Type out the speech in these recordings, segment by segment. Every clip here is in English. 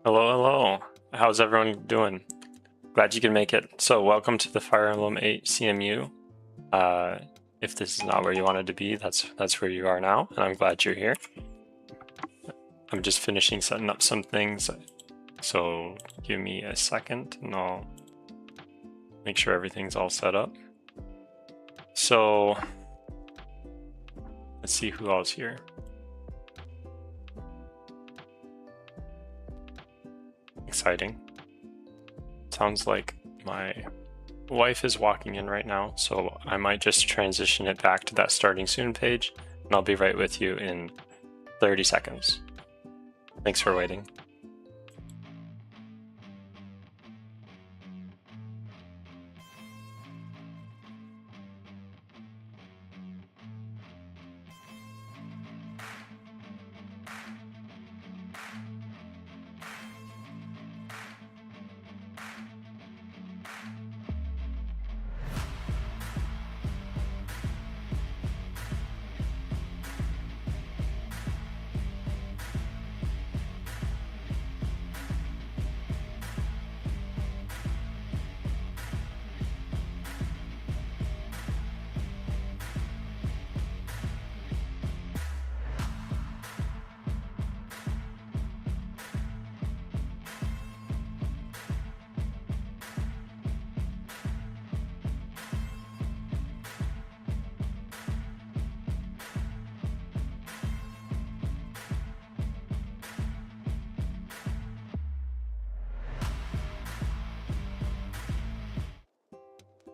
Hello, hello. How's everyone doing? Glad you can make it. So welcome to the Fire Emblem 8 CMU. If this is not where you wanted to be, that's where you are now, and I'm glad you're here. I'm just finishing setting up some things, so give me a second and I'll make sure everything's all set up. So let's see who else here. Exciting. Sounds like my wife is walking in right now, so I might just transition it back to that starting soon page, and I'll be right with you in 30 seconds. Thanks for waiting.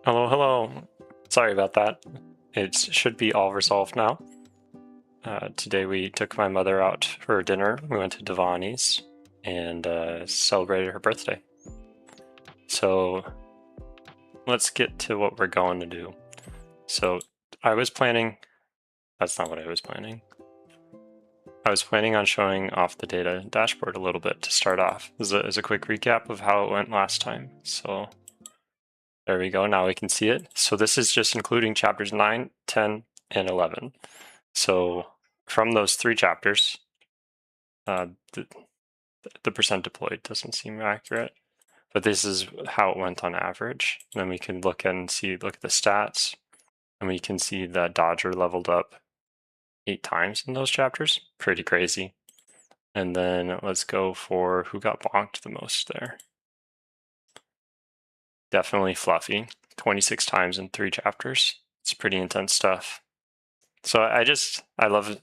Hello, hello. Sorry about that. It should be all resolved now. Today we took my mother out for dinner. We went to Devani's and celebrated her birthday. So let's get to what we're going to do. So I was planning, that's not what I was planning. I was planning on showing off the data dashboard a little bit to start off as a quick recap of how it went last time. So there we go, now we can see it. So this is just including chapters 9, 10, and 11. So from those 3 chapters, the percent deployed doesn't seem accurate, but this is how it went on average. And then we can look at the stats, and we can see that Dodger leveled up 8 times in those chapters. Pretty crazy. And then let's go for who got bonked the most there. Definitely Fluffy, 26 times in 3 chapters. It's pretty intense stuff. So I love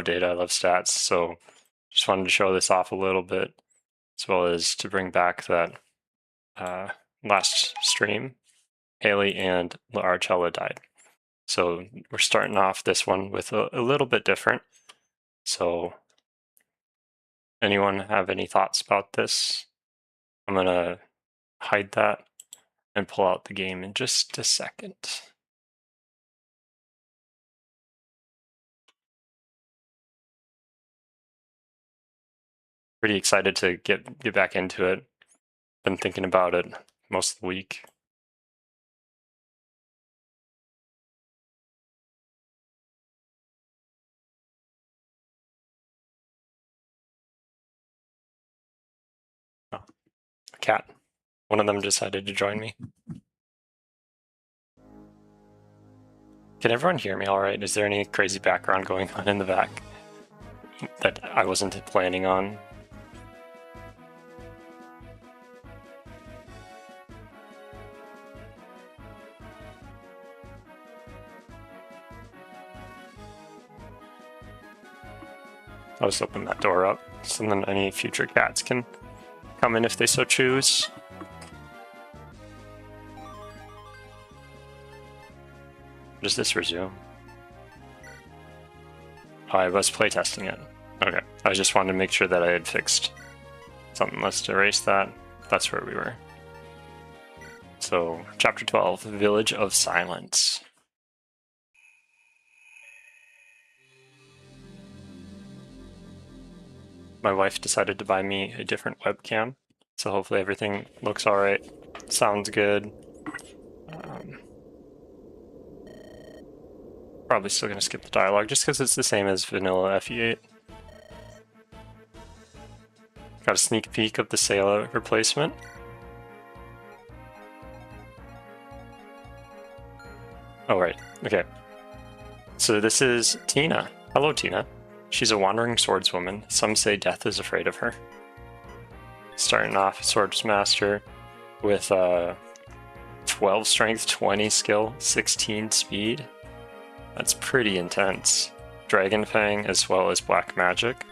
data, I love stats, so just wanted to show this off a little bit, as well as to bring back that last stream, Haley and Archella died. So we're starting off this one with a little bit different. So anyone have any thoughts about this? I'm gonna hide that and pull out the game in just a second. Pretty excited to get back into it. Been thinking about it most of the week. Oh, a cat. One of them decided to join me. Can everyone hear me all right? Is there any crazy background going on in the back that I wasn't planning on? I'll just open that door up so then any future cats can come in if they so choose. Does this resume? Oh, I was playtesting it. Okay, I just wanted to make sure that I had fixed something. Let's erase that. That's where we were. So, Chapter 12, Village of Silence. My wife decided to buy me a different webcam, so hopefully everything looks alright. Sounds good. Probably still going to skip the dialogue just because it's the same as vanilla FE8. Got a sneak peek of the Sayla replacement. Oh, right. Okay. So this is Tina. Hello, Tina. She's a wandering swordswoman. Some say death is afraid of her. Starting off Swordsmaster with 12 strength, 20 skill, 16 speed. That's pretty intense. Dragon Fang as well as Black Magic.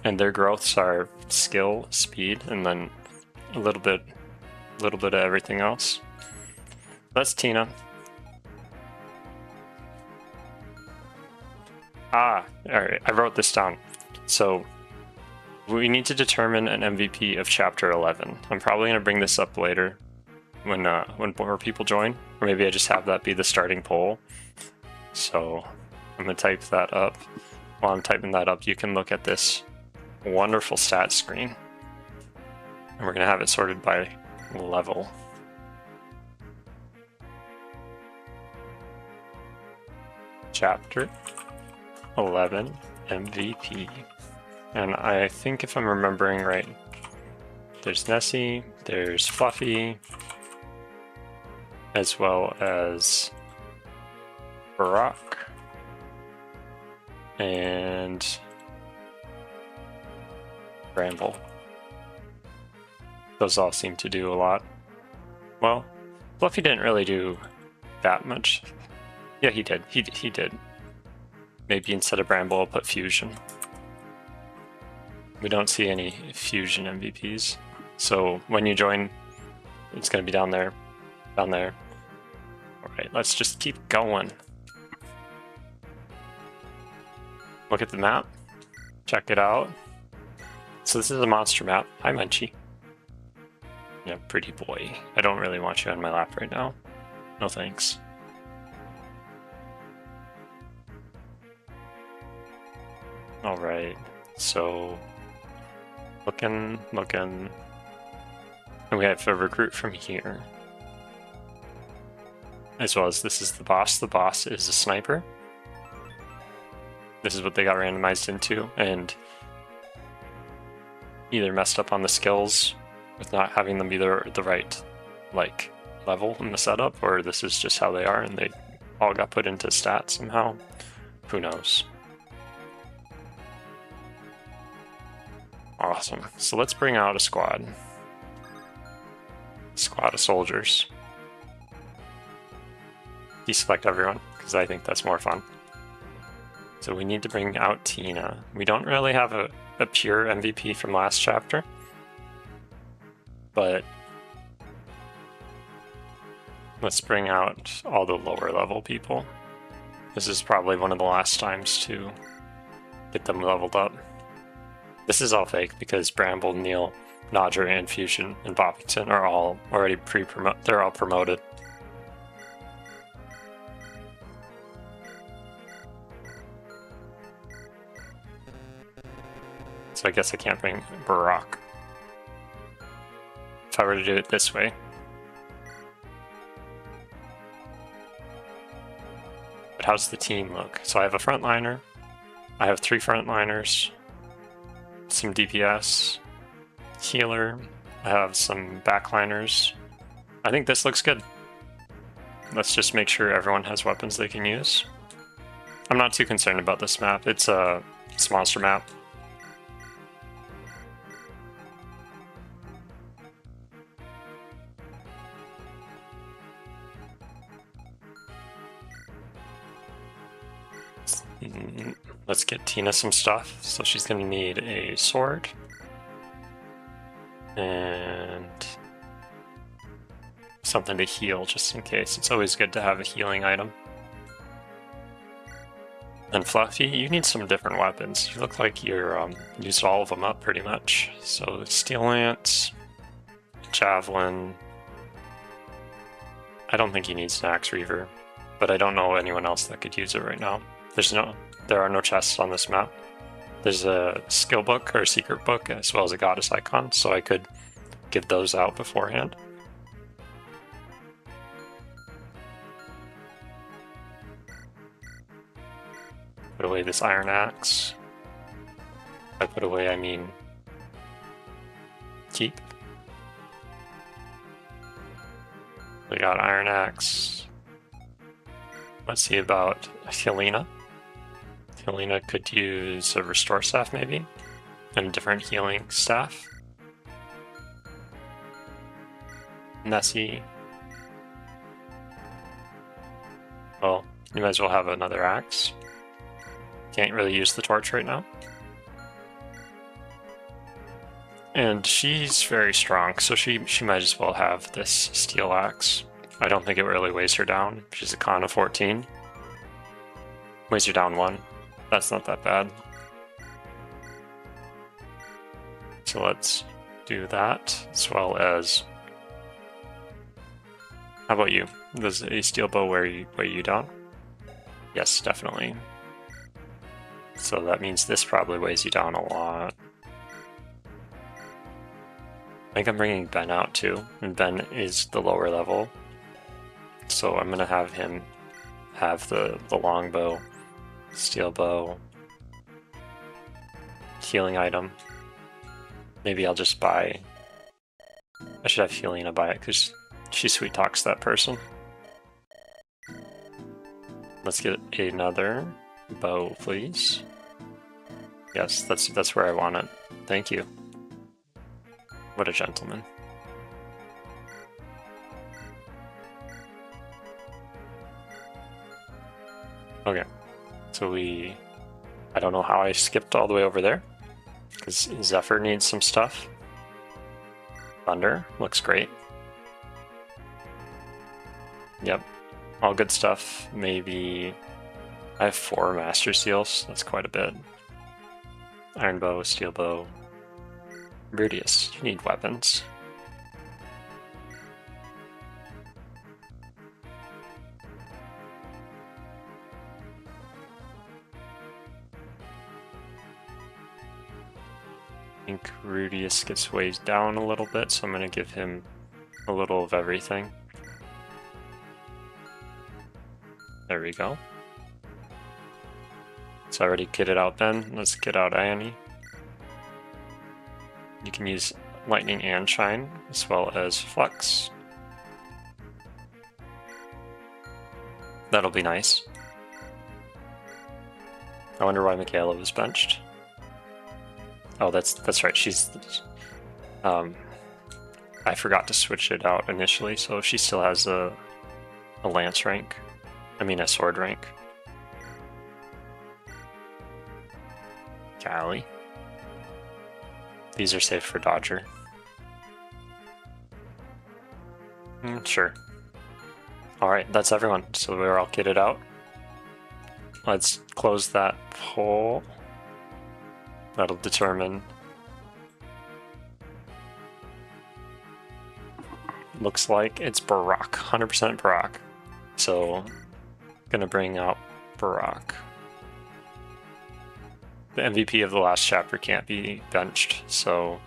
And their growths are skill, speed, and then a little bit of everything else. That's Tina. Alright, I wrote this down. So, we need to determine an MVP of Chapter 11. I'm probably going to bring this up later when more people join. Or maybe I just have that be the starting poll. So, I'm going to type that up. While I'm typing that up, you can look at this wonderful stat screen. And we're going to have it sorted by level. Chapter 11 MVP. And I think if I'm remembering right, there's Nessie, there's Fluffy, as well as Barack, and Bramble. Those all seem to do a lot. Well, Fluffy didn't really do that much. Yeah, he did. He did. Maybe instead of Bramble, I'll put Fusion. We don't see any Fusion MVPs. So when you join, it's going to be down there. Down there. Alright, let's just keep going. Look at the map. Check it out. So this is a monster map. Hi, Munchie. Yeah, pretty boy. I don't really want you on my lap right now. No thanks. Alright, so looking. And we have a recruit from here. As well as this is the boss. The boss is a sniper. This is what they got randomized into, and either messed up on the skills with not having them be the right level in the setup, or this is just how they are and they all got put into stats somehow. Who knows? Awesome. So let's bring out a squad. Squad of soldiers. Deselect everyone, because I think that's more fun. So we need to bring out Tina. We don't really have a pure MVP from last chapter, but let's bring out all the lower level people. This is probably one of the last times to get them leveled up. This is all fake because Bramble, Neil, Nodger, and Fusion and Boppington are all already they're all promoted. So I guess I can't bring Barack. If I were to do it this way. But how's the team look? So I have a frontliner. I have 3 frontliners. Some DPS, healer, I have some backliners. I think this looks good. Let's just make sure everyone has weapons they can use. I'm not too concerned about this map. It's a monster map. Let's get Tina some stuff. So she's going to need a sword. And something to heal just in case. It's always good to have a healing item. And Fluffy, you need some different weapons. You look like you're used all of them up pretty much. So Steel Lance, Javelin. I don't think he needs an Axe Reaver, but I don't know anyone else that could use it right now. There are no chests on this map. There's a skill book or a secret book as well as a goddess icon, so I could give those out beforehand. Put away this iron axe. By put away, I mean keep. We got Iron Axe. Let's see about Helena. Helena could use a Restore Staff maybe, and a different healing staff. Nessie. Well, you might as well have another axe. Can't really use the torch right now. And she's very strong, so she might as well have this steel axe. I don't think it really weighs her down. She's a con of 14. Weighs her down 1. That's not that bad. So let's do that, as well as... How about you? Does a steel bow weigh you down? Yes, definitely. So that means this probably weighs you down a lot. I think I'm bringing Ben out too, and Ben is the lower level. So I'm gonna have him have the longbow, steel bow, healing item. Maybe I'll just buy... I should have Helena buy it because she sweet talks that person. Let's get another bow, please. Yes, that's where I want it. Thank you. What a gentleman. Okay, so I don't know how I skipped all the way over there, because Zephyr needs some stuff. Thunder looks great. Yep, all good stuff. Maybe I have 4 Master Seals, that's quite a bit. Iron Bow, Steel Bow. Rudius, you need weapons. I think Rudius gets weighed down a little bit, so I'm going to give him a little of everything. There we go. So I already kitted out Ben. Let's kit out Annie. You can use Lightning and Shine, as well as Flux. That'll be nice. I wonder why Michaela was benched. Oh, that's right. She's... I forgot to switch it out initially, so she still has a lance rank. I mean a sword rank. Callie. These are safe for Dodger. Sure. Alright, that's everyone. So we're all kitted out. Let's close that poll. That'll determine... Looks like it's Barack. 100% Barack. So, gonna bring out Barack. The MVP of the last chapter can't be benched, so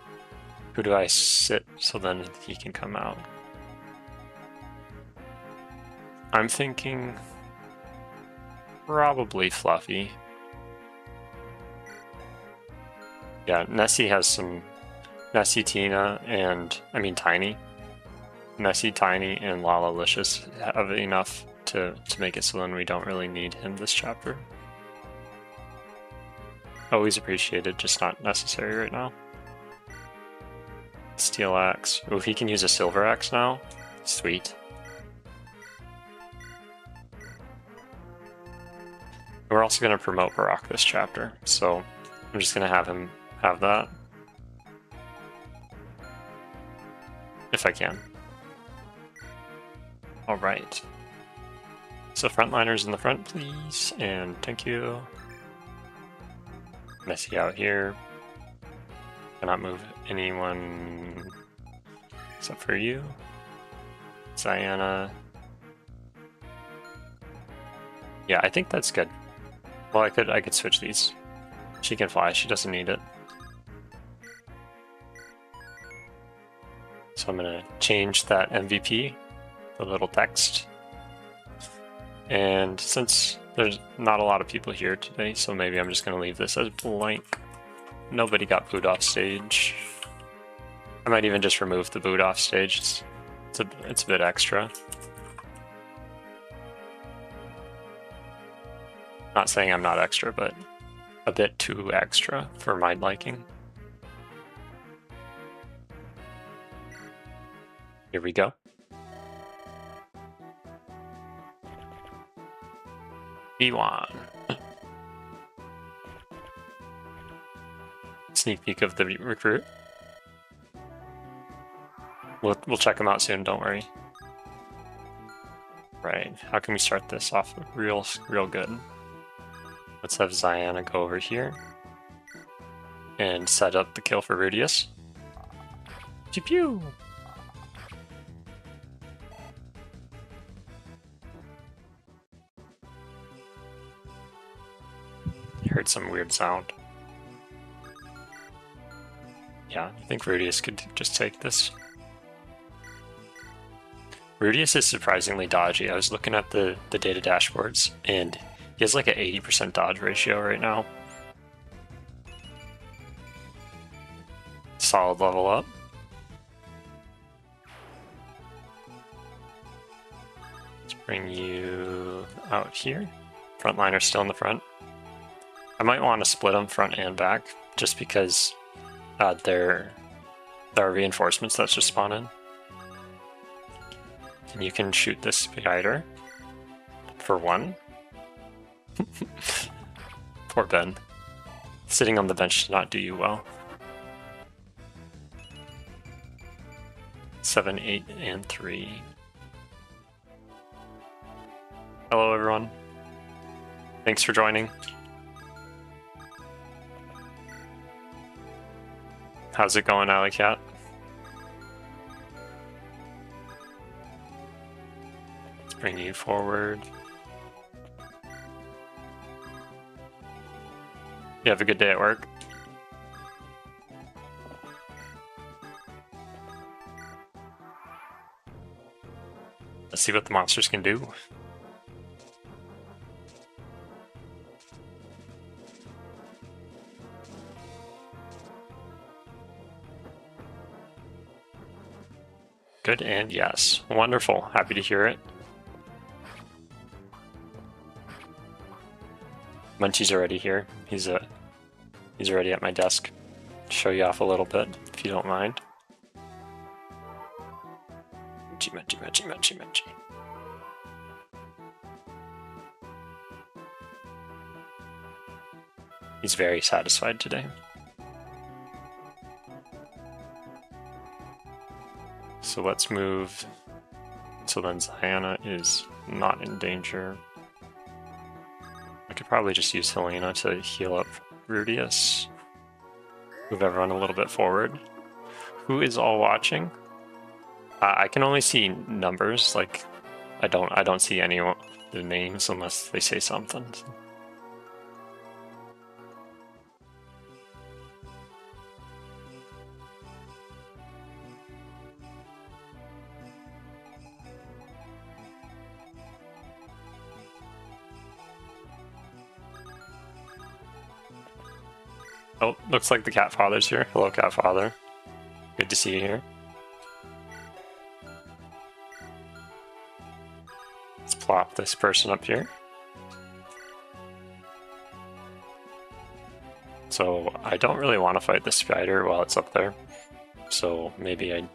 who do I sit so then he can come out? I'm thinking probably Fluffy. Yeah, Nessie has some... Nessie, Tina, and... I mean Tiny. Nessie, Tiny, and Lala-licious have enough to make it so then we don't really need him this chapter. Always appreciated, just not necessary right now. Steel axe. Oh, he can use a silver axe now? Sweet. We're also going to promote Barack this chapter, so I'm just going to have him have that. If I can. Alright. So frontliners in the front, please, and thank you. Nessie out here. Cannot move anyone except for you. Diana. Yeah, I think that's good. Well, I could switch these. She can fly, she doesn't need it. So I'm gonna change that MVP, the little text. And since there's not a lot of people here today, so maybe I'm just gonna leave this as blank. Nobody got booed off stage. I might even just remove the boot off stage. It's a bit extra. Not saying I'm not extra, but a bit too extra for my liking. Here we go. E1. Sneak peek of the recruit. We'll check him out soon, don't worry. Right, how can we start this off real good? Let's have Ziana go over here and set up the kill for Rudius. Pew pew! Heard some weird sound. Yeah, I think Rudius could just take this. Rudius is surprisingly dodgy. I was looking at the data dashboards, and he has like an 80% dodge ratio right now. Solid level up. Let's bring you out here. Frontliner's still in the front. I might want to split them front and back, just because there are reinforcements that just spawn in. And you can shoot this spider for 1. Poor Ben. Sitting on the bench did not do you well. 7, 8, and 3. Hello everyone. Thanks for joining. How's it going, Alley Cat? Let's bring you forward. You have a good day at work? Let's see what the monsters can do. Good and yes. Wonderful. Happy to hear it. Munchie's already here. He's already at my desk. Show you off a little bit, if you don't mind. Munchie. He's very satisfied today. So let's move. So then Ziana is not in danger. I could probably just use Helena to heal up Rudius. Move everyone a little bit forward. Who is all watching? I can only see numbers. Like, I don't see any the names unless they say something. Oh, looks like the cat father's here. Hello, cat father. Good to see you here. Let's plop this person up here. So I don't really want to fight the spider while it's up there. So maybe I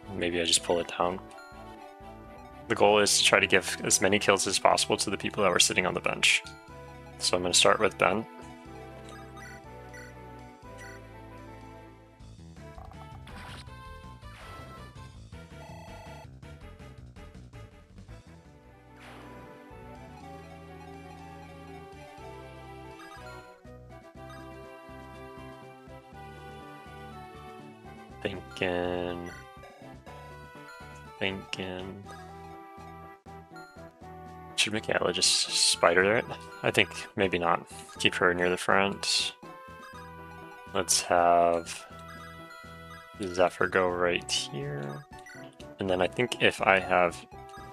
just pull it down. The goal is to try to give as many kills as possible to the people that were sitting on the bench. So I'm going to start with Ben. Thinking. Should Michaela just spider it? I think maybe not. Keep her near the front. Let's have Zephyr go right here. And then I think if I have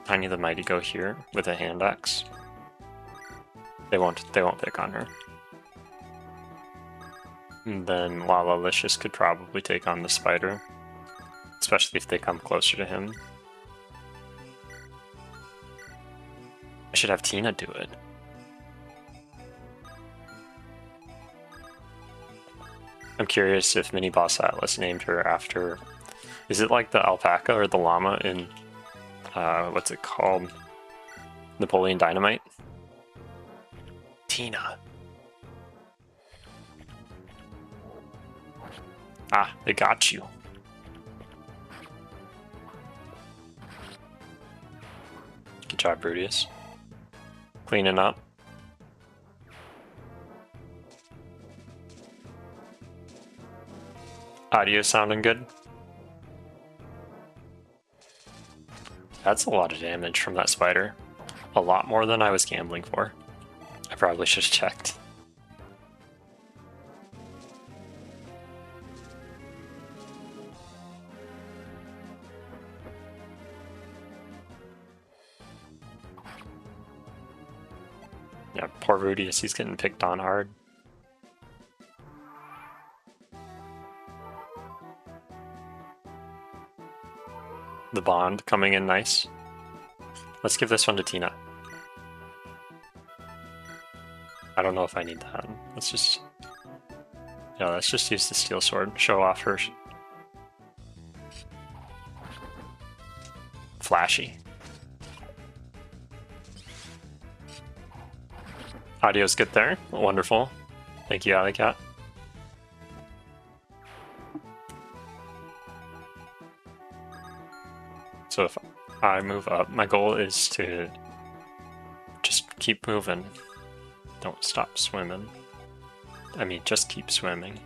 Tiny the Mighty go here with a hand axe, they won't pick on her. And then Lala Licious could probably take on the spider. especially if they come closer to him. I should have Tina do it. I'm curious if Mini Boss Atlas named her after... Is it like the alpaca or the llama in... what's it called? Napoleon Dynamite? Tina. Ah, they got you. Good job, Brutus. Cleaning up. Audio sounding good? That's a lot of damage from that spider. A lot more than I was gambling for. I probably should have checked. Yeah, poor Rudius, he's getting picked on hard. The bond coming in nice. Let's give this one to Tina. I don't know if I need that. Let's just... Yeah, let's just use the steel sword. Show off her... Flashy. Audio's good there. Wonderful. Thank you, Alley Cat. So if I move up, my goal is to just keep moving. Don't stop swimming. I mean, just keep swimming.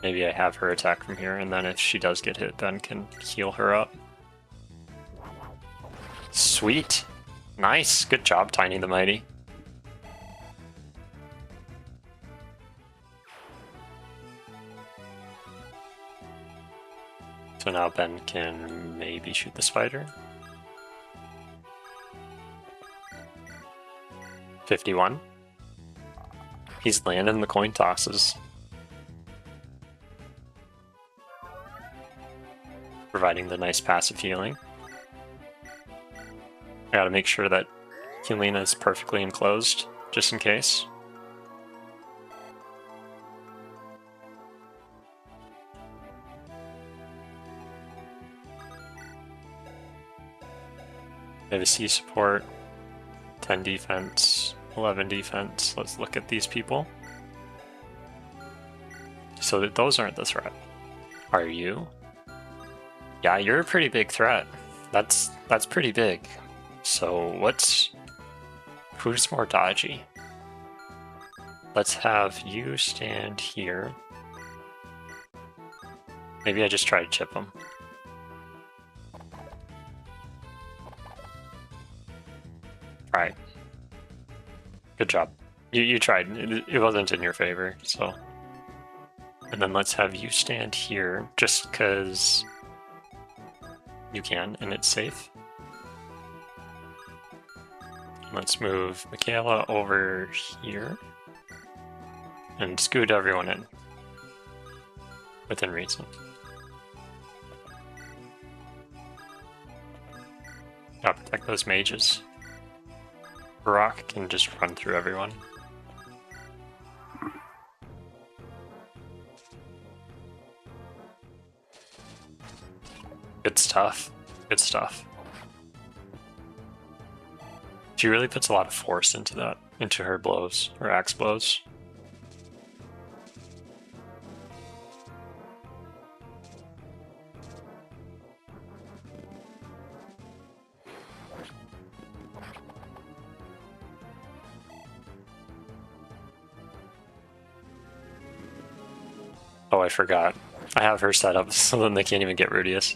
Maybe I have her attack from here, and then if she does get hit, then can heal her up. Sweet! Nice! Good job, Tiny the Mighty. So now Ben can maybe shoot the spider. 51. He's landing the coin tosses. Providing the nice passive healing. I gotta make sure that Helena is perfectly enclosed, just in case. I have a C support, 10 defense, 11 defense. Let's look at these people. So that those aren't the threat. Are you? Yeah, you're a pretty big threat. That's pretty big. So who's more dodgy? Let's have you stand here. Maybe I just try to chip him. Alright. Good job. You tried. It wasn't in your favor, so. And then let's have you stand here, just because you can, and it's safe. Let's move Michaela over here. And scoot everyone in. Within reason. Gotta protect those mages. Rock can just run through everyone. Good stuff. Good stuff. She really puts a lot of force into that, into her blows, her axe blows. Oh, I forgot. I have her set up so then they can't even get Rudius.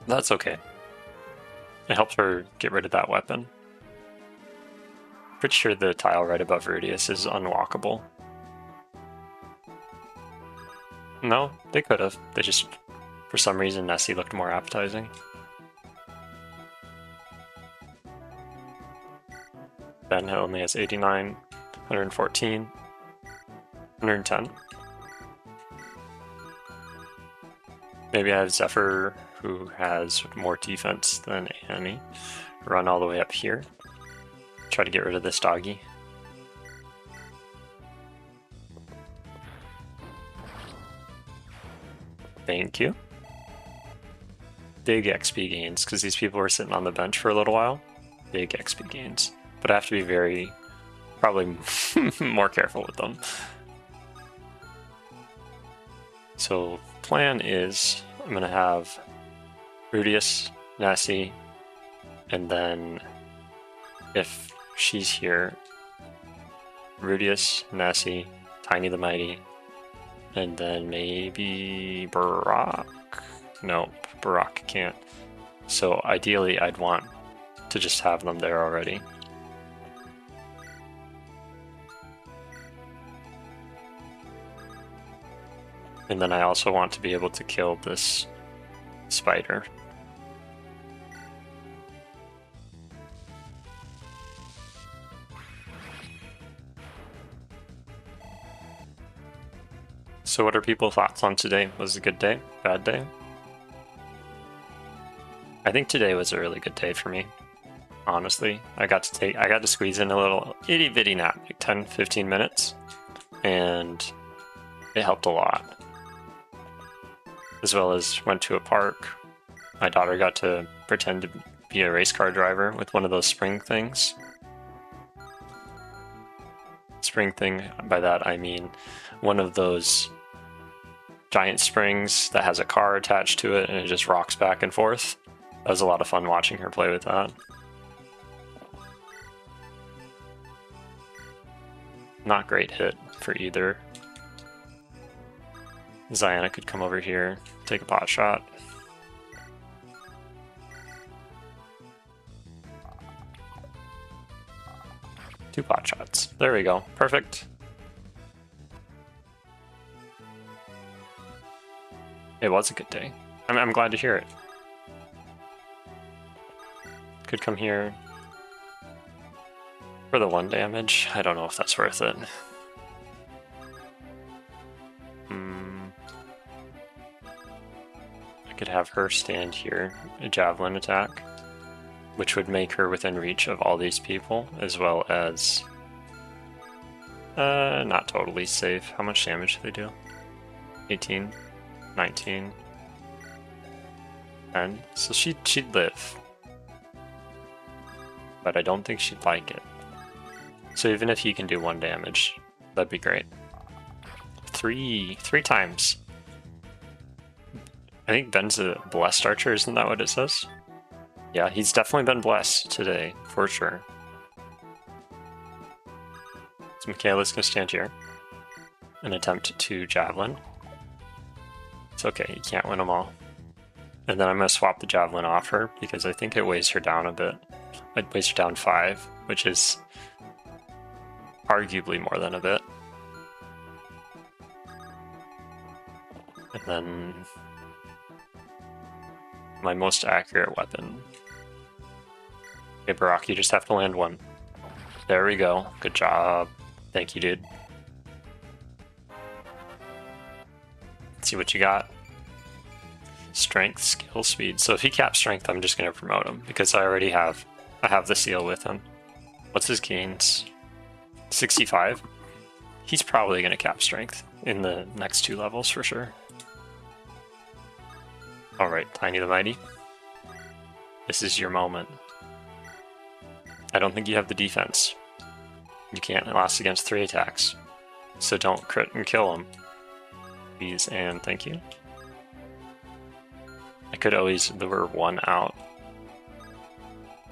That's okay. It helps her get rid of that weapon. Pretty sure the tile right above Rudius is unwalkable. No, they could have. They just, for some reason, Nessie looked more appetizing. Ben only has 89, 114. 110. Maybe I have Zephyr, who has more defense than Annie. Run all the way up here. Try to get rid of this doggy. Thank you. Big XP gains, because these people were sitting on the bench for a little while. Big XP gains. But I have to be very, probably more careful with them. So plan is, I'm going to have Rudius, Nessie, and then if she's here, Rudius, Nessie, Tiny the Mighty, and then maybe Barak. Nope, Barak can't. So ideally I'd want to just have them there already. And then I also want to be able to kill this spider. So what are people's thoughts on today? Was it a good day? Bad day? I think today was a really good day for me. Honestly, I got to squeeze in a little itty bitty nap, like 10-15 minutes, and it helped a lot. As well as went to a park. My daughter got to pretend to be a race car driver with one of those spring things. Spring thing, by that I mean one of those giant springs that has a car attached to it and it just rocks back and forth. That was a lot of fun watching her play with that. Not great hit for either. Ziana could come over here, take a pot shot. Two pot shots. There we go. Perfect. It was a good day. I'm glad to hear it. Could come here for the 1 damage. I don't know if that's worth it. I could have her stand here, a javelin attack, which would make her within reach of all these people, as well as not totally safe. How much damage do they do? 18, 19, 10. So she'd live. But I don't think she'd like it. So even if he can do 1 damage, that'd be great. Three times. I think Ben's a blessed archer, isn't that what it says? Yeah, he's definitely been blessed today, for sure. So Michaela's gonna stand here and attempt to javelin. It's okay, you can't win them all. And then I'm gonna swap the javelin off her because I think it weighs her down a bit. It weighs her down 5, which is arguably more than a bit. And then my most accurate weapon. Okay, Barak, you just have to land 1. There we go. Good job. Thank you, dude. Let's see what you got. Strength, skill, speed. So if he caps strength, I'm just going to promote him because I have the seal with him. What's his gains? 65? He's probably going to cap strength in the next 2 levels for sure. Alright, Tiny the Mighty. This is your moment. I don't think you have the defense. You can't last against 3 attacks. So don't crit and kill him. Please and thank you. I could always lure 1 out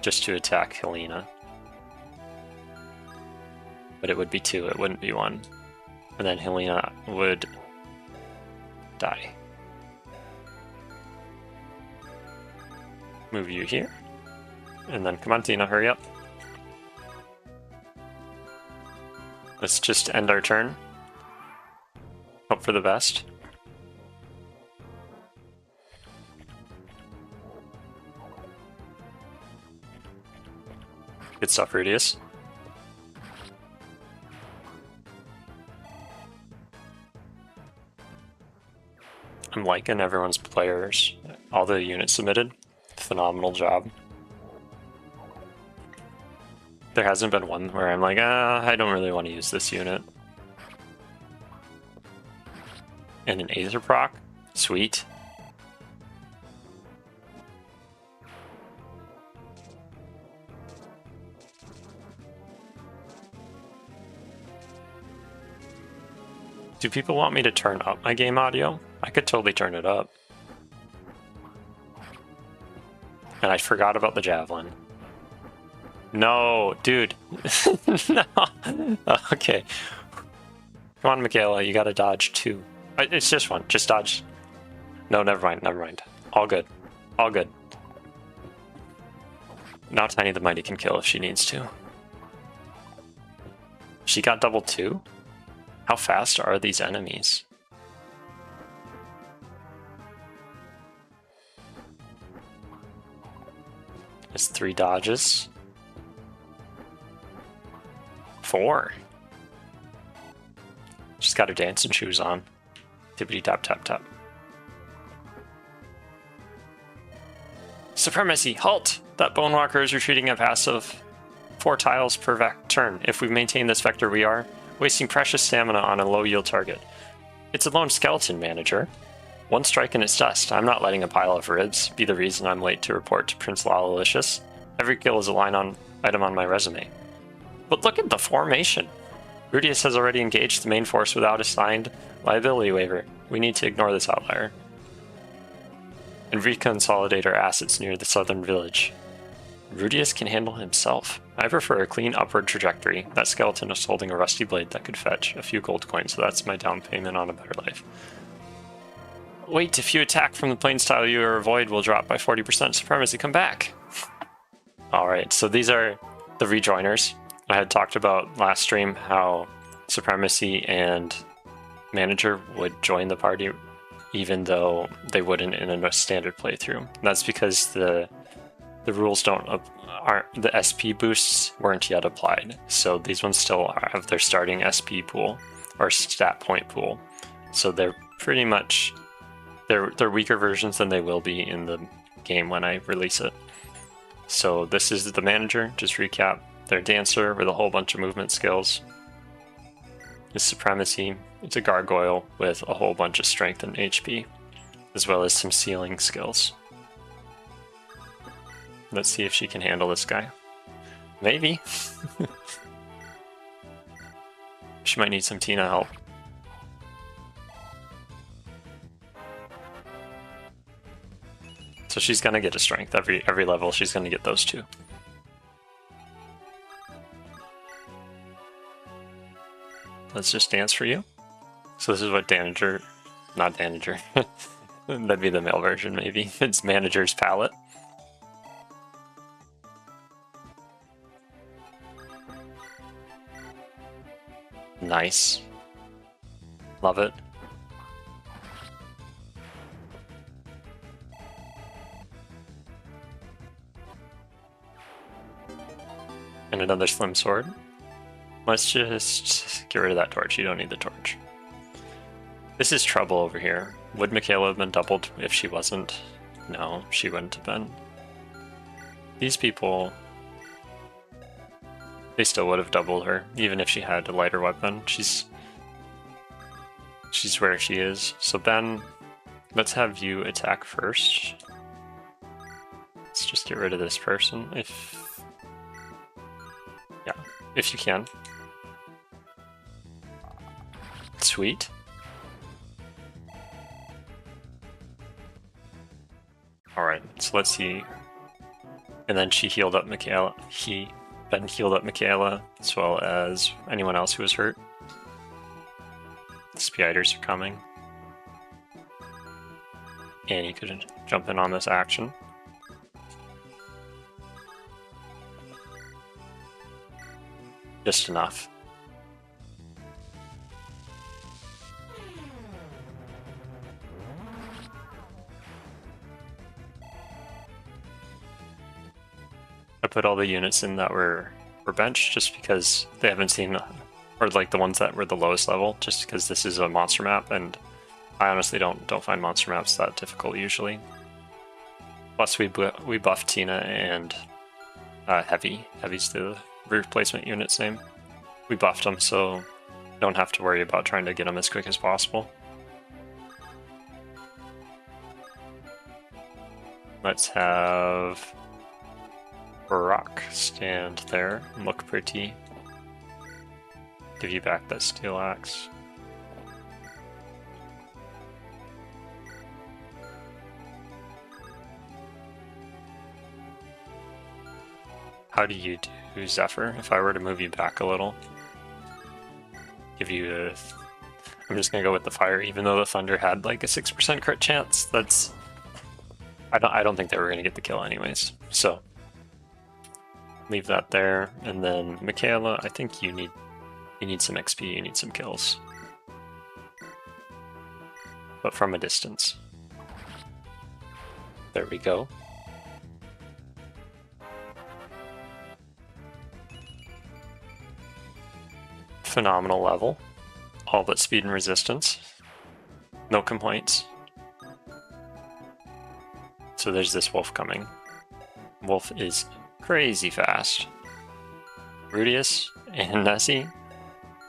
just to attack Helena. But it would be 2, it wouldn't be 1. And then Helena would die. Move you here. And then come on, Tina, hurry up. Let's just end our turn. Hope for the best. Good stuff, Rudius. I'm liking everyone's players. All the units submitted. Phenomenal job. There hasn't been one where I'm like, I don't really want to use this unit. And an Aether proc? Sweet. Do people want me to turn up my game audio? I could totally turn it up. And I forgot about the javelin. No, dude. No. Okay. Come on, Michaela, you gotta dodge 2. It's just 1. Just dodge. No, never mind, never mind. All good. All good. Now Tiny the Mighty can kill if she needs to. She got double 2? How fast are these enemies? It's 3 dodges. 4. She's got her dancing shoes on. Tippity tap tap tap. Supremacy, halt! That Bone Walker is retreating at passive 4 tiles per turn. If we maintain this vector, we are wasting precious stamina on a low yield target. It's a lone skeleton manager. 1 strike and it's dust. I'm not letting a pile of ribs be the reason I'm late to report to Prince Lalicious. Every kill is a item on my resume. But look at the formation. Rudius has already engaged the main force without a signed liability waiver. We need to ignore this outlier and reconsolidate our assets near the southern village. Rudius can handle himself. I prefer a clean upward trajectory. That skeleton is holding a rusty blade that could fetch a few gold coins, so that's my down payment on a better life. Wait, if you attack from the plains tile, your avoid will drop by 40%. Supremacy, come back! Alright, so these are the rejoiners. I had talked about last stream how Supremacy and Manager would join the party even though they wouldn't in a standard playthrough. That's because the rules aren't the SP boosts weren't yet applied. So these ones still have their starting SP pool or stat point pool. So they're pretty much they're weaker versions than they will be in the game when I release it. So this is the Manager, just recap. Their Dancer with a whole bunch of movement skills. Is Supremacy. It's a gargoyle with a whole bunch of strength and HP, as well as some sealing skills. Let's see if she can handle this guy. Maybe. She might need some Tina help. So she's gonna get a strength every level. She's gonna get those 2. Let's just dance for you. So this is what Danager, not Danager. That'd be the male version maybe. It's Manager's palette. Nice. Love it. And another slim sword. Let's just get rid of that torch. You don't need the torch. This is trouble over here. Would Michaela have been doubled if she wasn't? No, she wouldn't have been. These people, they still would have doubled her, even if she had a lighter weapon. She's where she is. So Ben, let's have you attack first. Let's just get rid of this person, if you can. Sweet. Alright, so let's see. And then she healed up Michaela. Ben healed up Michaela, as well as anyone else who was hurt. The spiders are coming. And you could jump in on this action. Just enough. I put all the units in that were benched just because they haven't seen, or like the ones that were the lowest level, just because this is a monster map and I honestly don't find monster maps that difficult usually. Plus we buffed Tina and Heavy. Heavy's the replacement unit's name. We buffed them, so don't have to worry about trying to get them as quick as possible. Let's have Rock stand there and look pretty. Give you back that steel axe. How do you do Zephyr? If I were to move you back a little, give you a... I'm just gonna go with the fire, even though the thunder had like a 6% crit chance. That's... I don't think they were gonna get the kill anyways. So leave that there, and then Michaela, I think you need some XP, you need some kills, but from a distance. There we go. Phenomenal level. All but speed and resistance. No complaints. So there's this wolf coming. Wolf is crazy fast. Rudius and Nessie,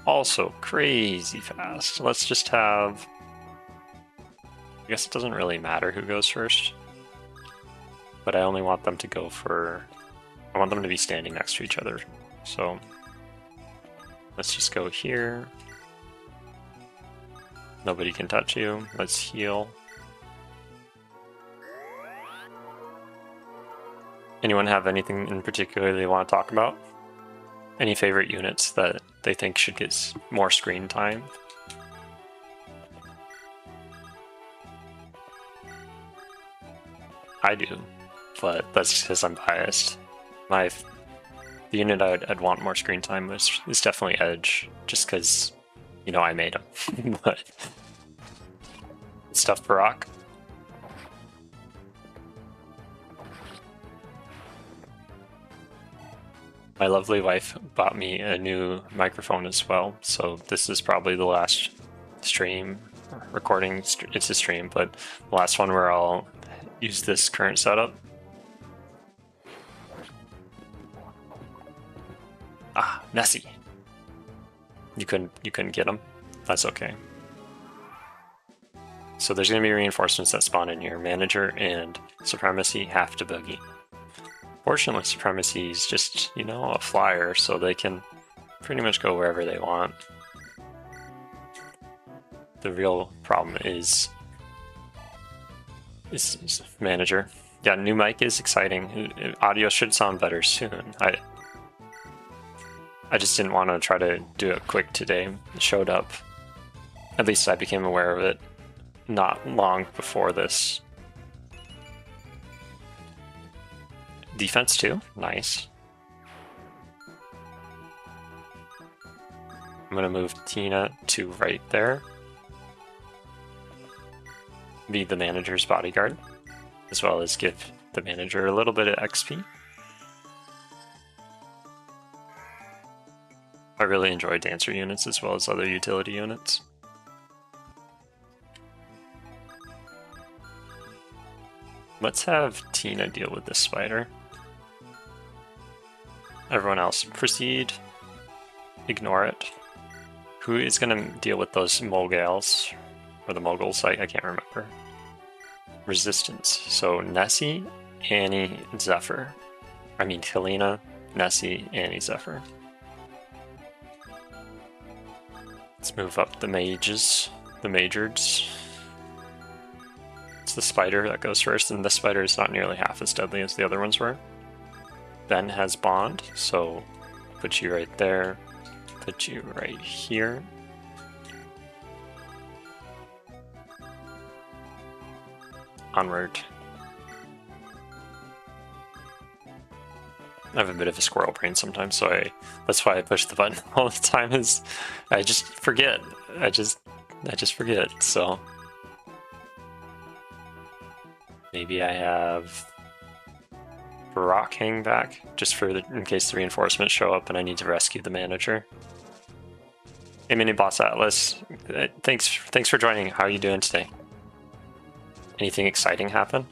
also crazy fast. Let's just have... I guess it doesn't really matter who goes first. But I only want them to go for... I want them to be standing next to each other. So let's just go here. Nobody can touch you. Let's heal. Anyone have anything in particular they want to talk about? Any favorite units that they think should get more screen time? I do, but that's because I'm biased. The unit I'd want more screen time is definitely Edge, just because, you know, I made him. But stuff for Rock. My lovely wife bought me a new microphone as well, so this is probably the last stream recording. It's a stream, but the last one where I'll use this current setup. Ah, Nessie. You couldn't get him. That's okay. So there's gonna be reinforcements that spawn in here. Manager and Supremacy have to boogie. Fortunately, Supremacy is just, you know, a flyer, so they can pretty much go wherever they want. The real problem is Manager. Yeah, new mic is exciting. Audio should sound better soon. I just didn't want to try to do it quick today. It showed up. At least I became aware of it not long before this. Defense too? Nice. I'm gonna move Tina to right there. Be the manager's bodyguard, as well as give the manager a little bit of XP. I really enjoy dancer units as well as other utility units. Let's have Tina deal with this spider. Everyone else proceed. Ignore it. Who is going to deal with those Mogals? Or the Moguls? I can't remember. Resistance. So Nessie, Annie, and Zephyr. I mean Helena, Nessie, Annie, Zephyr. Let's move up the mages. The Majords. It's the spider that goes first, and this spider is not nearly half as deadly as the other ones were. Ben has Bond, so put you right there, put you right here. Onward. I have a bit of a squirrel brain sometimes, so that's why I push the button all the time, is I just forget. I just forget, so maybe I have Rock hang back, just in case the reinforcements show up and I need to rescue the manager. Hey, Mini Boss Atlas. Thanks for joining. How are you doing today? Anything exciting happen?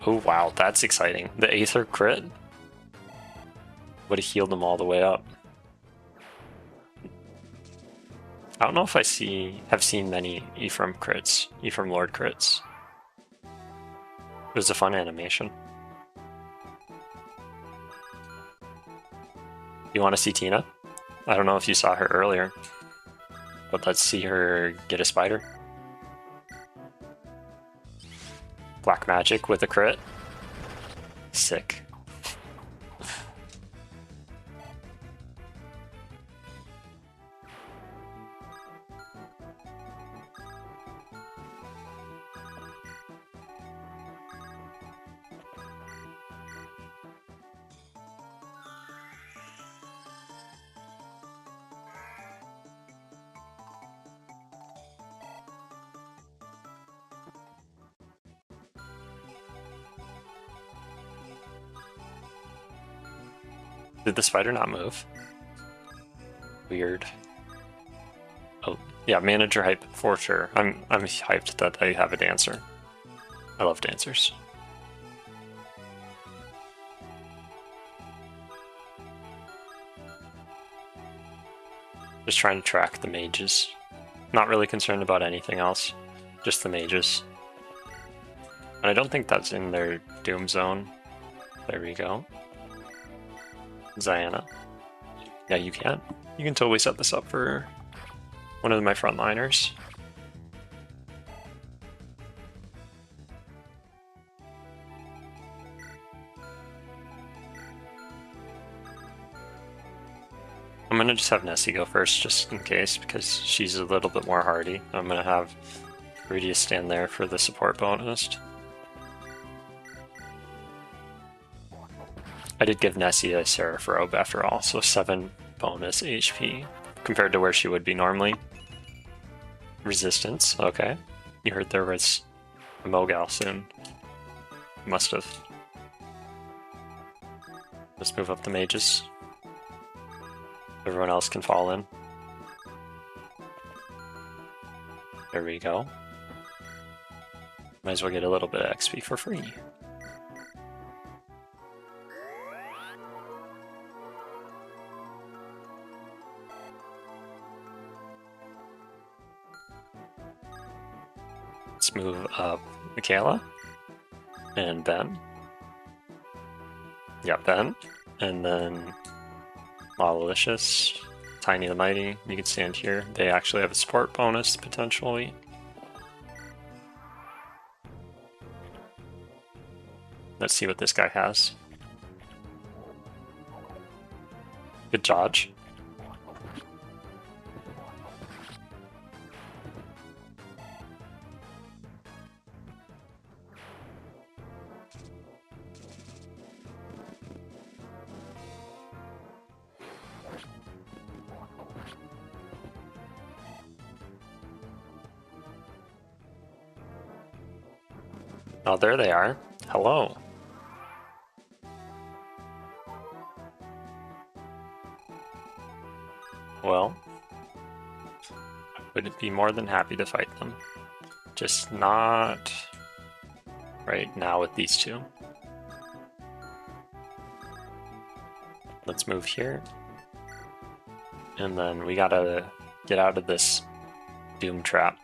Oh wow, that's exciting. The Aether crit would have healed them all the way up. I don't know if have seen many Ephraim crits, Ephraim Lord crits. It was a fun animation. You want to see Tina? I don't know if you saw her earlier, but let's see her get a spider. Black magic with a crit. Sick. Did the spider not move? Weird. Oh, yeah, manager hype for sure. I'm hyped that I have a dancer. I love dancers. Just trying to track the mages. Not really concerned about anything else. Just the mages. And I don't think that's in their doom zone. There we go. Ziana. Yeah, you can. You can totally set this up for one of my frontliners. I'm gonna just have Nessie go first, just in case, because she's a little bit more hardy. I'm gonna have Rudius stand there for the support bonus. I did give Nessie a Seraph Robe after all, so 7 bonus HP compared to where she would be normally. Resistance, okay. You heard there was a Mogal soon. Must have. Let's move up the mages. Everyone else can fall in. There we go. Might as well get a little bit of XP for free. Let's move up Michaela and Ben. Yeah, Ben. And then Malicious, Tiny the Mighty. You can stand here. They actually have a support bonus potentially. Let's see what this guy has. Good dodge. Oh, there they are. Hello. Well, would be more than happy to fight them. Just not right now with these two. Let's move here. And then we gotta get out of this doom trap.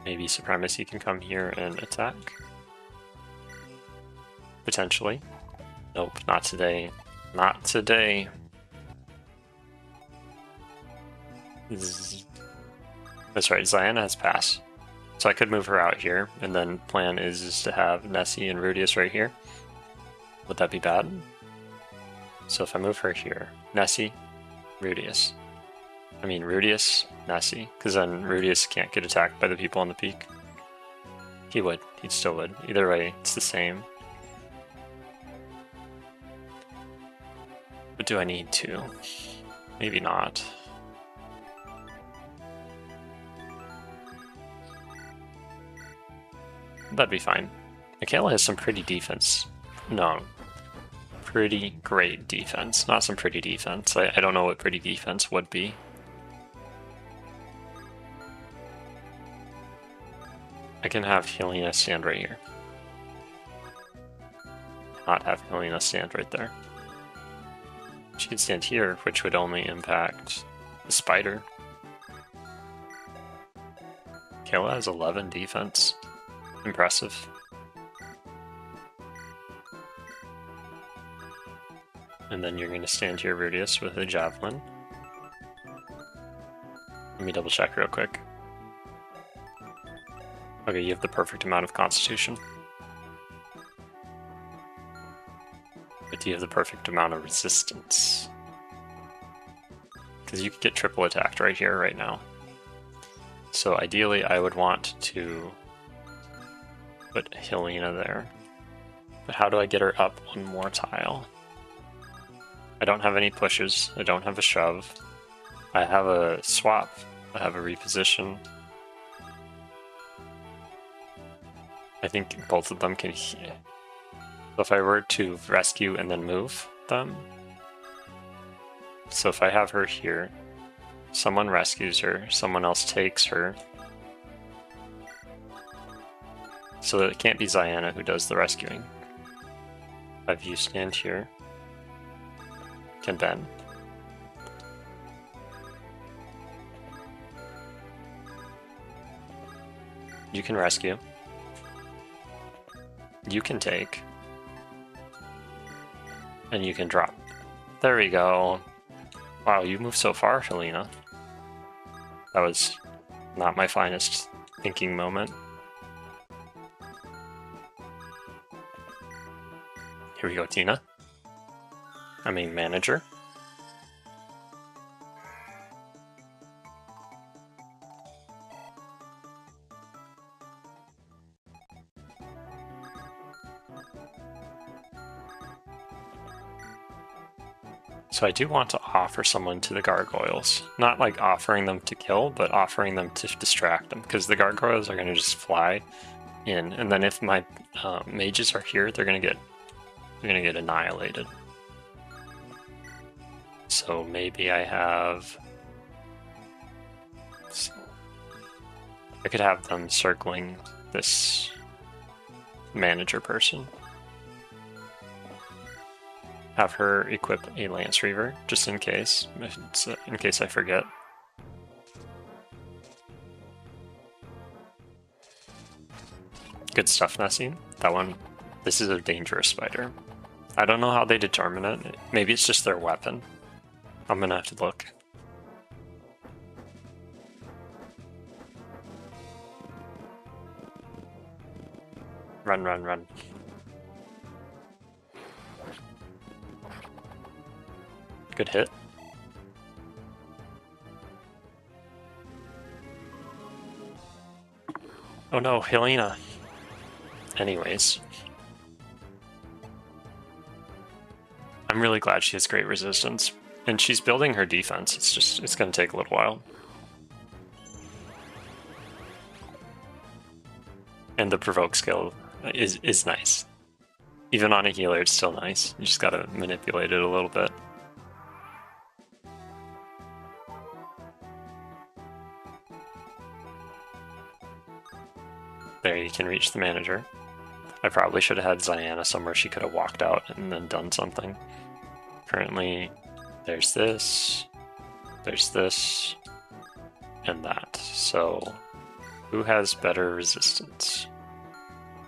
Maybe Supremacy can come here and attack. Potentially. Nope, not today. Not today. That's right, Ziana has pass. So I could move her out here, and then plan is to have Nessie and Rudius right here. Would that be bad? So if I move her here, Nessie, Rudius. I mean Rudius, Nessie, because then Rudius can't get attacked by the people on the peak. He would, he still would. Either way, it's the same. But do I need to? Maybe not. That'd be fine. Michaela has some pretty defense. No. pretty great defense. Not some pretty defense. I don't know what pretty defense would be. I can have Helena stand right here. Not have Helena stand right there. She could stand here, which would only impact the spider. Kayla has 11 defense. Impressive. And then you're going to stand here, Rudius, with a javelin. Let me double check real quick. Okay, you have the perfect amount of constitution. But do you have the perfect amount of resistance? Because you could get triple attacked right here, right now. So ideally, I would want to put Helena there. But how do I get her up one more tile? I don't have any pushes. I don't have a shove. I have a swap. I have a reposition. I think both of them can... So if I were to rescue and then move them... So if I have her here, someone rescues her, someone else takes her. So it can't be Ziana who does the rescuing. If you stand here, can Ben. You can rescue. You can take. And you can drop. There we go. Wow, you moved so far, Helena. That was not my finest thinking moment. Here we go, Tina. I mean, manager. So I do want to offer someone to the gargoyles. Not like offering them to kill, but offering them to distract them, because the gargoyles are going to just fly in, and then if my mages are here, they're going to get annihilated. So maybe I have... I could have them circling this manager person. Have her equip a Lance Reaver, just in case, in case I forget. Good stuff, Nessie. That one, this is a dangerous spider. I don't know how they determine it. Maybe it's just their weapon. I'm gonna have to look. Run, run, run. Good hit. Oh no, Helena. Anyways. I'm really glad she has great resistance. And she's building her defense. It's gonna take a little while. And the provoke skill is nice. Even on a healer, it's still nice. You just gotta manipulate it a little bit. There, you can reach the manager. I probably should have had Ziana somewhere she could have walked out and then done something. Currently, there's this, and that. So, who has better resistance?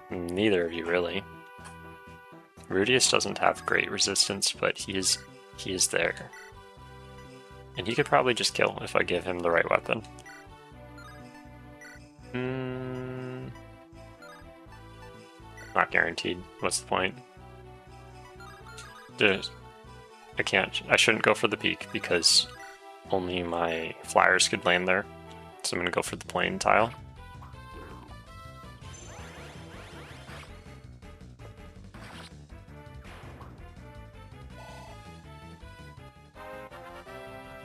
Neither of you, really. Rudius doesn't have great resistance, but he is there. And he could probably just kill if I give him the right weapon. Not guaranteed. What's the point? I shouldn't go for the peak because only my flyers could land there. So I'm gonna go for the plane tile.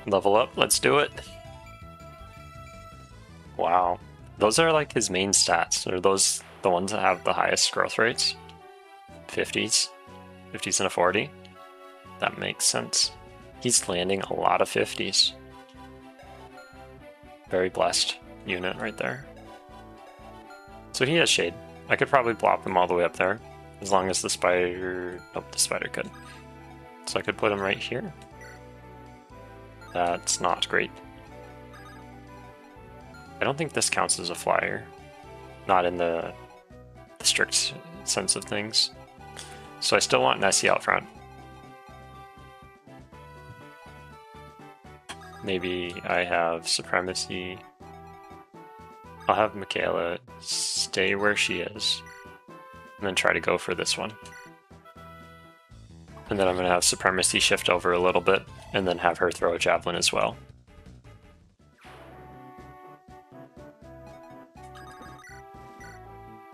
Level up, let's do it. Wow. Those are like his main stats. Are those the ones that have the highest growth rates? 50s? 50s and a 40? That makes sense. He's landing a lot of 50s. Very blessed unit right there. So he has shade. I could probably blop him all the way up there, as long as the spider... Nope, the spider could. So I could put him right here. That's not great. I don't think this counts as a flyer. Not in the strict sense of things. So I still want Nessie out front. Maybe I have Supremacy. I'll have Michaela stay where she is, and then try to go for this one. And then I'm going to have Supremacy shift over a little bit, and then have her throw a javelin as well.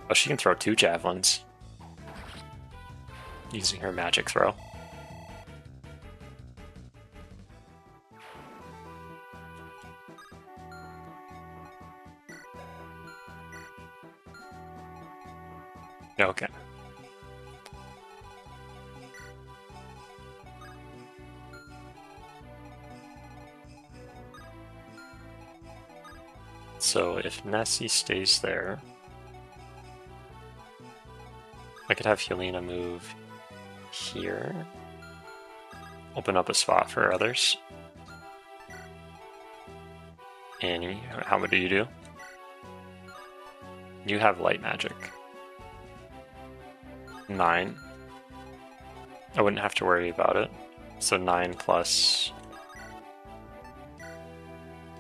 Oh, she can throw 2 javelins using her magic throw. Okay. So if Nessie stays there, I could have Helena move here, open up a spot for others. Annie, how do you do? You have light magic. 9. I wouldn't have to worry about it. So 9 plus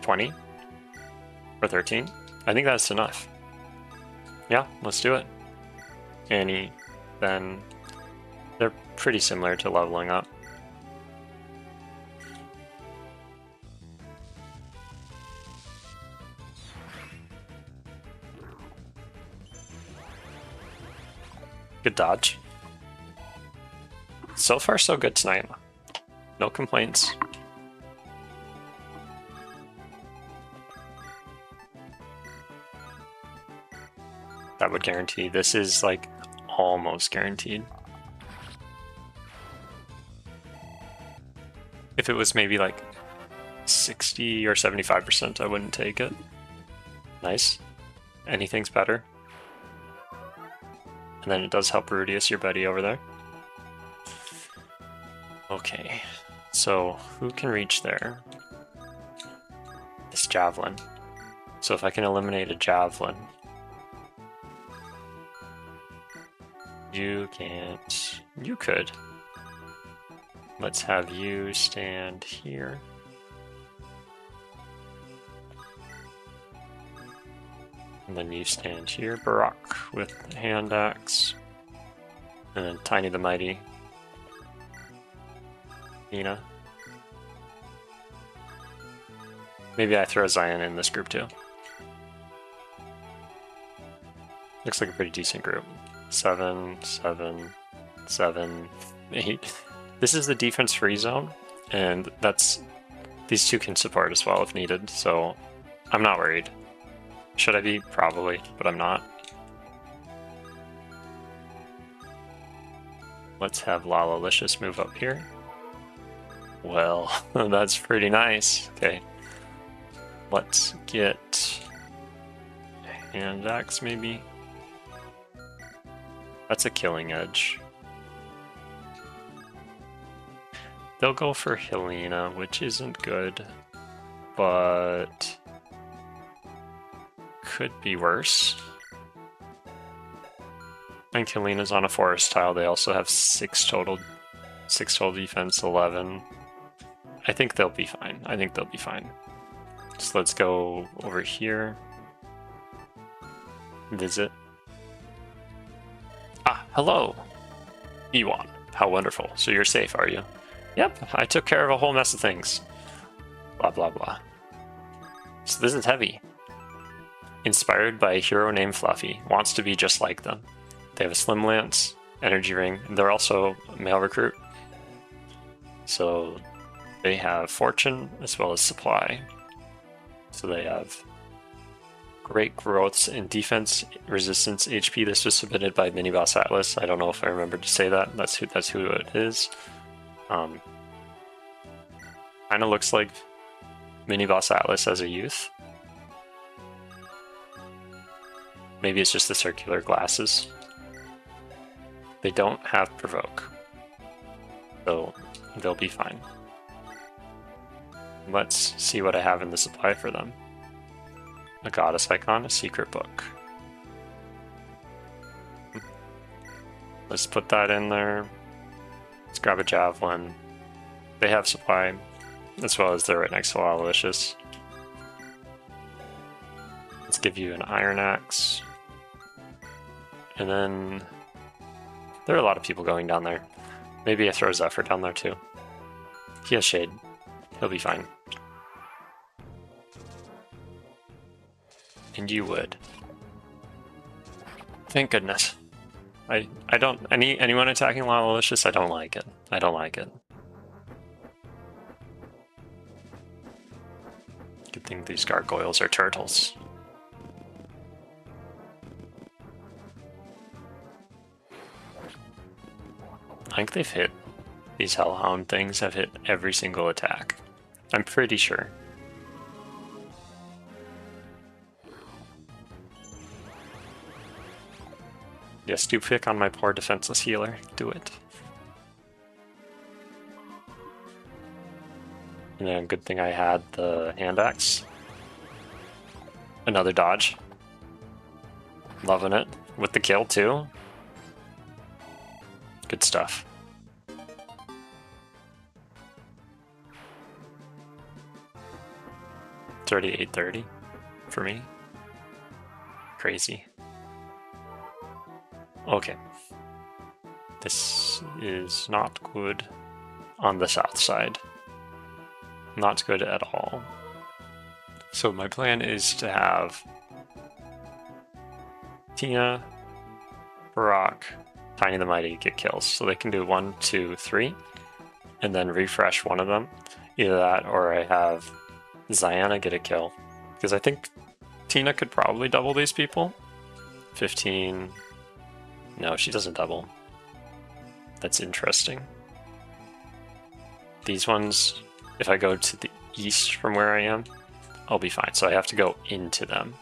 20 or 13. I think that's enough. Yeah, let's do it. Annie, then they're pretty similar to leveling up. Good dodge. So far, so good tonight. No complaints. That would guarantee. This is like almost guaranteed. If it was maybe like 60 or 75%, I wouldn't take it. Nice. Anything's better. And then it does help Rudius, your buddy over there. Okay, so who can reach there? This javelin. So if I can eliminate a javelin, you can't. You could. Let's have you stand here. And then you stand here, Barak, with the hand axe. And then Tiny the Mighty. Nina. Maybe I throw Zion in this group too. Looks like a pretty decent group. 7, 7, 7, 8. This is the defense-free zone, and these two can support as well if needed, so I'm not worried. Should I be? Probably, but I'm not. Let's have Lalalicious move up here. Well, that's pretty nice. Okay. Let's get hand axe maybe. That's a killing edge. They'll go for Helena, which isn't good, but could be worse. I think Helena's on a forest tile. They also have 6 total defense, 11. I think they'll be fine. I think they'll be fine. So let's go over here. Visit. Ah, hello! Ewan. How wonderful. So you're safe, are you? Yep, I took care of a whole mess of things. Blah, blah, blah. So this is heavy. Inspired by a hero named Fluffy. Wants to be just like them. They have a slim lance, energy ring, and they're also a male recruit. So they have fortune as well as supply. So they have great growths in defense, resistance, HP. This was submitted by Miniboss Atlas. I don't know if I remembered to say that. That's who it is. Kind of looks like Mini Boss Atlas as a youth. Maybe it's just the circular glasses. They don't have Provoke, so they'll be fine. Let's see what I have in the supply for them. A goddess icon, a secret book. Let's put that in there. Let's grab a javelin. They have supply, as well as they're right next to Aloysius. Let's give you an iron axe. And then there are a lot of people going down there. Maybe I throw Zephyr down there too. He has shade. He'll be fine. And you would. Thank goodness. I don't anyone attacking Aloysius, I don't like it. I don't like it. Good thing these gargoyles are turtles. I think they've hit. These Hellhound things have hit every single attack. I'm pretty sure. Yes, do pick on my poor defenseless healer. Do it. And then good thing I had the hand axe. Another dodge. Loving it. With the kill too. Good stuff. It's already 8:30 for me. Crazy. Okay. This is not good on the south side. Not good at all. So my plan is to have Tina, Barak, Tiny the Mighty get kills. So they can do 1, 2, 3, and then refresh one of them. Either that or I have Ziana get a kill. Because I think Tina could probably double these people. 15. No, she doesn't double. That's interesting. These ones, if I go to the east from where I am, I'll be fine. So I have to go into them.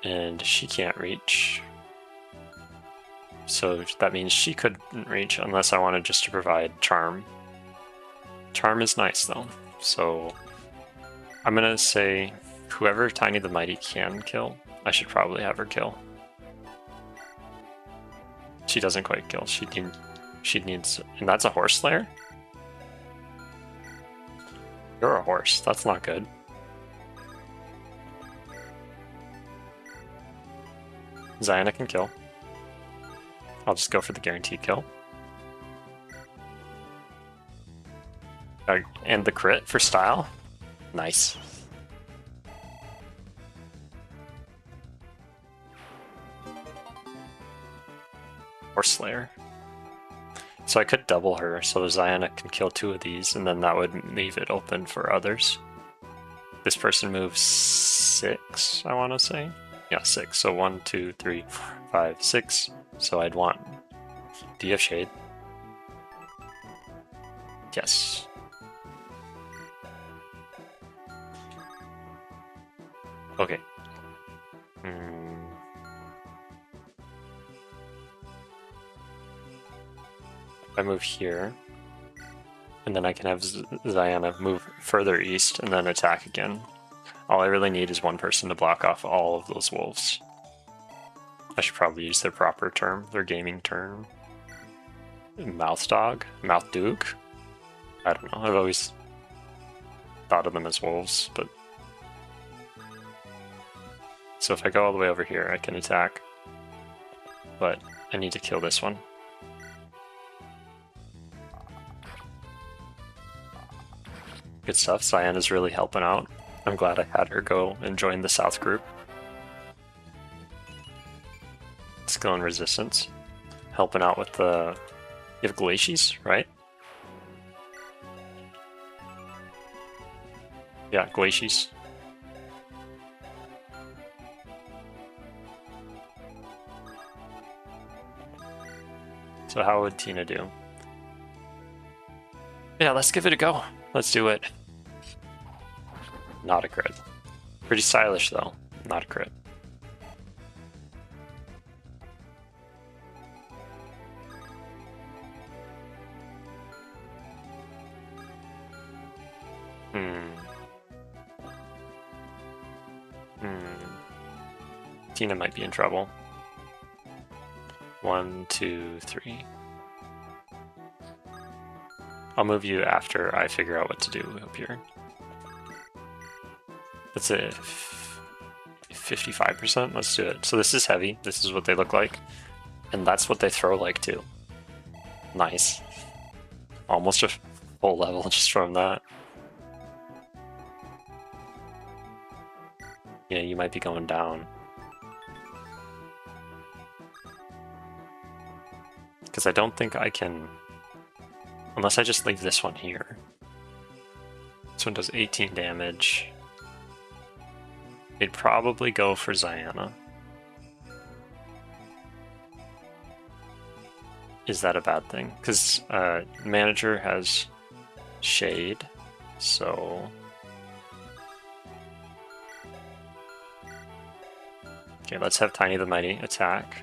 And she can't reach. So that means she couldn't reach unless I wanted just to provide Charm. Charm is nice though. So I'm gonna say whoever Tiny the Mighty can kill, I should probably have her kill. She doesn't quite kill. She needs, and that's a horse slayer? You're a horse. That's not good. Ziana can kill. I'll just go for the guaranteed kill. And the crit for style. Nice. Horse Slayer. So I could double her, so Ziana can kill 2 of these, and then that would leave it open for others. This person moves 6, I want to say. Yeah, 6. So 1, 2, 3, 4, 5, 6. So I'd want... Do you have Shade? Yes. Okay. I move here, and then I can have Ziana move further east and then attack again. All I really need is one person to block off all of those wolves. I should probably use their proper term, their gaming term. Mouth dog? Mouth duke? I don't know, I've always thought of them as wolves, but... So if I go all the way over here, I can attack. But I need to kill this one. Good stuff, Ziana's really helping out. I'm glad I had her go and join the South group. Skill and resistance. Helping out with the... You have Glacies, right? Yeah, Glacies. So how would Tina do? Yeah, let's give it a go. Let's do it. Not a crit. Pretty stylish though, not a crit. Tina might be in trouble. 1, 2, 3. I'll move you after I figure out what to do up here. That's a 55%. Let's do it. So this is heavy. This is what they look like. And that's what they throw like too. Nice. Almost a full level just from that. Yeah, you might be going down. Because I don't think I can, unless I just leave this one here. This one does 18 damage. They'd probably go for Ziana. Is that a bad thing? Because manager has shade, so... Okay, let's have Tiny the Mighty attack.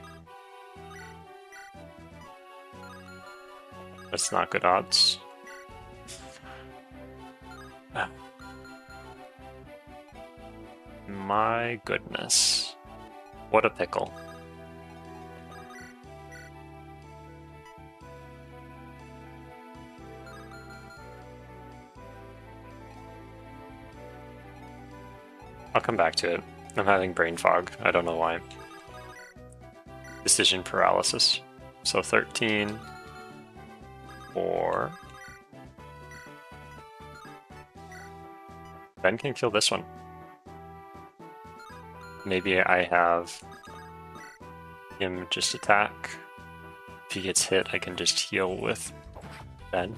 That's not good odds. Ah. My goodness. What a pickle. I'll come back to it. I'm having brain fog. I don't know why. Decision paralysis. So 13. 4. Ben can kill this one. Maybe I have him just attack. If he gets hit, I can just heal with Ben.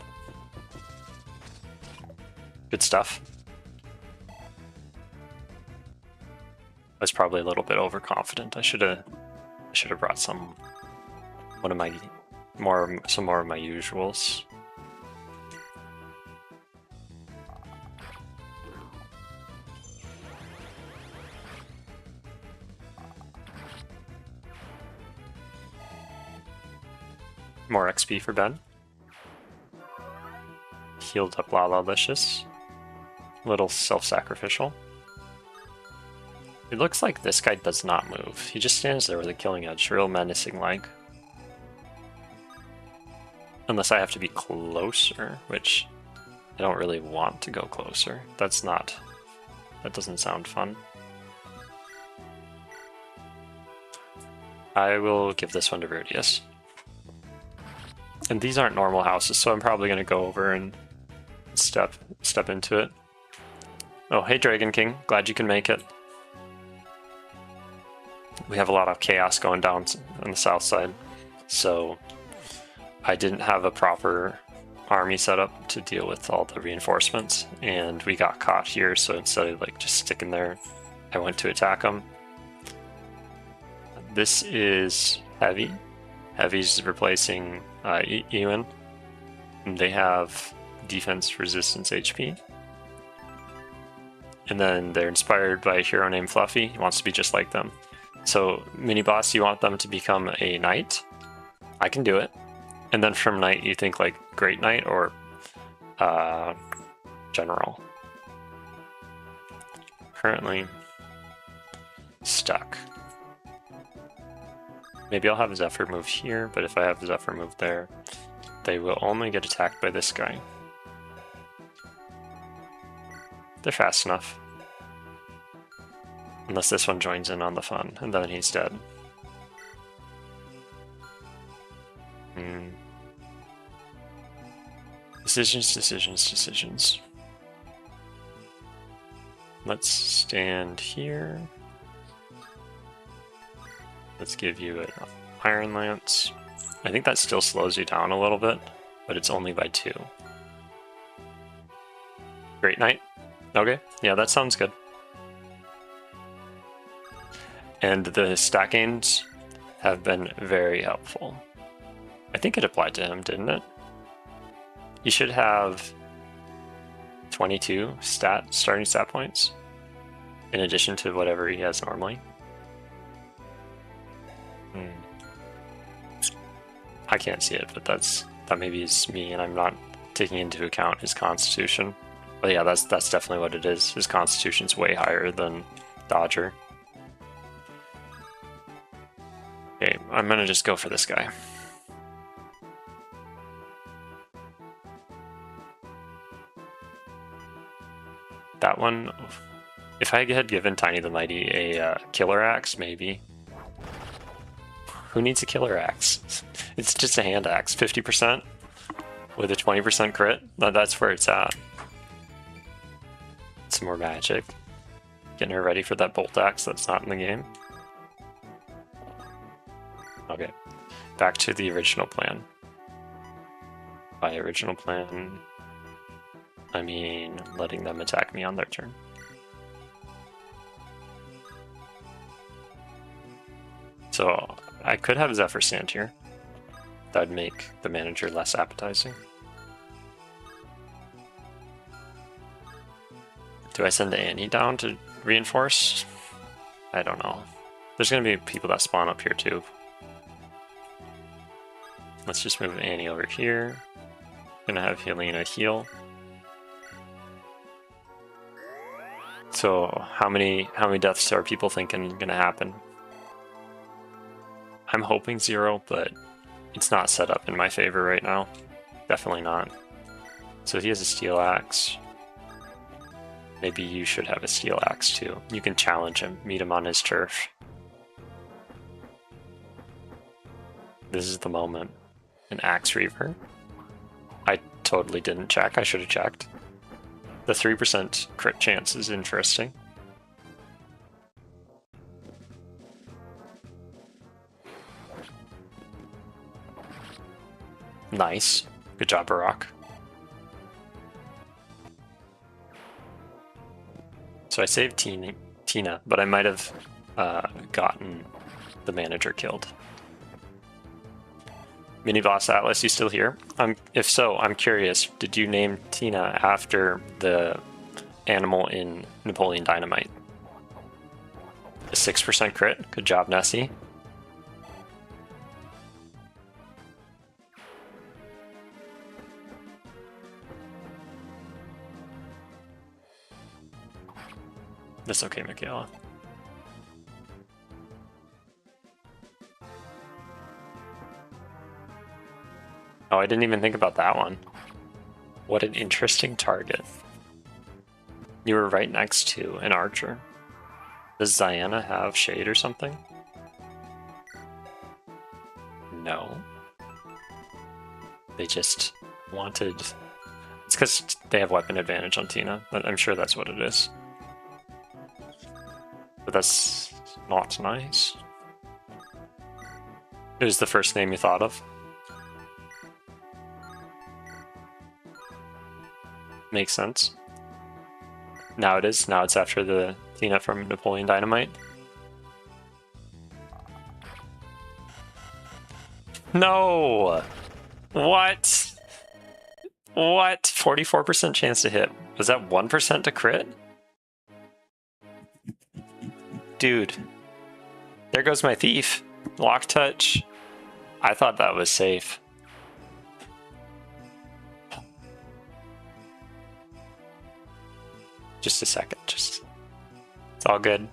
Good stuff. I was probably a little bit overconfident. I should have brought some more of my usuals. More XP for Ben. Healed up Lala-licious. Little self-sacrificial. It looks like this guy does not move. He just stands there with a killing edge, real menacing like. Unless I have to be closer, which I don't really want to go closer. That doesn't sound fun. I will give this one to Rudius. And these aren't normal houses, so I'm probably going to go over and step into it. Oh, hey Dragon King, glad you can make it. We have a lot of chaos going down on the south side, so I didn't have a proper army set up to deal with all the reinforcements, and we got caught here, so instead of like just sticking there, I went to attack them. This is Heavy. Heavy's replacing Ewan. And they have defense, resistance, HP. And then they're inspired by a hero named Fluffy. He wants to be just like them. So, mini boss, you want them to become a knight? I can do it. And then from knight, you think like great knight or general. Currently stuck. Maybe I'll have Zephyr move here, but if I have Zephyr move there, they will only get attacked by this guy. They're fast enough. Unless this one joins in on the fun, and then he's dead. Decisions, decisions, decisions. Let's stand here. Let's give you an Iron Lance. I think that still slows you down a little bit, but it's only by 2. Great Knight. Okay, yeah, that sounds good. And the stackings have been very helpful. I think it applied to him, didn't it? He should have 22 starting stat points in addition to whatever he has normally. I can't see it, but that maybe is me, and I'm not taking into account his constitution. But yeah, that's definitely what it is. His constitution's way higher than Dodger. Okay, I'm gonna just go for this guy. That one, if I had given Tiny the Mighty a killer axe, maybe. Who needs a killer axe? It's just a hand axe, 50% with a 20% crit. That's where it's at. Some more magic. Getting her ready for that bolt axe that's not in the game. Okay, back to the original plan. By original plan, I mean letting them attack me on their turn. So I could have Zephyr stand here. That would make the manager less appetizing. Do I send Annie down to reinforce? I don't know. There's going to be people that spawn up here too. Let's just move Annie over here. Gonna have Helena heal. So how many deaths are people thinking gonna happen? I'm hoping 0, but it's not set up in my favor right now. Definitely not. So he has a steel axe. Maybe you should have a steel axe too. You can challenge him, meet him on his turf. This is the moment. An Axe Reaver. I totally didn't check. I should have checked. The 3% crit chance is interesting. Nice. Good job, Barack. So I saved Tina, but I might have gotten the manager killed. Mini Boss Atlas, you still here? If so, I'm curious, did you name Tina after the animal in Napoleon Dynamite? A 6% crit? Good job, Nessie. That's okay, Michaela. Oh, I didn't even think about that one. What an interesting target. You were right next to an archer. Does Ziana have shade or something? No. They just wanted... It's because they have weapon advantage on Tina. I'm sure that's what it is. But that's not nice. It was the first name you thought of? Makes sense. Now it is. Now it's after the Tina from Napoleon Dynamite. No! What? What? 44% chance to hit. Was that 1% to crit? Dude. There goes my thief. Lock touch. I thought that was safe. Just a second, it's all good.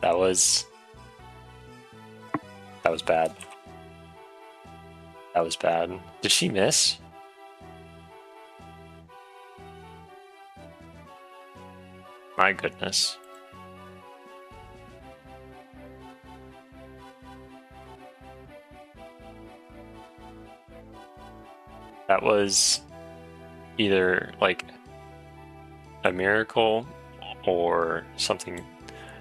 That was bad. That was bad. Did she miss? My goodness. That was either like a miracle or something.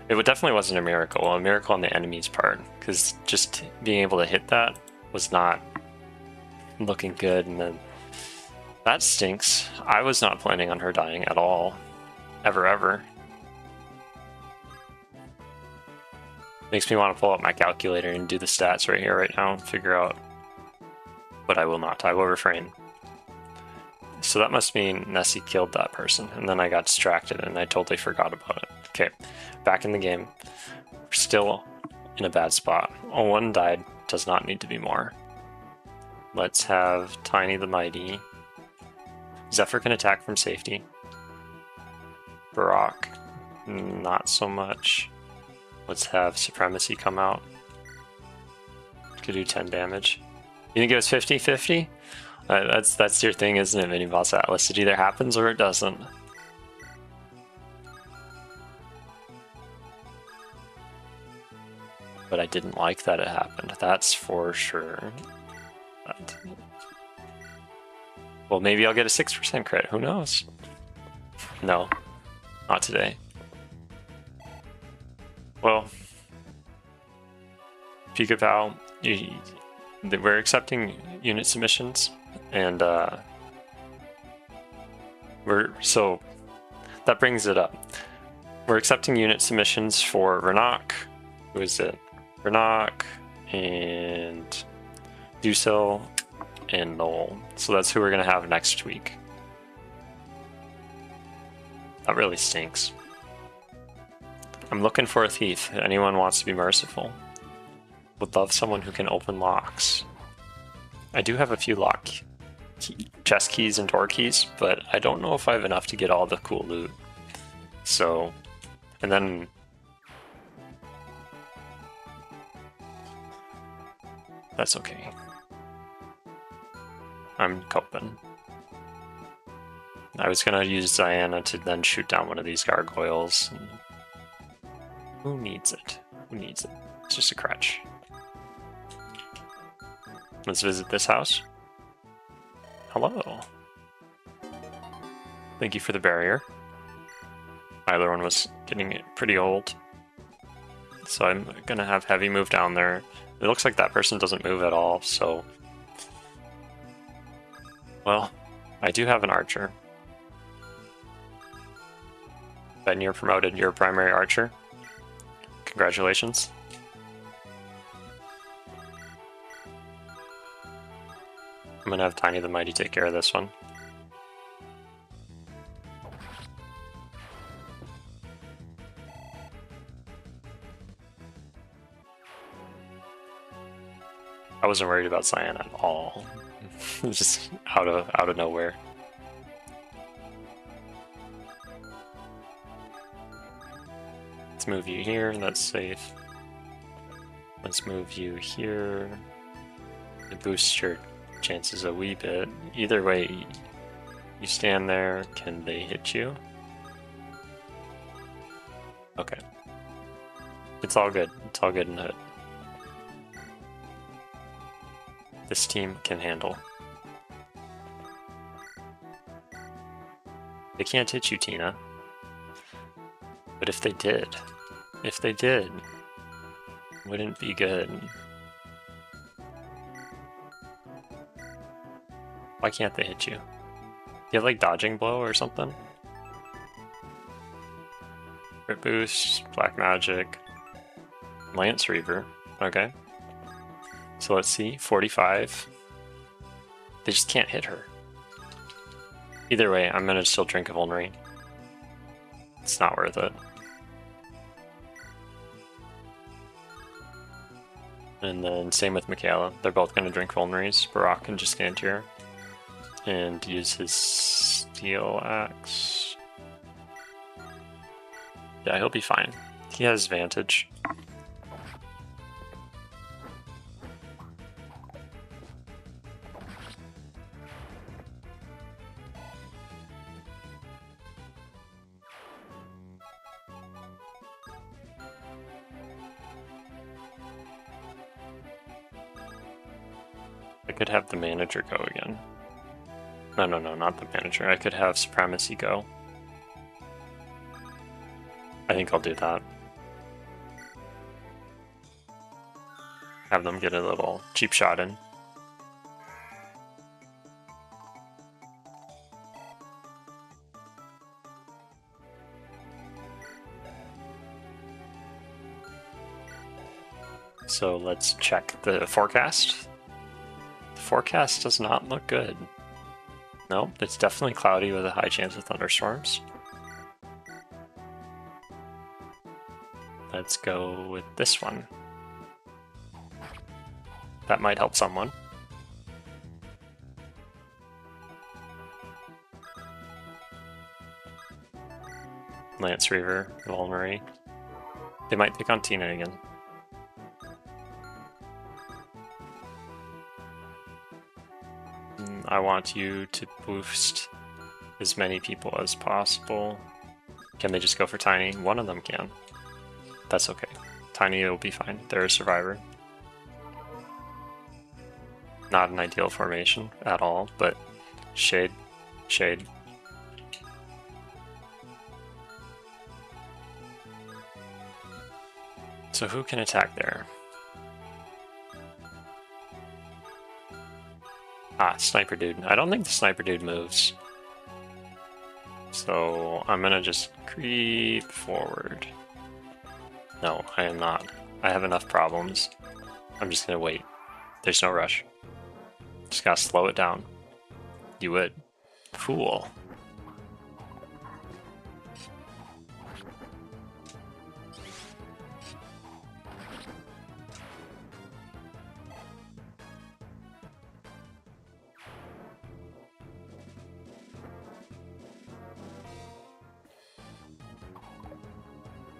It definitely wasn't a miracle on the enemy's part, because just being able to hit that was not looking good, and then that stinks. I was not planning on her dying at all. Ever. Makes me want to pull out my calculator and do the stats right here, right now, and figure out but I will not. I will refrain. So that must mean Nessie killed that person, and then I got distracted and I totally forgot about it. Okay, back in the game. We're still in a bad spot. Oh, one died. Does not need to be more. Let's have Tiny the Mighty. Zephyr can attack from safety. Barak, not so much. Let's have Supremacy come out. Could do 10 damage. You think it was 50-50? That's your thing, isn't it, Mini Boss Atlas? It either happens or it doesn't. But I didn't like that it happened. That's for sure. Well, maybe I'll get a 6% crit. Who knows? No, not today. Well, Pikapow, we're accepting unit submissions, and so that brings it up. We're accepting unit submissions for Renais. Who is it? Renais and Ducel and Noel. So that's who we're gonna have next week. That really stinks. I'm looking for a thief. Anyone wants to be merciful? Would love someone who can open locks. I do have a few chest keys and door keys, but I don't know if I have enough to get all the cool loot. So, and then that's okay. I'm coping. I was gonna use Diana to then shoot down one of these gargoyles. Who needs it? Who needs it? It's just a crutch. Let's visit this house. Hello. Thank you for the barrier. My other one was getting pretty old. So I'm gonna have Heavy move down there. It looks like that person doesn't move at all, so... Well, I do have an archer. Ben, you're promoted. You're a primary archer. Congratulations. I'm gonna have Tiny the Mighty take care of this one. I wasn't worried about Cyan at all. Just out of nowhere. Let's move you here, that's safe. Let's move you here. It boosts your chances a wee bit. Either way, you stand there, can they hit you? Okay. It's all good. It's all good in the hood. This team can handle. They can't hit you, Tina. But if they did, wouldn't be good. Why can't they hit you? Do you have like dodging blow or something? Crit boost, black magic, Lance Reaver. Okay. So let's see, 45. They just can't hit her. Either way, I'm gonna still drink a Vulnerine. It's not worth it. And then same with Michaela. They're both gonna drink Vulnerines. Barak can just stand here and use his steel axe. Yeah, he'll be fine. He has advantage. I could have the manager go again. No, not the manager. I could have Supremacy go. I think I'll do that. Have them get a little cheap shot in. So let's check the forecast. The forecast does not look good. Nope, it's definitely cloudy with a high chance of thunderstorms. Let's go with this one. That might help someone. Lance Reaver, Volnary. They might pick on Tina again. I want you to boost as many people as possible. Can they just go for Tiny? One of them can. That's okay. Tiny will be fine. They're a survivor. Not an ideal formation at all, but shade, shade. So who can attack there? Ah, Sniper Dude. I don't think the Sniper Dude moves. So I'm gonna just creep forward. No, I am not. I have enough problems. I'm just gonna wait. There's no rush. Just gotta slow it down. You would. Fool.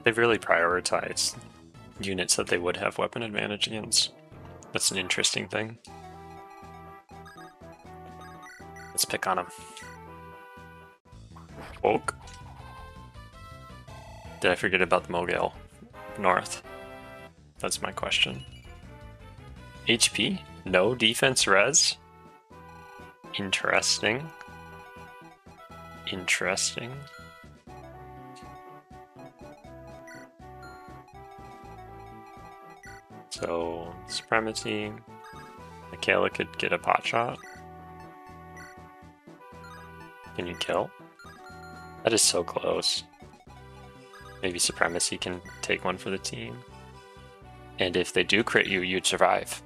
They've really prioritized units that they would have weapon advantage against. That's an interesting thing. Let's pick on them. Oak. Did I forget about the Mogale North? That's my question. HP? No defense res? Interesting. Interesting. So, Supremacy, Michaela could get a pot shot. Can you kill? That is so close. Maybe Supremacy can take one for the team. And if they do crit you, you'd survive.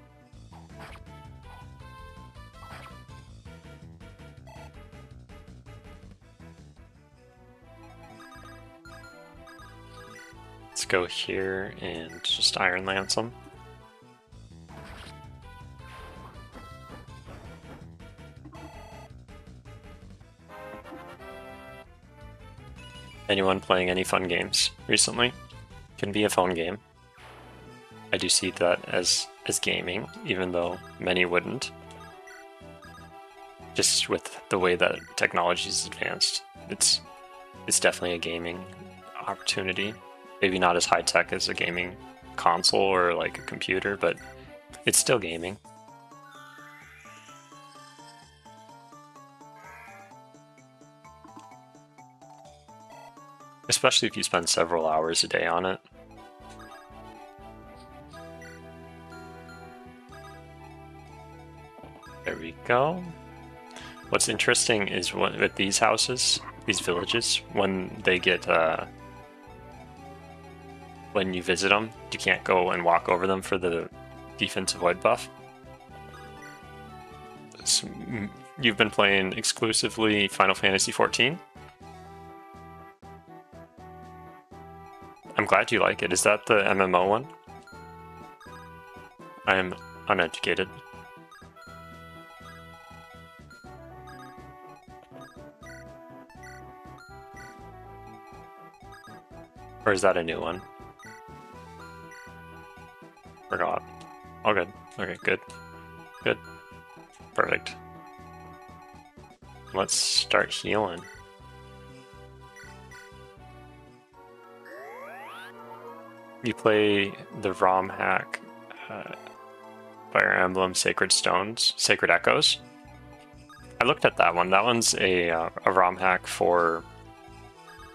Let's go here and just Iron Lance them. Anyone playing any fun games recently? Can be a phone game. I do see that as gaming, even though many wouldn't. Just with the way that technology is advanced, it's definitely a gaming opportunity. Maybe not as high tech as a gaming console or like a computer, but it's still gaming. Especially if you spend several hours a day on it. There we go. What's interesting is with these houses, these villages, when they get, when you visit them, you can't go and walk over them for the defensive void buff. So, you've been playing exclusively Final Fantasy XIV? I'm glad you like it. Is that the MMO one? I am uneducated. Or is that a new one? Forgot. All good. Okay, good. Good. Perfect. Let's start healing. You play the ROM hack Fire Emblem Sacred Stones, Sacred Echoes. I looked at that one. That one's a ROM hack for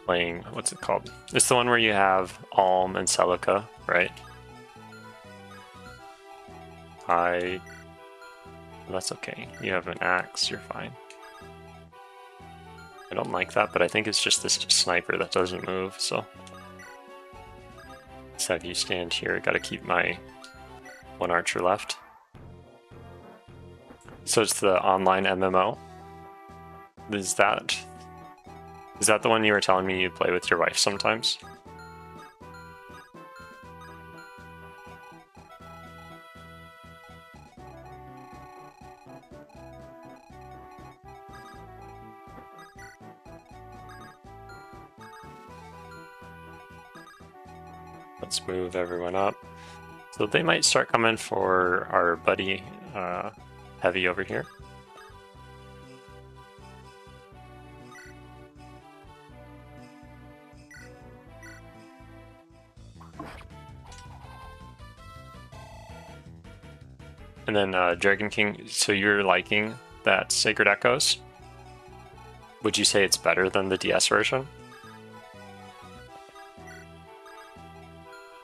playing, what's it called? It's the one where you have Alm and Celica, right? That's okay. You have an axe, you're fine. I don't like that, but I think it's just this sniper that doesn't move, so. Let's have you stand here. Gotta keep my one archer left. So it's the online MMO. Is that the one you were telling me you play with your wife sometimes? Let's move everyone up. So they might start coming for our buddy Heavy over here. And then Dragon King, so you're liking that Sacred Echoes? Would you say it's better than the DS version?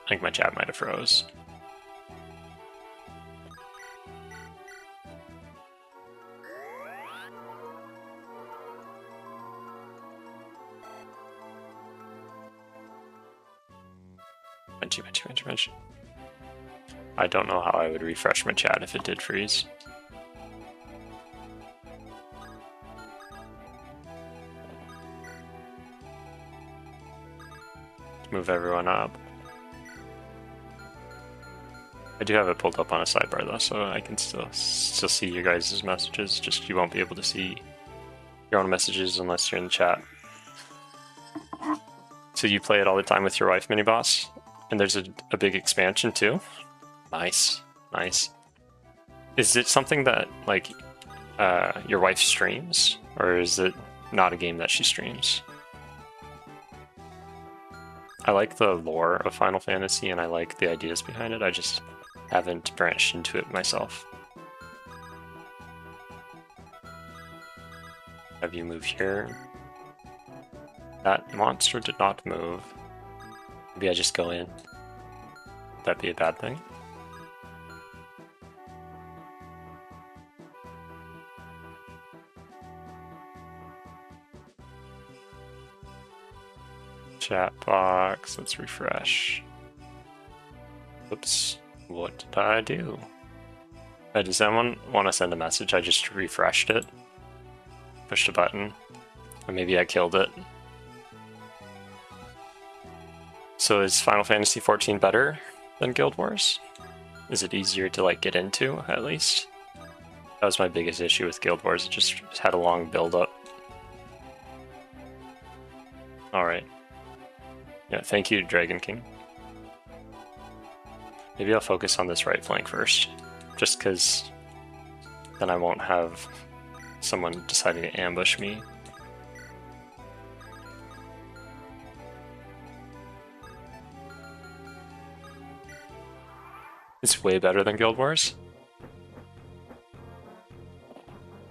I think my chat might have froze. Mention. I don't know how I would refresh my chat if it did freeze. Move everyone up. I do have it pulled up on a sidebar though, so I can still see you guys' messages, just you won't be able to see your own messages unless you're in the chat. So you play it all the time with your wife, Mini Boss? And there's a big expansion too? Nice. Is it something that like your wife streams, or is it not a game that she streams? I like the lore of Final Fantasy and I like the ideas behind it. I just haven't branched into it myself. Have you moved here? That monster did not move. Maybe I just go in. Would that be a bad thing? Chat box, let's refresh. Oops, what did I do? Does someone want to send a message? I just refreshed it. Pushed a button. Or maybe I killed it. So is Final Fantasy XIV better than Guild Wars? Is it easier to like get into, at least? That was my biggest issue with Guild Wars, it just had a long build-up. Alright. Yeah, thank you, Dragon King. Maybe I'll focus on this right flank first, just because then I won't have someone deciding to ambush me. It's way better than Guild Wars.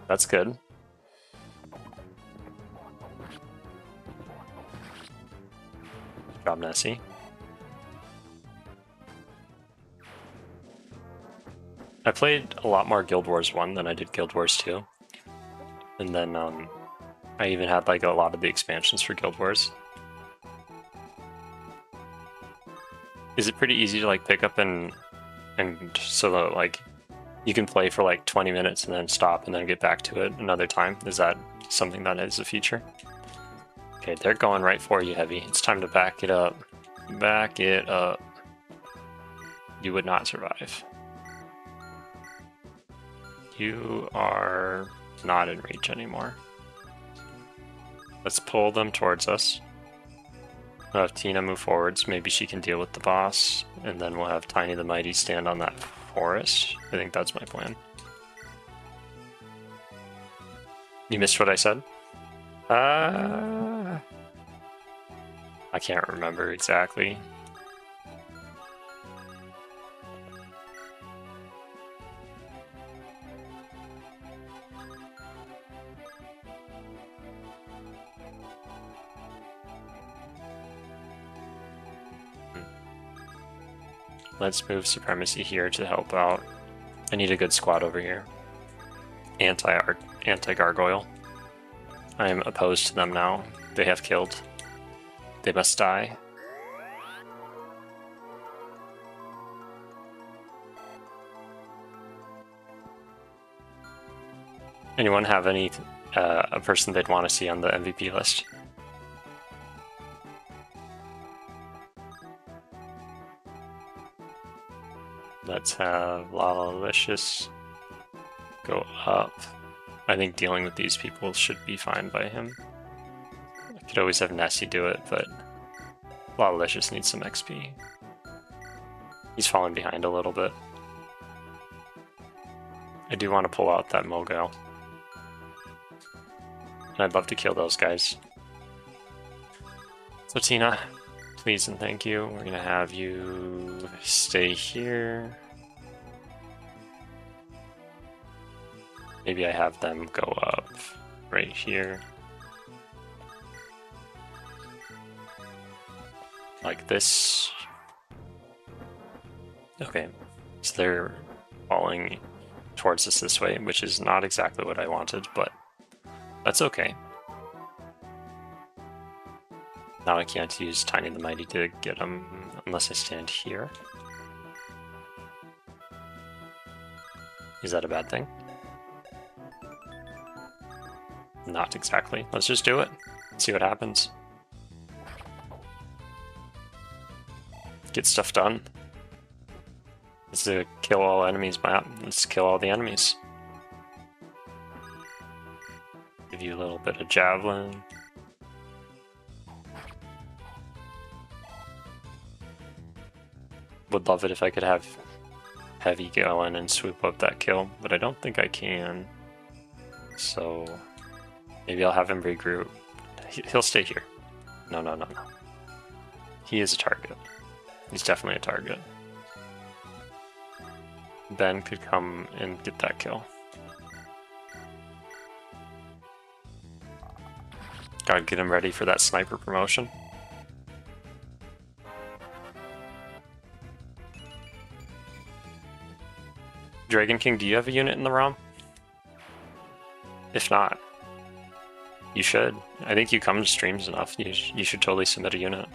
That's good. Good job, Nessie. I played a lot more Guild Wars 1 than I did Guild Wars 2. And then I even had like a lot of the expansions for Guild Wars. Is it pretty easy to like pick up and so that like you can play for like 20 minutes and then stop and then get back to it another time? Is that something that is a feature? Okay, they're going right for you, Heavy. It's time to back it up. Back it up. You would not survive. You are not in reach anymore. Let's pull them towards us. We'll have Tina move forwards. Maybe she can deal with the boss. And then we'll have Tiny the Mighty stand on that forest. I think that's my plan. You missed what I said? I can't remember exactly. Let's move Supremacy here to help out. I need a good squad over here. Anti-Gargoyle. I am opposed to them now. They have killed. They must die. Anyone have any a person they'd want to see on the MVP list? Let's have Lalicious go up. I think dealing with these people should be fine by him. I could always have Nessie do it, but Lalicious needs some XP. He's falling behind a little bit. I do want to pull out that Mogul. And I'd love to kill those guys. So Tina, please and thank you. We're gonna have you stay here. Maybe I have them go up right here. Like this. Okay, so they're falling towards us this way, which is not exactly what I wanted, but that's okay. Now I can't use Tiny the Mighty to get them unless I stand here. Is that a bad thing? Not exactly. Let's just do it. See what happens. Get stuff done. This is a kill all enemies map. Let's kill all the enemies. Give you a little bit of javelin. Would love it if I could have Heavy go in and swoop up that kill, but I don't think I can. So maybe I'll have him regroup. He'll stay here. No. He is a target. He's definitely a target. Ben could come and get that kill. Gotta get him ready for that sniper promotion. Dragon King, do you have a unit in the ROM? If not, you should. I think you come to streams enough. You should totally submit a unit.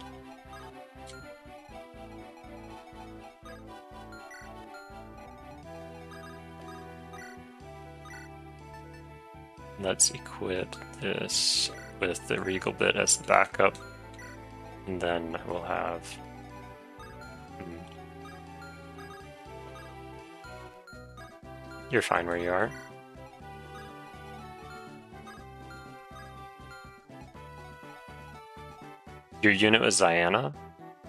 Let's equip this with the Regal bit as the backup. And then we'll have... You're fine where you are. Your unit was Ziana?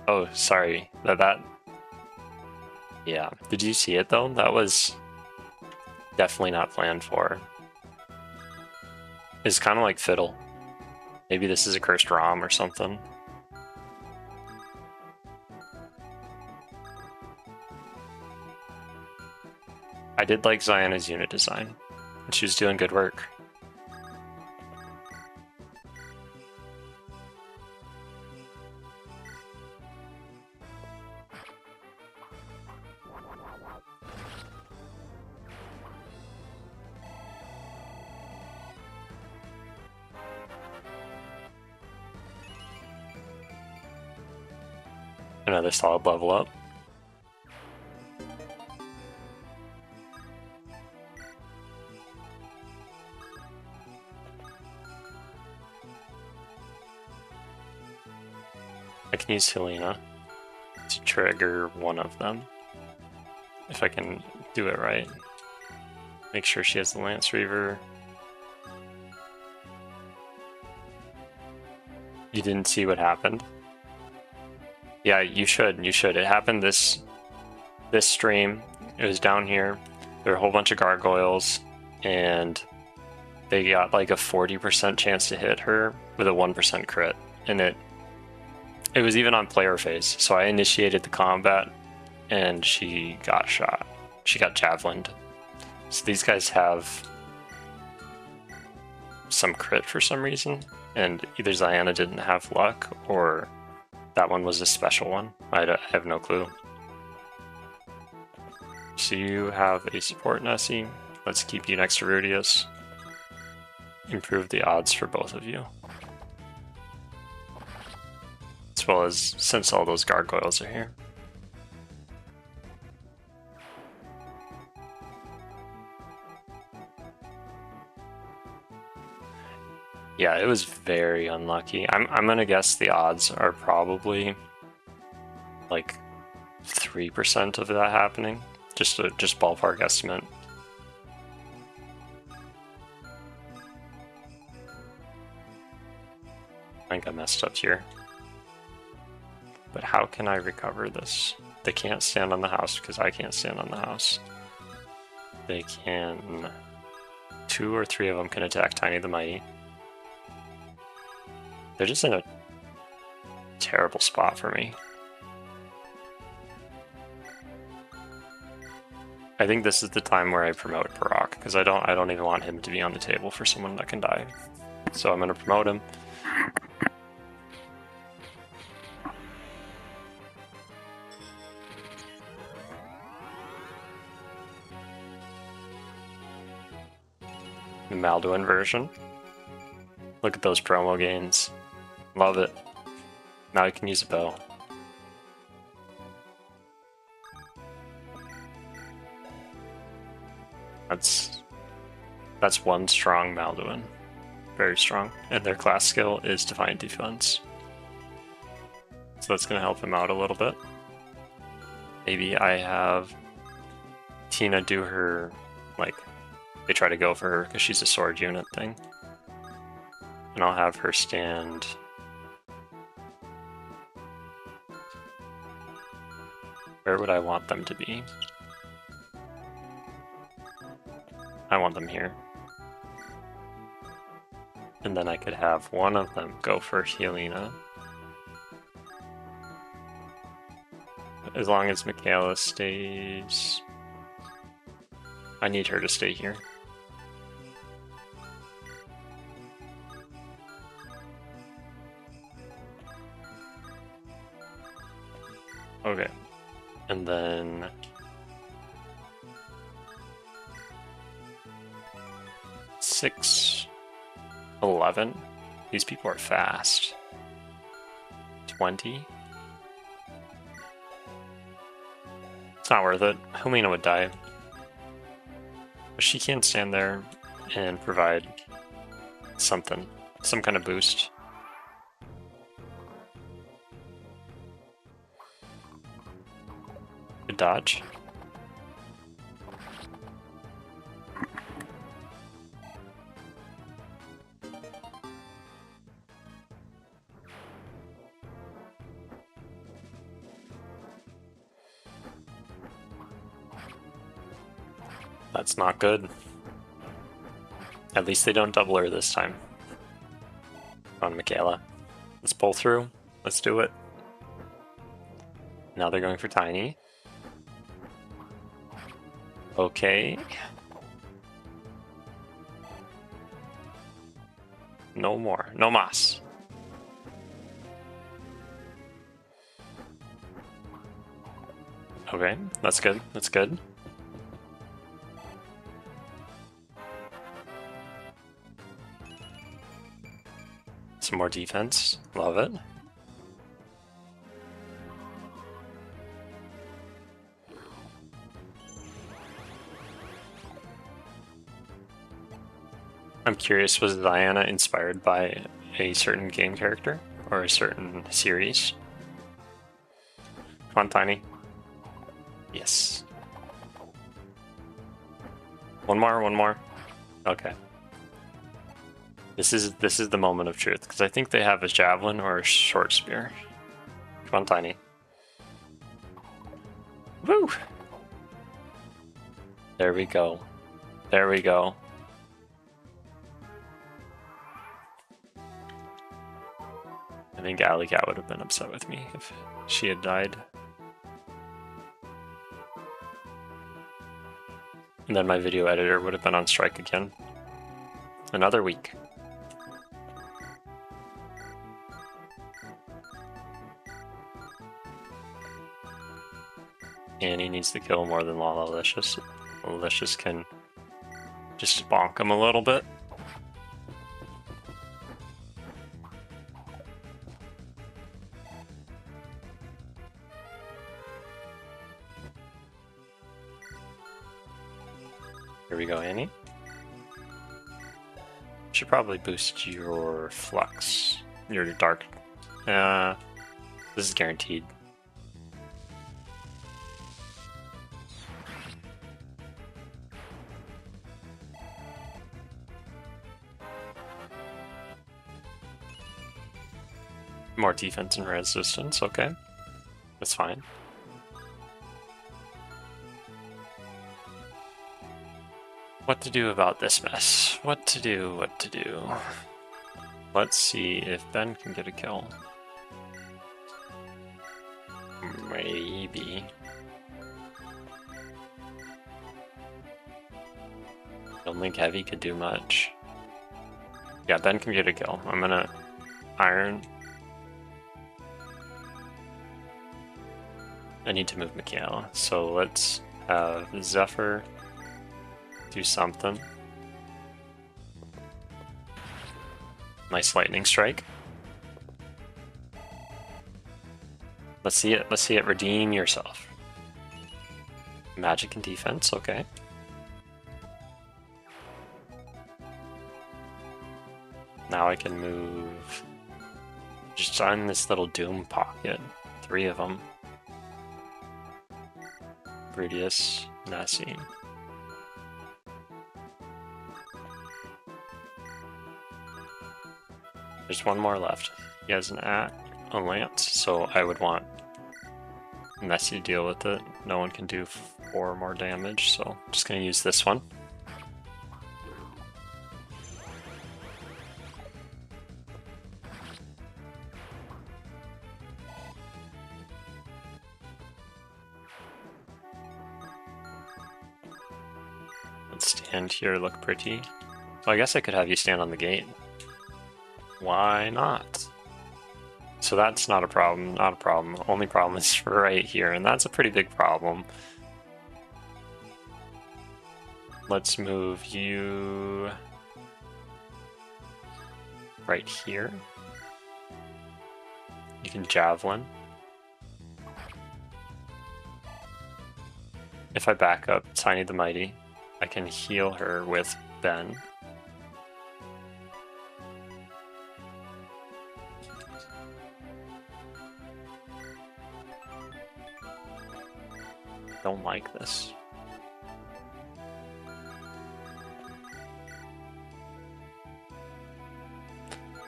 Oh, sorry. That... Yeah. Did you see it though? That was definitely not planned for. It's kind of like Fiddle. Maybe this is a cursed ROM or something. I did like Ziana's unit design. She was doing good work. Another solid level up. I can use Helena to trigger one of them, if I can do it right. Make sure she has the Lance Reaver. You didn't see what happened? Yeah, you should. It happened this stream. It was down here. There were a whole bunch of gargoyles, and they got like a 40% chance to hit her with a 1% crit, and it was even on player phase. So I initiated the combat, and she got shot. She got javelined. So these guys have some crit for some reason, and either Ziana didn't have luck, or that one was a special one. I have no clue. So you have a support Nessie. Let's keep you next to Rudius. Improve the odds for both of you. As well as since all those gargoyles are here. Yeah, it was very unlucky. I'm gonna guess the odds are probably like 3% of that happening. Just ballpark estimate. I think I messed up here. But how can I recover this? They can't stand on the house because I can't stand on the house. They can... 2 or 3 of them can attack Tiny the Mighty. They're just in a terrible spot for me. I think this is the time where I promote Barak, because I don't even want him to be on the table for someone that can die. So I'm gonna promote him. The Malduin version. Look at those promo gains. Love it. Now I can use a bow. That's one strong Malduin. Very strong. And their class skill is Defiant Defense. So that's gonna help him out a little bit. Maybe I have Tina do her, like, they try to go for her because she's a sword unit thing. And I'll have her stand... Where would I want them to be? I want them here. And then I could have one of them go for Helena. As long as Michaela stays... I need her to stay here. Okay. And then... 6, 11. These people are fast. 20. It's not worth it. Helena would die. But she can stand there and provide something. Some kind of boost. Good dodge. That's not good. At least they don't double her this time. On Michaela. Let's pull through. Let's do it. Now they're going for Tiny. Okay. No more. No mas. Okay, that's good. That's good. Some more defense. Love it. I'm curious, was Diana inspired by a certain game character or a certain series? Come on, Tiny. Yes. One more. Okay. This is the moment of truth, because I think they have a javelin or a short spear. Come on, Tiny. Woo! There we go. There we go. I think Alley Cat would have been upset with me if she had died. And then my video editor would have been on strike again. Another week. Annie needs to kill more than Lalicious. Lalicious can just bonk him a little bit. Here we go, Annie. should probably boost your flux, your dark. This is guaranteed. More defense and resistance, okay. That's fine. What to do about this mess? What to do, what to do. Let's see if Ben can get a kill. Maybe. Don't think Heavy could do much. Yeah, Ben can get a kill. I'm gonna Iron. I need to move Michaela, so let's have Zephyr do something. Nice lightning strike. Let's see it. Let's see it. Redeem yourself. Magic and defense. Okay. Now I can move. Just on this little Doom pocket. 3 of them. Brudius, Nessie. There's one more left. He has a lance, so I would want Nessie to deal with it. No one can do 4 more damage, so I'm just gonna use this one. Let's stand here, look pretty. So I guess I could have you stand on the gate. Why not? So that's not a problem, not a problem. Only problem is right here, and that's a pretty big problem. Let's move you right here. You can Javelin. If I back up Tiny the Mighty, I can heal her with Ben. Don't like this.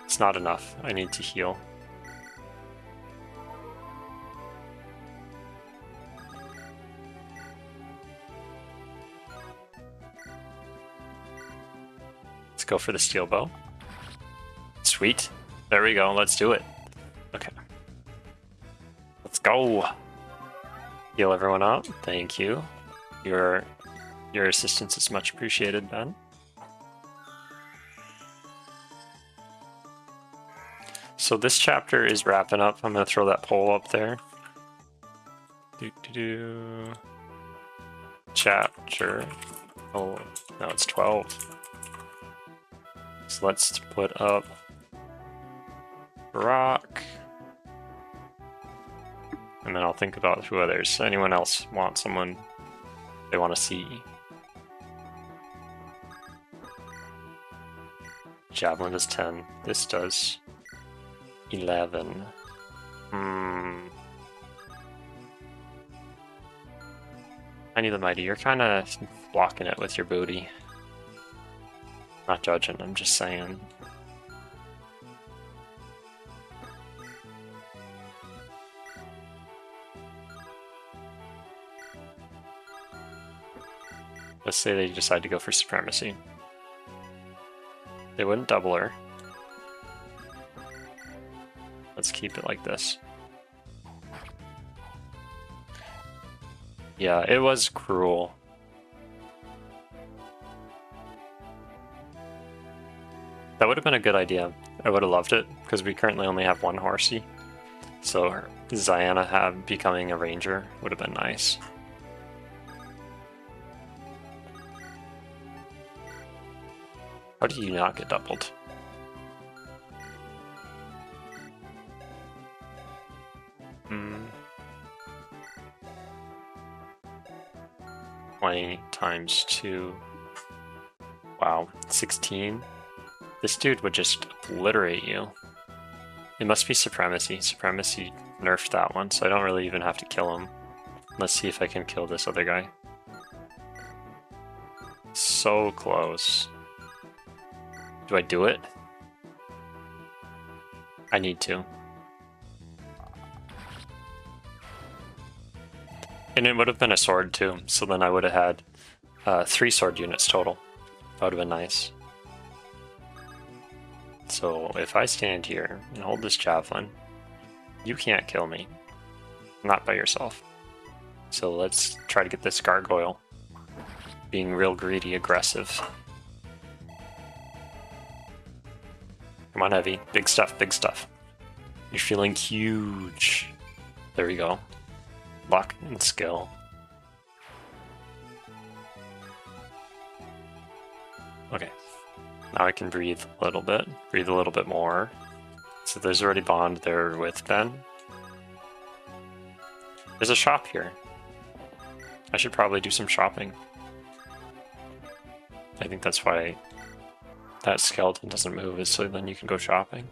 It's not enough. I need to heal. Let's go for the steel bow. Sweet. There we go. Let's do it. Okay. Let's go. Heal everyone up. Thank you. Your assistance is much appreciated, Ben. So this chapter is wrapping up. I'm going to throw that poll up there. Chapter. Oh, no, it's 12. So let's put up Rock. And then I'll think about who others. Anyone else want someone they want to see? Javelin does 10. This does 11. Tiny the Mighty, you're kind of blocking it with your booty. Not judging, I'm just saying. Let's say they decide to go for Supremacy. They wouldn't double her. Let's keep it like this. Yeah, it was cruel. That would have been a good idea. I would have loved it, because we currently only have 1 horsey. So Ziana becoming a ranger would have been nice. How do you not get doubled? Hmm. 20 times 2. Wow, 16. This dude would just obliterate you. It must be Supremacy. Supremacy nerfed that one, so I don't really even have to kill him. Let's see if I can kill this other guy. So close. Do I do it? I need to. And it would have been a sword too, so then I would have had 3 sword units total. That would have been nice. So if I stand here and hold this javelin, you can't kill me. Not by yourself. So let's try to get this gargoyle. Being real greedy, aggressive. Come on, heavy. Big stuff, big stuff. You're feeling huge. There we go. Luck and skill. Okay. Now I can breathe a little bit. Breathe a little bit more. So there's already bond there with Ben. There's a shop here. I should probably do some shopping. I think that's why that skeleton doesn't move, is so then you can go shopping.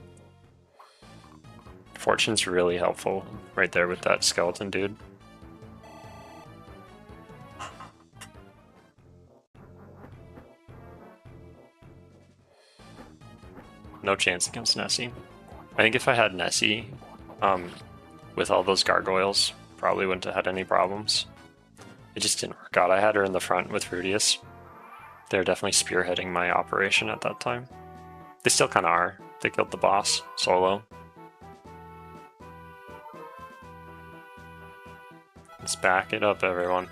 Fortune's really helpful right there with that skeleton dude. No chance against Nessie. I think if I had Nessie, with all those gargoyles, probably wouldn't have had any problems. It just didn't work out. I had her in the front with Rudius. They're definitely spearheading my operation at that time. They still kind of are. They killed the boss solo. Let's back it up, everyone.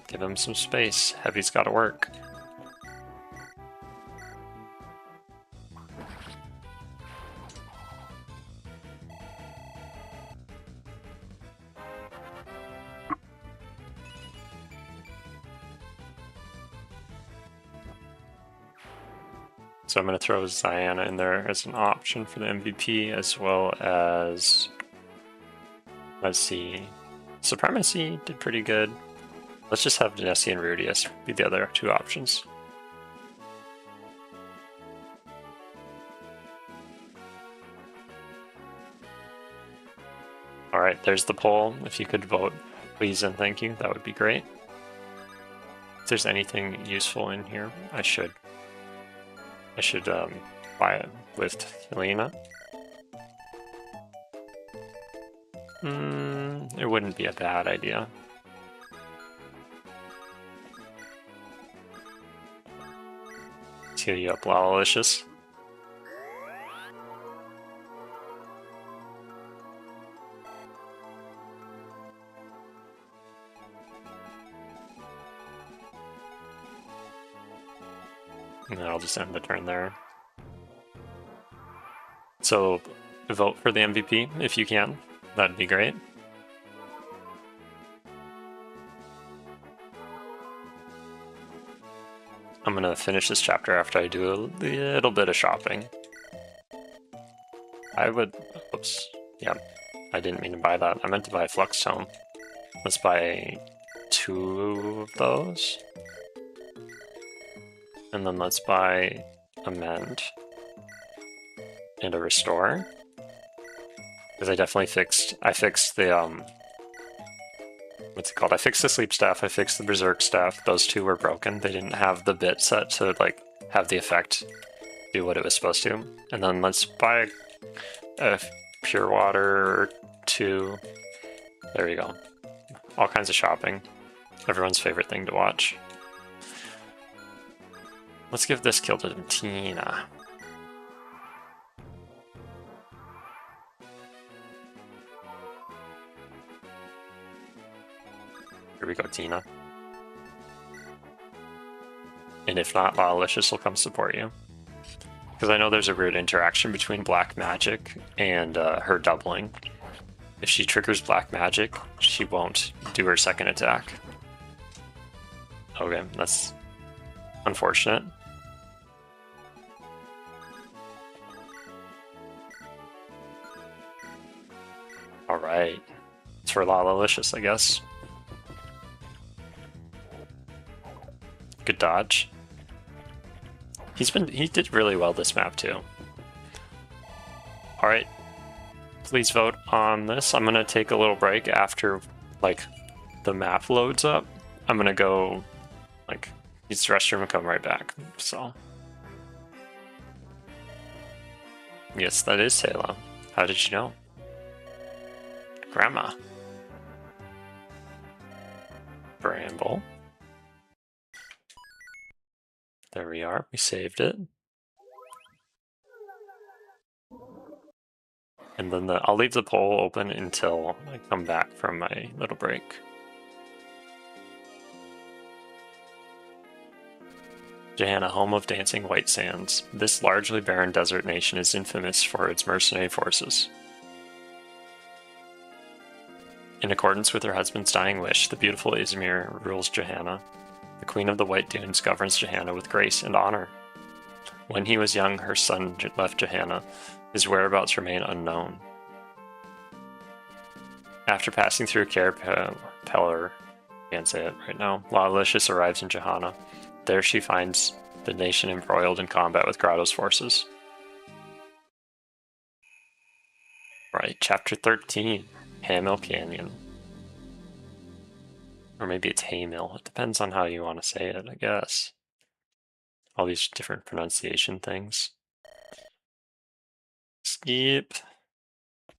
Give him some space. Heavy's got to work. So I'm going to throw Ziana in there as an option for the MVP, as well as, let's see, Supremacy did pretty good. Let's just have Nessie and Rudius be the other 2 options. Alright, there's the poll. If you could vote, please and thank you, that would be great. If there's anything useful in here, I should buy it with Helena. It wouldn't be a bad idea. Let's heal you up, Lalicious. And then I'll just end the turn there. So vote for the MVP if you can. That'd be great. I'm gonna finish this chapter after I do a little bit of shopping. I would... Oops. Yeah, I didn't mean to buy that. I meant to buy Flux Tome. Let's buy 2 of those. And then let's buy Amend and a Restore. Because I definitely fixed the, what's it called? I fixed the Sleep Staff, I fixed the Berserk Staff. Those 2 were broken. They didn't have the bit set to, like, have the effect do what it was supposed to. And then let's buy a Pure Water or 2. There we go. All kinds of shopping. Everyone's favorite thing to watch. Let's give this kill to Tina. Here we go, Tina. And if not, Lalicious will come support you. Because I know there's a weird interaction between Black Magic and her doubling. If she triggers Black Magic, she won't do her second attack. Okay, that's unfortunate. Alright. It's for Lalicious, I guess. Good dodge. He did really well this map too. All right, please vote on this. I'm gonna take a little break after like the map loads up. I'm gonna go like use the restroom and come right back. So yes, that is Salem. How did you know? Grandma. Bramble. There we are. We saved it. And then I'll leave the poll open until I come back from my little break. Johanna, home of dancing white sands. This largely barren desert nation is infamous for its mercenary forces. In accordance with her husband's dying wish, the beautiful Izmir rules Johanna. The Queen of the White Dunes governs Johanna with grace and honor. When he was young, her son left Johanna. His whereabouts remain unknown. After passing through Cairpeller, can't say it right now, Lawlicious arrives in Johanna. There she finds the nation embroiled in combat with Grotto's forces. Right, chapter 13, Hammill Canyon. Or maybe it's Haymill. It depends on how you want to say it, I guess. All these different pronunciation things. Skip.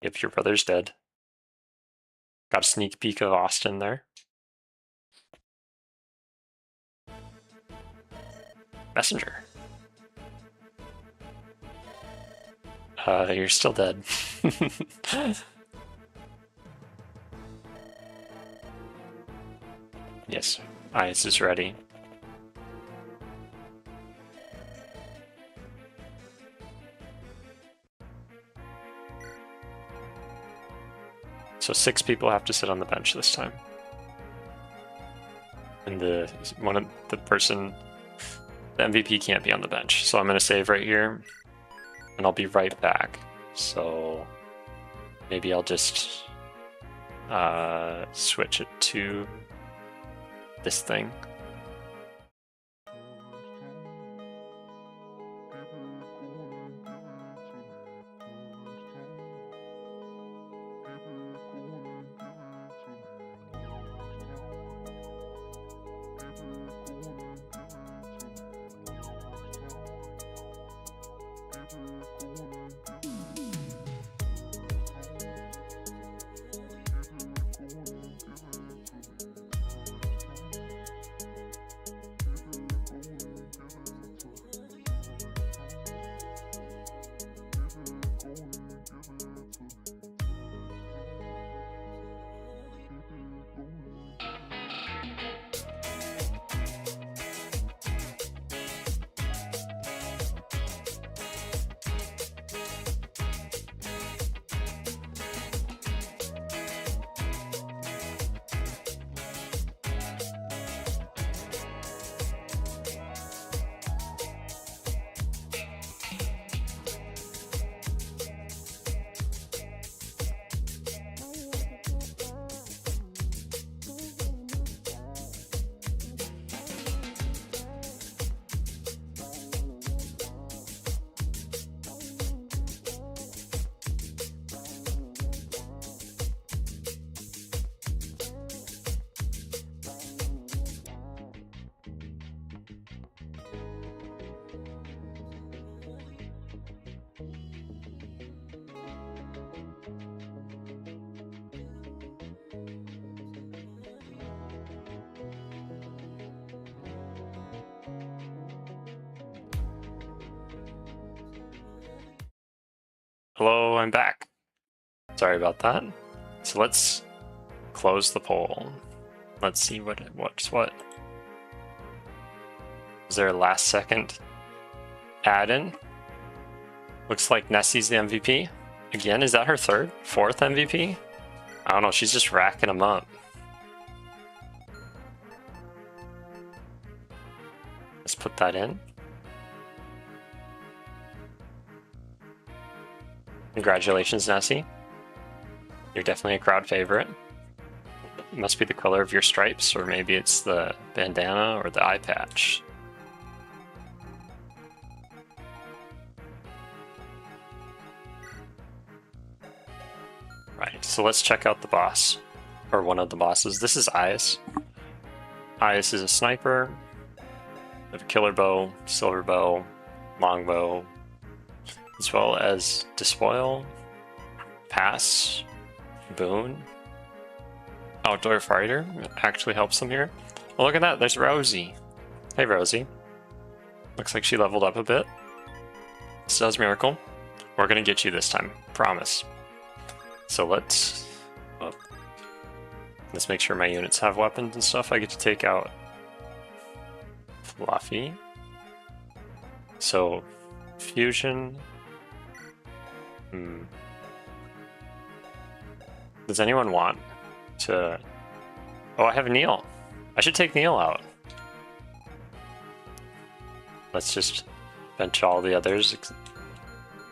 Yep, your brother's dead. Got a sneak peek of Austin there. Messenger. You're still dead. Yes, ice is ready. So 6 people have to sit on the bench this time. And the MVP can't be on the bench. So I'm gonna save right here and I'll be right back. So maybe I'll just switch it to this thing. Hello, I'm back. Sorry about that. So let's close the poll. Let's see what's what. Is there a last second add-in? Looks like Nessie's the MVP. Again, is that her fourth MVP? I don't know, she's just racking them up. Let's put that in. Congratulations, Nessie. You're definitely a crowd favorite. It must be the color of your stripes, or maybe it's the bandana or the eye patch. Right, so let's check out the boss, or one of the bosses. This is Ias. Ias is a sniper. They have a killer bow, silver bow, longbow, as well as despoil, pass, boon, outdoor fighter. It actually helps them here. Oh, look at that, there's Rosie. Hey Rosie. Looks like she leveled up a bit. This does miracle. We're gonna get you this time, promise. So let's make sure my units have weapons and stuff. I get to take out Fluffy. So fusion. Does anyone want to? Oh, I have Neil. I should take Neil out. Let's just bench all the others.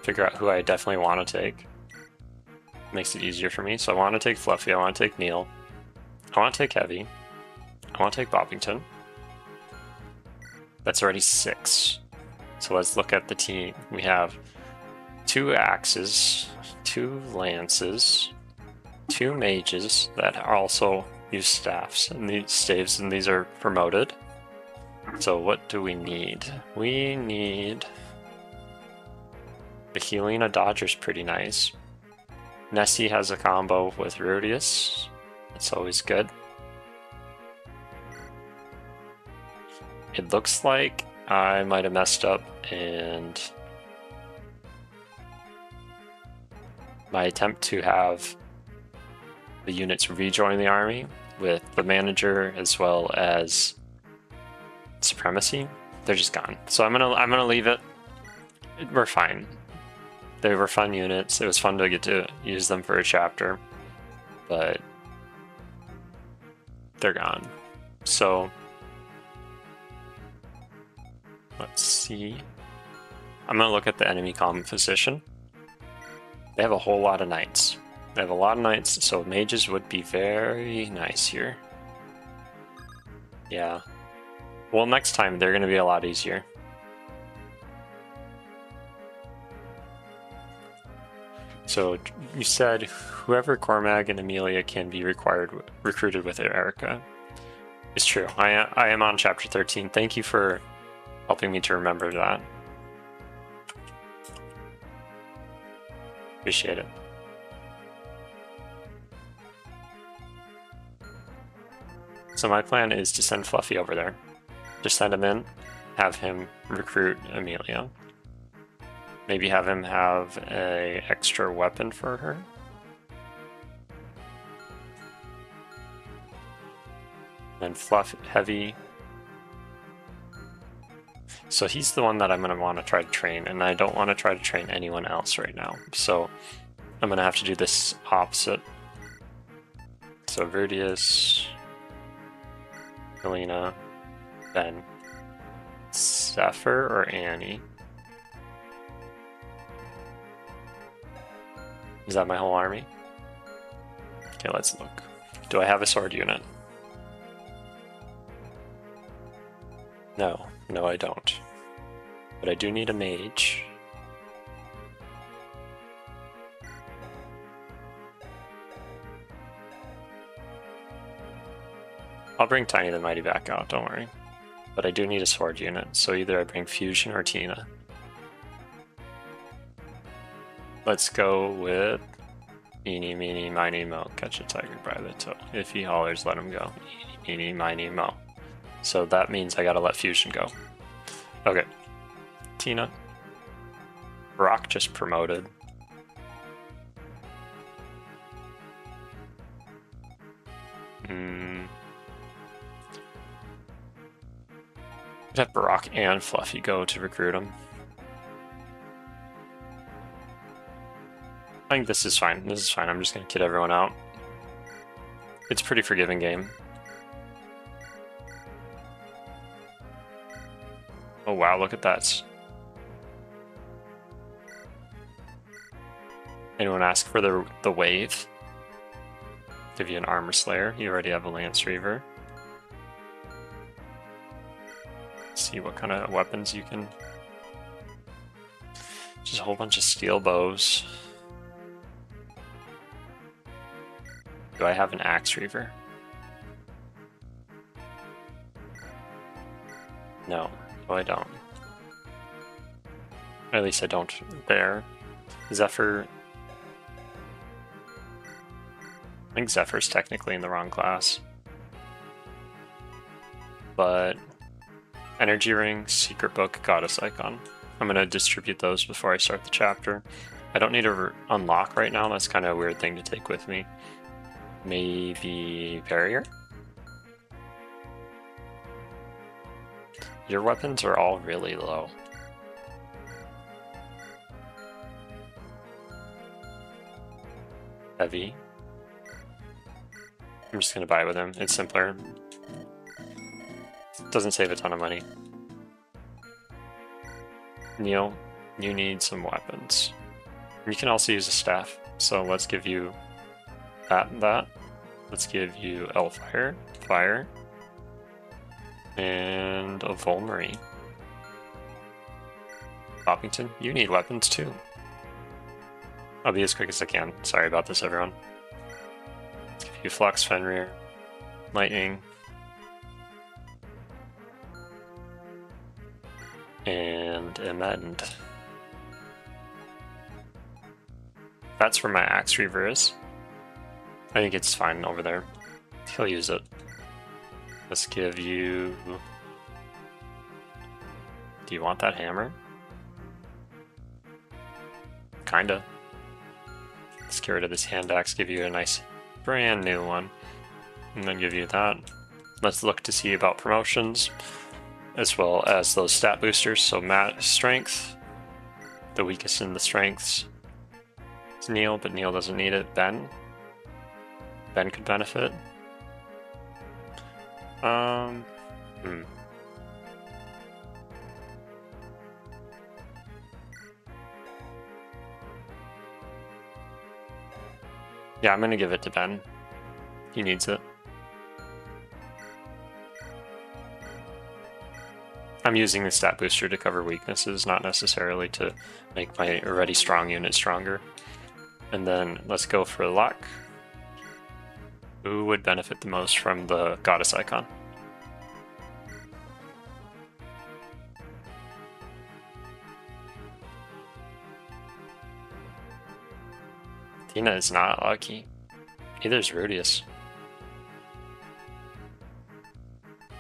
Figure out who I definitely want to take. Makes it easier for me. So I want to take Fluffy, I want to take Neil, I want to take Heavy, I want to take Boppington. That's already 6. So let's look at the team. We have 2 axes, 2 lances, 2 mages that also use staffs and these staves, and these are promoted. So what do we need? We need the Helena Dodger's pretty nice. Nessie has a combo with Rudius. That's always good. It looks like I might have messed up and my attempt to have the units rejoin the army with the manager as well as supremacy. They're just gone. So I'm gonna leave it. We're fine. They were fun units. It was fun to get to use them for a chapter, but they're gone. So let's see. I'm gonna look at the enemy composition. They have a whole lot of knights. They have a lot of knights, so mages would be very nice here. Yeah. Well, next time they're gonna be a lot easier. So you said whoever Cormag and Amelia can be recruited with Erica. It's true. I am on chapter 13. Thank you for helping me to remember that. Appreciate it. So my plan is to send Fluffy over there. Just send him in, have him recruit Amelia. Maybe have him have an extra weapon for her. And Heavy. So he's the one that I'm going to want to try to train, and I don't want to try to train anyone else right now. So I'm going to have to do this opposite. So Rudius, Helena, Ben, Zephyr or Annie. Is that my whole army? Okay, let's look. Do I have a sword unit? No, I don't. But I do need a mage. I'll bring Tiny the Mighty back out, don't worry. But I do need a sword unit, so either I bring Fusion or Tina. Let's go with Eeny, Meeny, Miny, Mo. Catch a tiger by the toe. If he hollers, let him go. Eeny, Meeny, Miny, Mo. So that means I gotta let Fusion go. Okay. Tina. Brock just promoted. I'd have Brock and Fluffy go to recruit him. I think this is fine. This is fine. I'm just gonna kid everyone out. It's a pretty forgiving game. Oh wow, look at that. Anyone ask for the wave? Give you an armor slayer. You already have a lance reaver. See what kind of weapons you can. Just a whole bunch of steel bows. Do I have an Axe Reaver? No, I don't. Or at least I don't there. Zephyr. I think Zephyr's technically in the wrong class. But Energy Ring, Secret Book, Goddess Icon. I'm going to distribute those before I start the chapter. I don't need to unlock right now. That's kind of a weird thing to take with me. Maybe Barrier? Your weapons are all really low. Heavy. I'm just going to buy it with him. It's simpler. Doesn't save a ton of money. Neil, you need some weapons. You can also use a staff, so let's give you that and that. Let's give you Elfire, Fire, and a Volmery. Poppington, you need weapons too. I'll be as quick as I can. Sorry about this, everyone. Let's give you Flux, Fenrir, Lightning, and Amend. That's where my Axe Reaver is. I think it's fine over there. He'll use it. Let's give you... Do you want that hammer? Kinda. Let's get rid of this hand axe, give you a nice brand new one. And then give you that. Let's look to see about promotions, as well as those stat boosters. So Strength, the weakest in the strengths. It's Neil, but Neil doesn't need it. Ben could benefit. Yeah, I'm gonna give it to Ben. He needs it. I'm using the stat booster to cover weaknesses, not necessarily to make my already strong unit stronger. And then let's go for luck. Who would benefit the most from the goddess icon? Tina is not lucky. Neither is Rudius.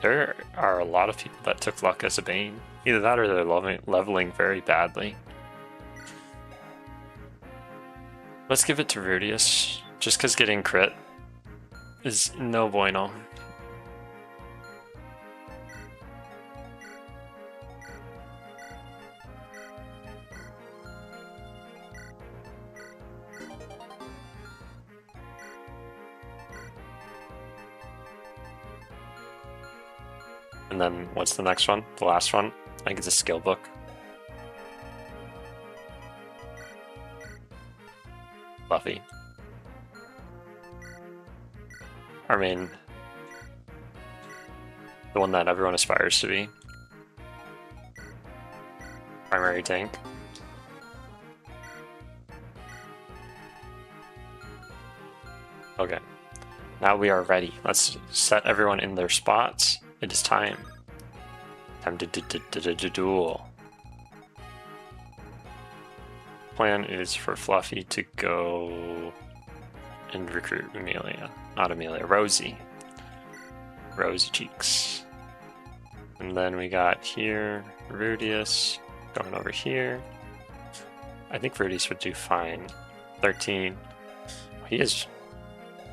There are a lot of people that took luck as a bane. Either that or they're leveling very badly. Let's give it to Rudius, just because getting crit is no bueno. And then what's the next one? The last one? I think it's a skill book. Fluffy. Our main, the one that everyone aspires to be. Primary tank. Okay, now we are ready. Let's set everyone in their spots. It is time. Time to duel. Plan is for Fluffy to go and recruit Amelia. Not Amelia, Rosie. Rosy Cheeks. And then we got here Rudius going over here. I think Rudius would do fine. 13. He is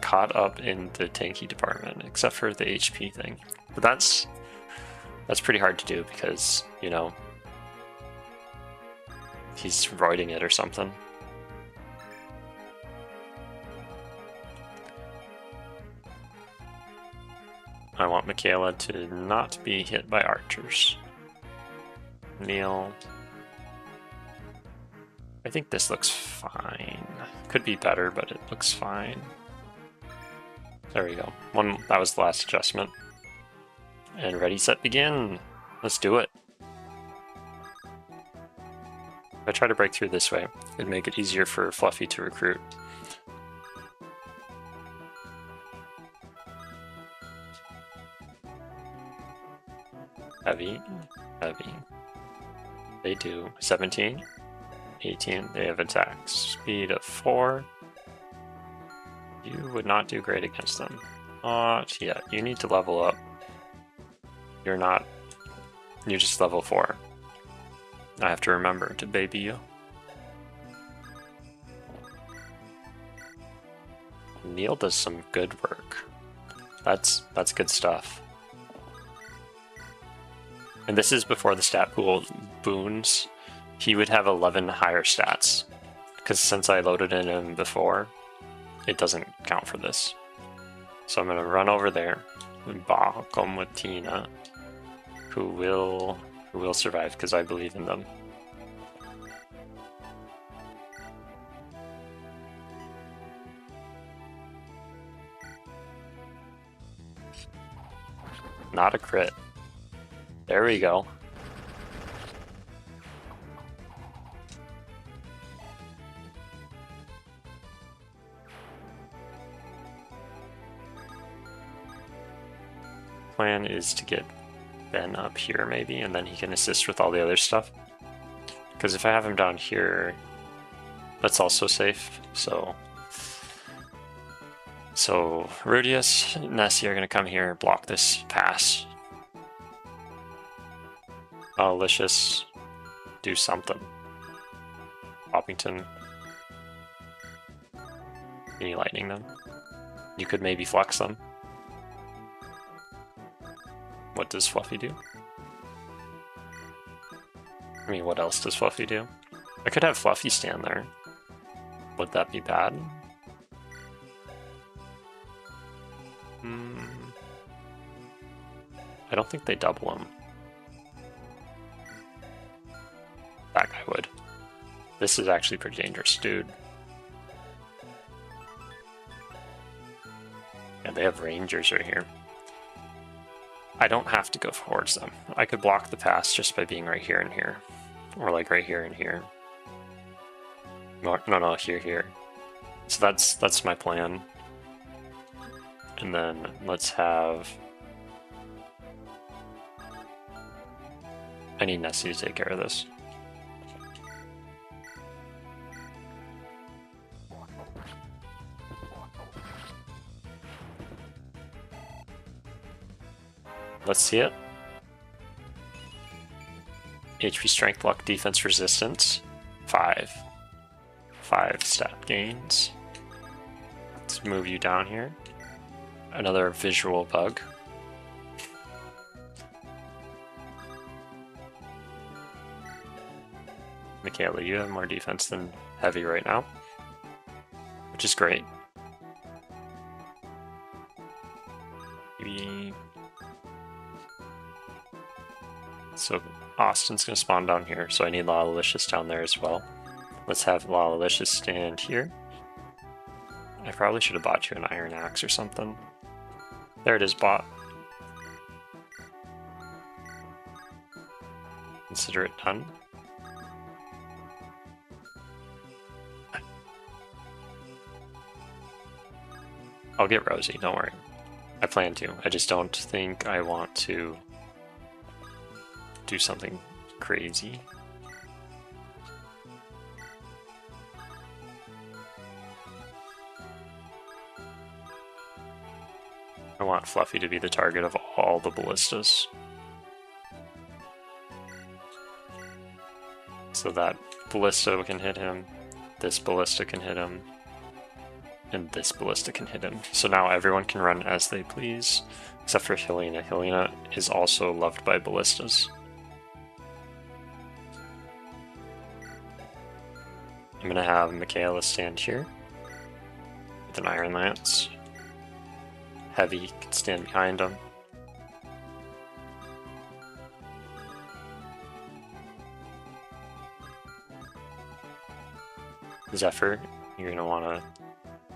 caught up in the tanky department, except for the HP thing. But that's pretty hard to do because, you know, he's roiding it or something. I want Michaela to not be hit by archers. Neil. I think this looks fine. Could be better, but it looks fine. There we go. That was the last adjustment. And ready, set, begin! Let's do it. If I try to break through this way, it'd make it easier for Fluffy to recruit. heavy, heavy. They do 17, 18. They have attack speed of 4. You would not do great against them. Not yet. You need to level up. You're not. You're just level 4. I have to remember to baby you. Neil does some good work. That's good stuff. And this is before the stat pool boons. He would have 11 higher stats. Because since I loaded in him before, it doesn't count for this. So I'm going to run over there and come with Tina, who will survive because I believe in them. Not a crit. There we go. Plan is to get Ben up here maybe, and then he can assist with all the other stuff. Because if I have him down here, that's also safe. So Rudius and Nessie are going to come here and block this pass. Licious, do something. Poppington, can you lightning them? You could maybe flex them. What does Fluffy do? I mean, what else does Fluffy do? I could have Fluffy stand there. Would that be bad? I don't think they double him. That guy would. This is actually pretty dangerous, dude. Yeah, they have rangers right here. I don't have to go towards them. I could block the pass just by being right here and here. Or like right here and here. No, here. So that's my plan. And then let's have... I need Nessie to take care of this. Let's see it. HP strength, luck, defense, resistance. 5 stat gains. Let's move you down here. Another visual bug. Michaela, you have more defense than Heavy right now, which is great. Maybe... So Austin's going to spawn down here, so I need Lalicious down there as well. Let's have Lalicious stand here. I probably should have bought you an Iron Axe or something. There it is, bought. Consider it done. I'll get Rosie, don't worry. I plan to. I just don't think I want to do something crazy. I want Fluffy to be the target of all the ballistas. So that ballista can hit him, this ballista can hit him, and this ballista can hit him. So now everyone can run as they please, except for Helena. Helena is also loved by ballistas. I'm gonna have Michaela stand here with an Iron Lance. Heavy can stand behind him. Zephyr, you're gonna wanna...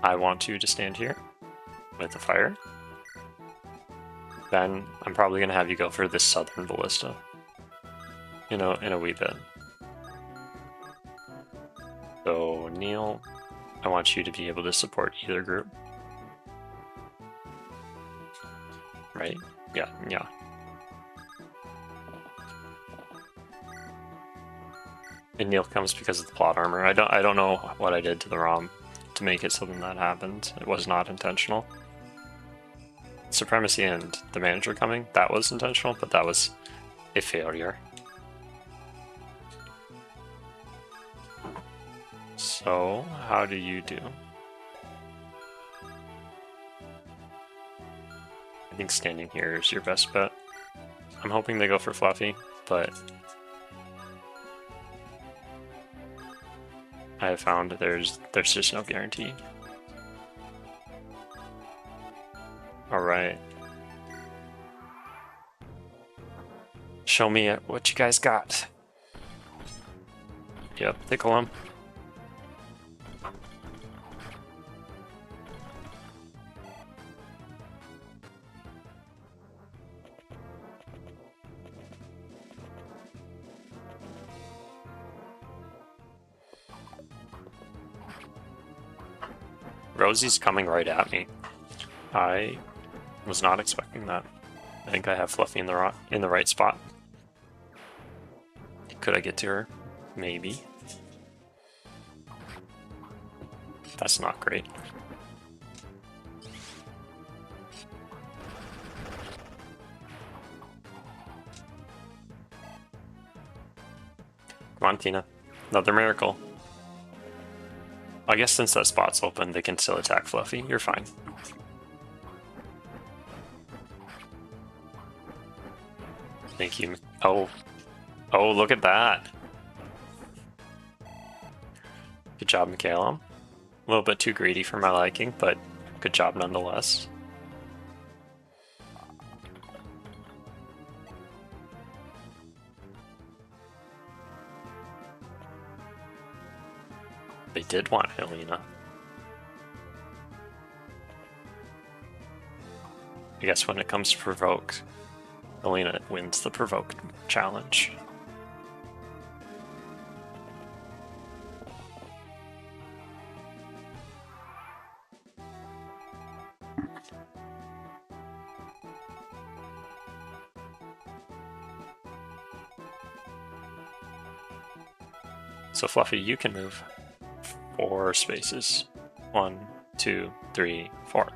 I want you to stand here with the fire. Then I'm probably gonna have you go for this southern ballista. In a wee bit. So Neil, I want you to be able to support either group. Right? Yeah. And Neil comes because of the plot armor. I don't know what I did to the ROM to make it so that happened. It was not intentional. Supremacy and the manager coming, that was intentional, but that was a failure. So, how do you do? I think standing here is your best bet. I'm hoping they go for Fluffy, but I have found there's just no guarantee. Alright. Show me what you guys got. Yep, tickle him. Rosie's coming right at me. I was not expecting that. I think I have Fluffy in the right spot. Could I get to her? Maybe. That's not great. Come on, Tina. Another miracle. I guess since that spot's open, they can still attack Fluffy. You're fine. Thank you. Oh, look at that. Good job, Michaela. A little bit too greedy for my liking, but good job nonetheless. They did want Helena. I guess when it comes to provoke, Helena wins the provoke challenge. So Fluffy, you can move 4 spaces. 1, 2, 3, 4.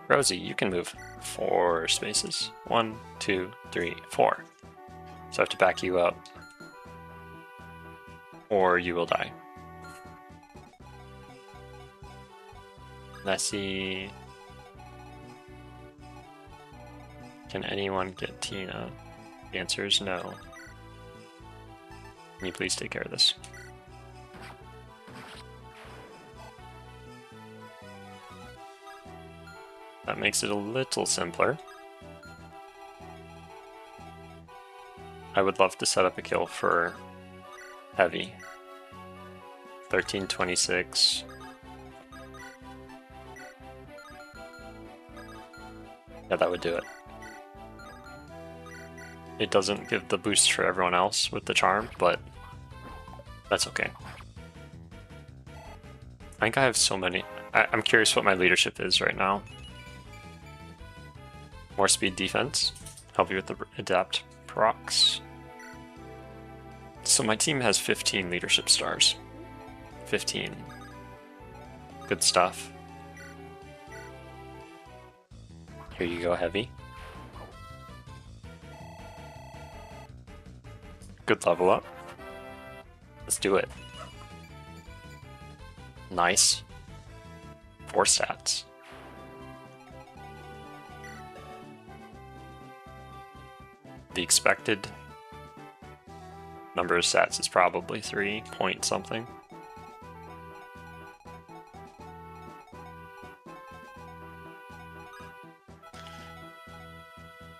Rosie, you can move 4 spaces. 1, 2, 3, 4. So I have to back you up, or you will die. Let's see. Can anyone get Tina? The answer is no. Can you please take care of this? That makes it a little simpler. I would love to set up a kill for Heavy. 1326. Yeah, that would do it. It doesn't give the boost for everyone else with the charm, but that's okay. I think I have so many. I'm curious what my leadership is right now. More speed defense. Help you with the adapt procs. So my team has 15 leadership stars. 15. Good stuff. Here you go, Heavy. Good level up. Let's do it. Nice. 4 stats. The expected number of stats is probably 3 point something.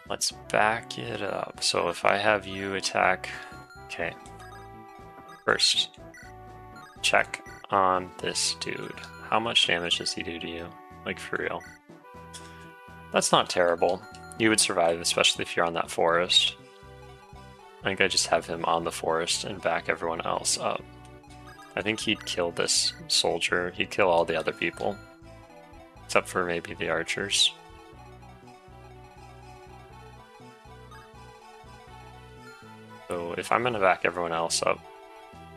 Let's back it up. So if I have you attack, okay. First, check on this dude. How much damage does he do to you? Like, for real. That's not terrible. You would survive, especially if you're on that forest. I think I just have him on the forest and back everyone else up. I think he'd kill this soldier. He'd kill all the other people. Except for maybe the archers. So if I'm gonna back everyone else up,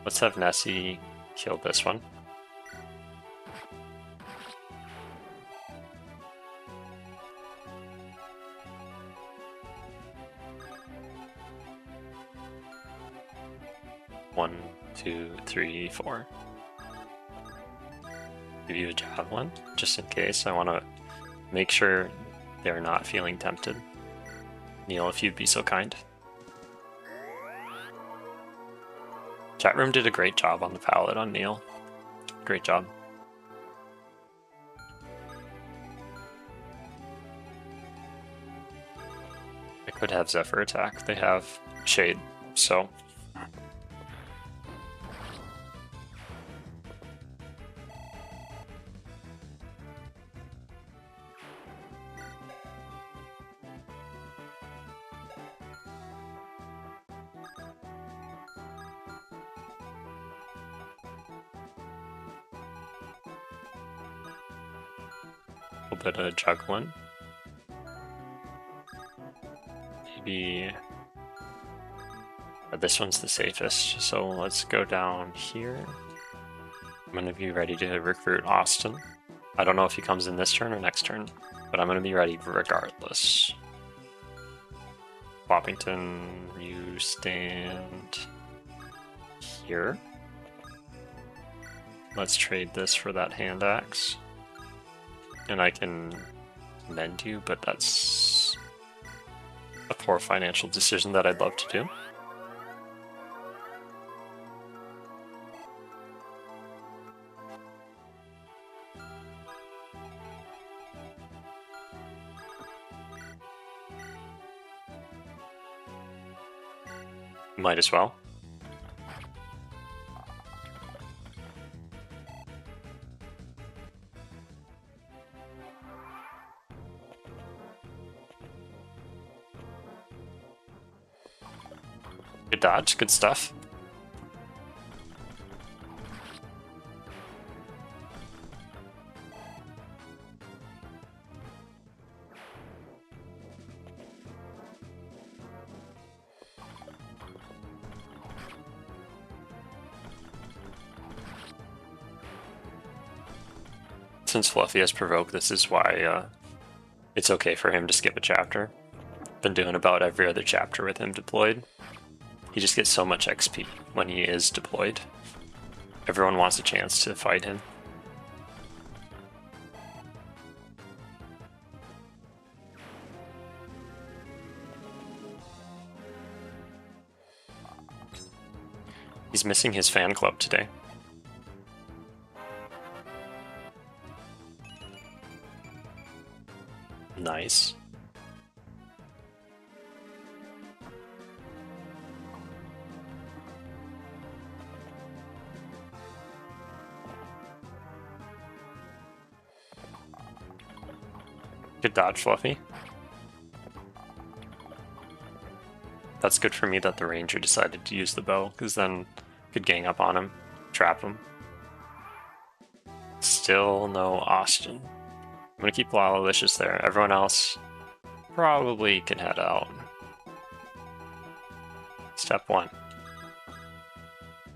Let's have Nessie kill this one. One, two, three, four. Give you a javelin, just in case. I want to make sure they're not feeling tempted. Neil, if you'd be so kind. Chat room did a great job on the palette on Neil. Great job. I could have Zephyr attack. They have Shade, so. A little bit of juggling. Maybe this one's the safest, so let's go down here. I'm gonna be ready to recruit Austin. I don't know if he comes in this turn or next turn, but I'm gonna be ready regardless. Wappington, you stand here. Let's trade this for that hand axe. And I can mend you, but that's a poor financial decision that I'd love to do. Might as well. Good dodge, good stuff. Since Fluffy has provoked, this is why it's okay for him to skip a chapter. Been doing about every other chapter with him deployed. He just gets so much XP when he is deployed. Everyone wants a chance to fight him. He's missing his fan club today. Nice. Good dodge, Fluffy. That's good for me that the ranger decided to use the bow, because then I could gang up on him, trap him. Still no Austin. I'm gonna keep Lalicious there. Everyone else probably can head out. Step 1.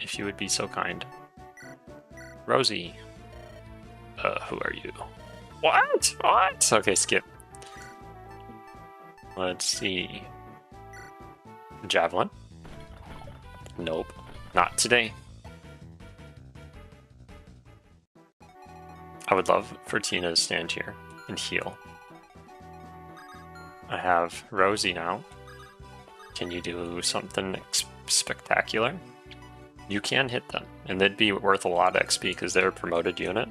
If you would be so kind. Rosie. Who are you? What? What? Okay, skip. Let's see. Javelin? Nope. Not today. I would love for Tina to stand here and heal. I have Rosie now. Can you do something spectacular? You can hit them, and they'd be worth a lot of XP because they're a promoted unit.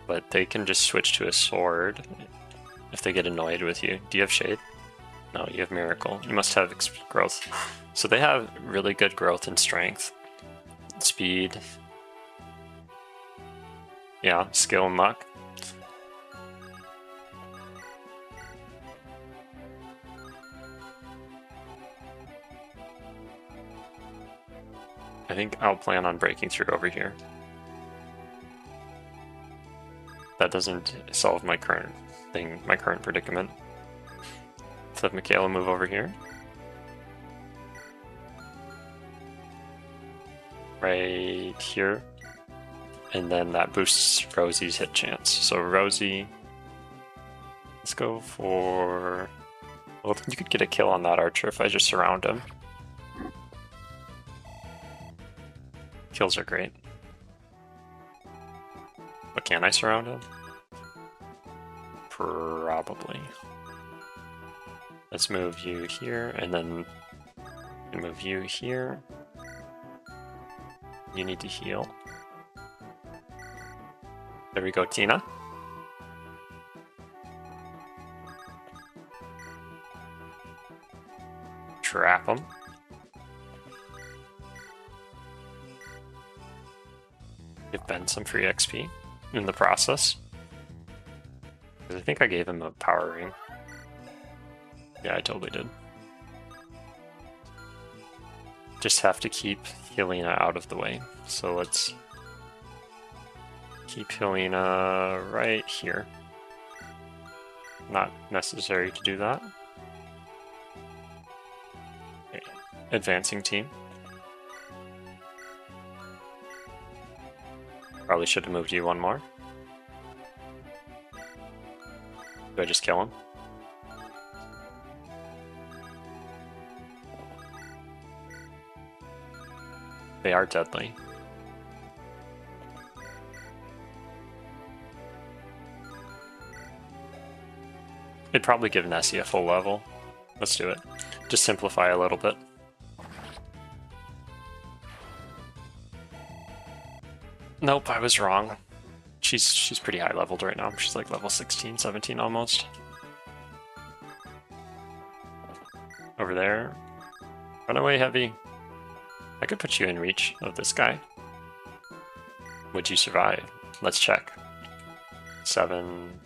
But they can just switch to a sword if they get annoyed with you. Do you have Shade? No, you have Miracle. You must have growth. So they have really good growth and strength. Speed. Yeah, skill and luck. I think I'll plan on breaking through over here. That doesn't solve my current thing, my current predicament. Let's have Michaela move over here. right here. And then that boosts Rosie's hit chance. So Rosie, let's go for... Well, you could get a kill on that archer if I just surround him. Kills are great. But can I surround him? Probably. Let's move you here, and then move you here. You need to heal. There we go, Tina. Trap him. Give Ben some free XP in the process. I think I gave him a power ring. Yeah, I totally did. Just have to keep Helena out of the way. So let's keep Helena right here. Not necessary to do that. Okay. Advancing team. Probably should have moved you one more. Do I just kill him? They are deadly. I'd probably give Nessie a full level. Let's do it. Just simplify a little bit. Nope, I was wrong. She's pretty high leveled right now. She's like level 16, 17 almost. Over there. Run away, Heavy. I could put you in reach of this guy. Would you survive? Let's check. 7.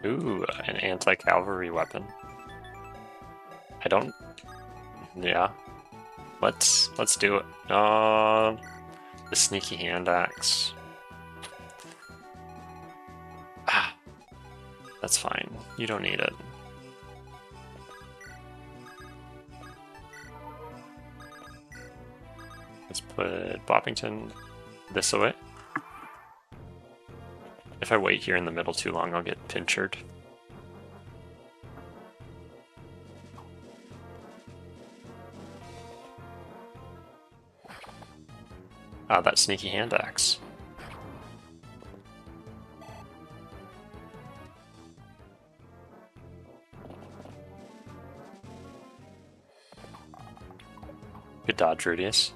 Ooh, an anti-cavalry weapon. I don't... Yeah. Let's do it. The sneaky hand axe. Ah. That's fine. You don't need it. Let's put Boppington this away. If I wait here in the middle too long, I'll get pinchered. Ah, that sneaky hand axe. Good dodge, Rudius.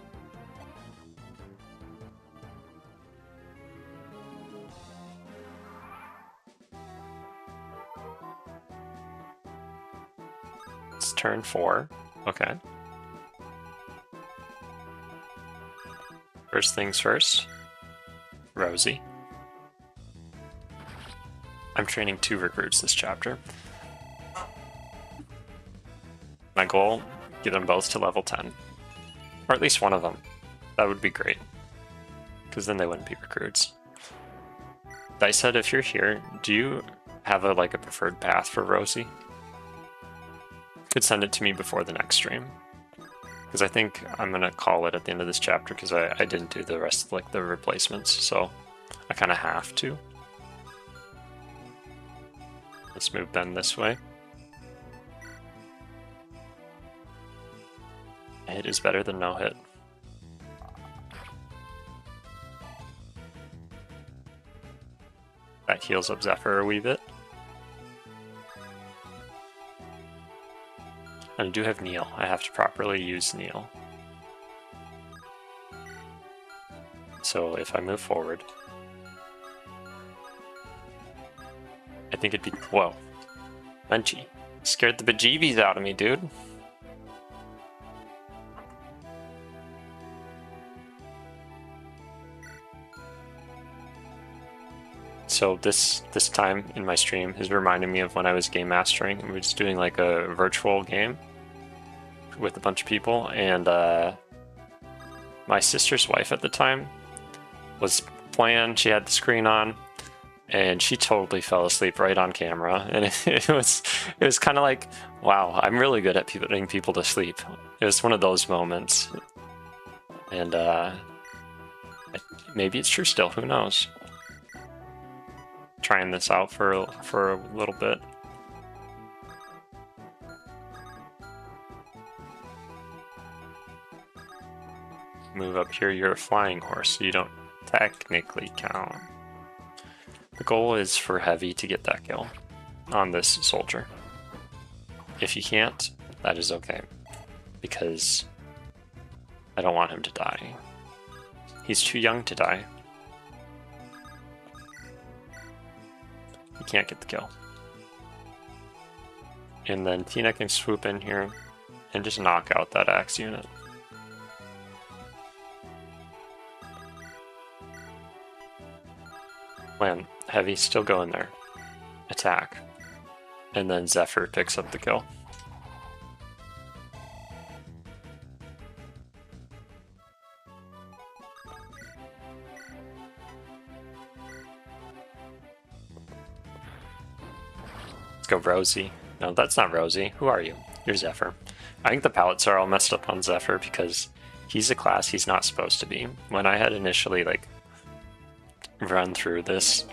It's turn 4. Okay. First things first. Rosie. I'm training 2 recruits this chapter. My goal, get them both to level 10. Or at least one of them. That would be great. Because then they wouldn't be recruits. Dice said, if you're here, do you have a preferred path for Rosie? Could send it to me before the next stream. Because I think I'm going to call it at the end of this chapter because I didn't do the rest of the replacements, so I kind of have to. Let's move Ben this way. A hit is better than no hit. That heals up Zephyr a wee bit. And I do have Neil. I have to properly use Neil. So if I move forward, I think it'd be... Whoa. Munchie. Scared the bejeebies out of me, dude. So this time in my stream is reminding me of when I was game mastering. We were just doing a virtual game with a bunch of people, and my sister's wife at the time was playing. She had the screen on, and she totally fell asleep right on camera. And it was kind of like, wow, I'm really good at putting people to sleep. It was one of those moments. And maybe it's true still, who knows? Trying this out for a little bit. Move up here, you're a flying horse, so you don't technically count. The goal is for Heavy to get that kill on this soldier. If you can't, that is okay, because I don't want him to die. He's too young to die. He can't get the kill. And then Tina can swoop in here and just knock out that axe unit. Man, Heavy's still going there. Attack. And then Zephyr picks up the kill. Let's go Rosie. No, that's not Rosie. Who are you? You're Zephyr. I think the palettes are all messed up on Zephyr because he's a class he's not supposed to be. When I had initially run through this,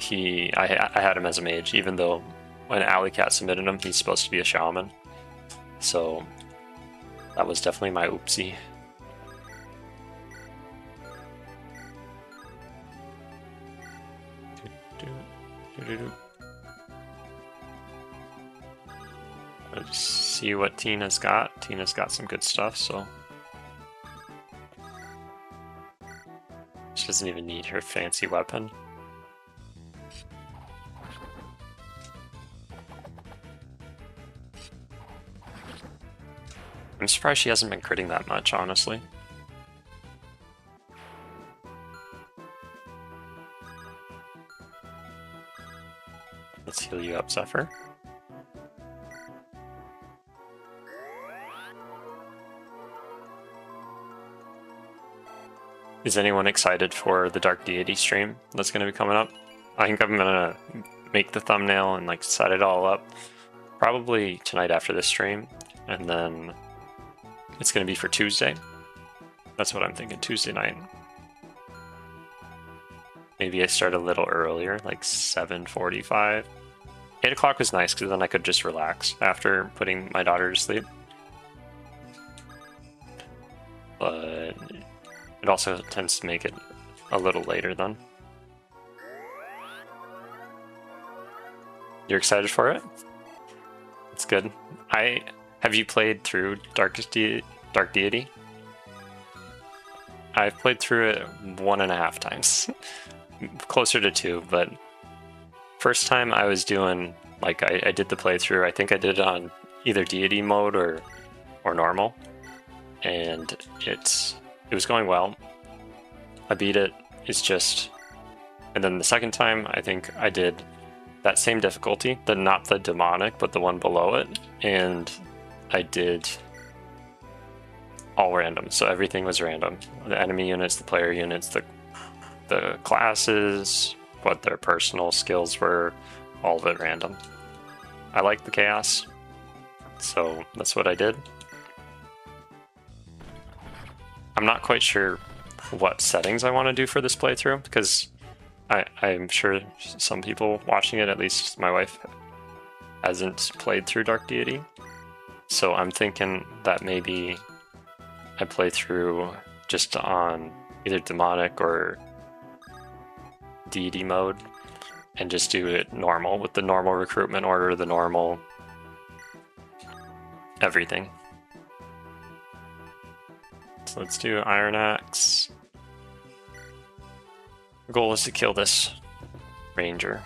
I had him as a mage, even though when Alley Cat submitted him, he's supposed to be a shaman. So that was definitely my oopsie. Let's see what Tina's got. Tina's got some good stuff, so she doesn't even need her fancy weapon. I'm surprised she hasn't been critting that much, honestly. Let's heal you up, Zephyr. Is anyone excited for the Dark Deity stream that's going to be coming up? I think I'm going to make the thumbnail and set it all up probably tonight after this stream, and then it's going to be for Tuesday. That's what I'm thinking, Tuesday night. Maybe I start a little earlier, like 7:45. 8 o'clock was nice because then I could just relax after putting my daughter to sleep. But it also tends to make it a little later then. You're excited for it? It's good. Have you played through Dark Deity? I've played through it 1.5 times. Closer to 2, but first time I was doing, I did the playthrough, I think I did it on either Deity mode or normal, and it was going well. I beat it, and then the second time I think I did that same difficulty, not the demonic, but the one below it, and I did all random, so everything was random. The enemy units, the player units, the classes, what their personal skills were, all of it random. I like the chaos, so that's what I did. I'm not quite sure what settings I want to do for this playthrough, because I'm sure some people watching it, at least my wife, hasn't played through Dark Deity. So I'm thinking that maybe I play through just on either demonic or deity mode and just do it normal with the normal recruitment order, the normal everything. So let's do Iron Axe. The goal is to kill this ranger.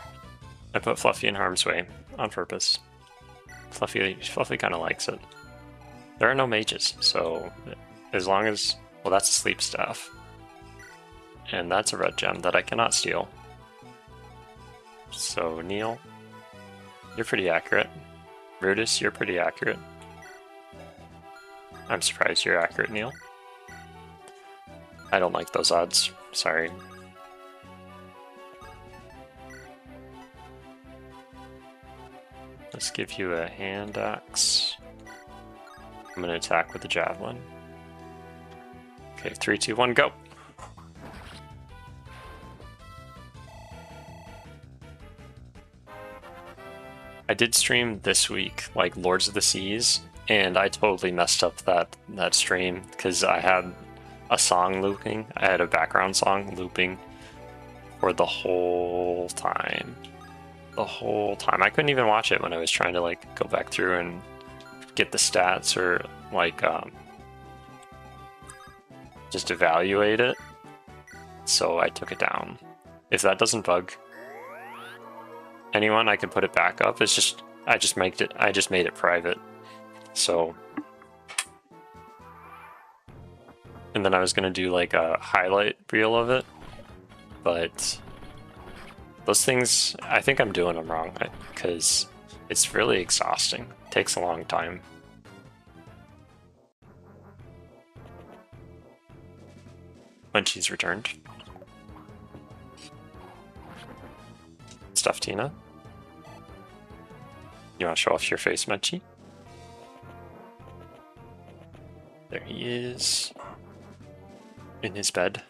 I put Fluffy in harm's way on purpose. Fluffy kind of likes it. There are no mages, so as long as, well, that's a sleep staff. And that's a red gem that I cannot steal. So Neil, you're pretty accurate. Brutus, you're pretty accurate. I'm surprised you're accurate, Neil. I don't like those odds, sorry. Let's give you a hand axe. I'm going to attack with the javelin. Okay, 3, 2, 1, go. I did stream this week, like Lords of the Seas, and I totally messed up that stream because I had a song looping. I had a background song looping for the whole time. The whole time. I couldn't even watch it when I was trying to like go back through and get the stats or like just evaluate it. So I took it down. If that doesn't bug anyone, I can put it back up. It's just I just made it private. So, and then I was gonna do like a highlight reel of it, but those things, I think I'm doing them wrong because it's really exhausting. It takes a long time. When she's returned. Stuff, Tina. You want to show off your face, Menchie? There he is. In his bed.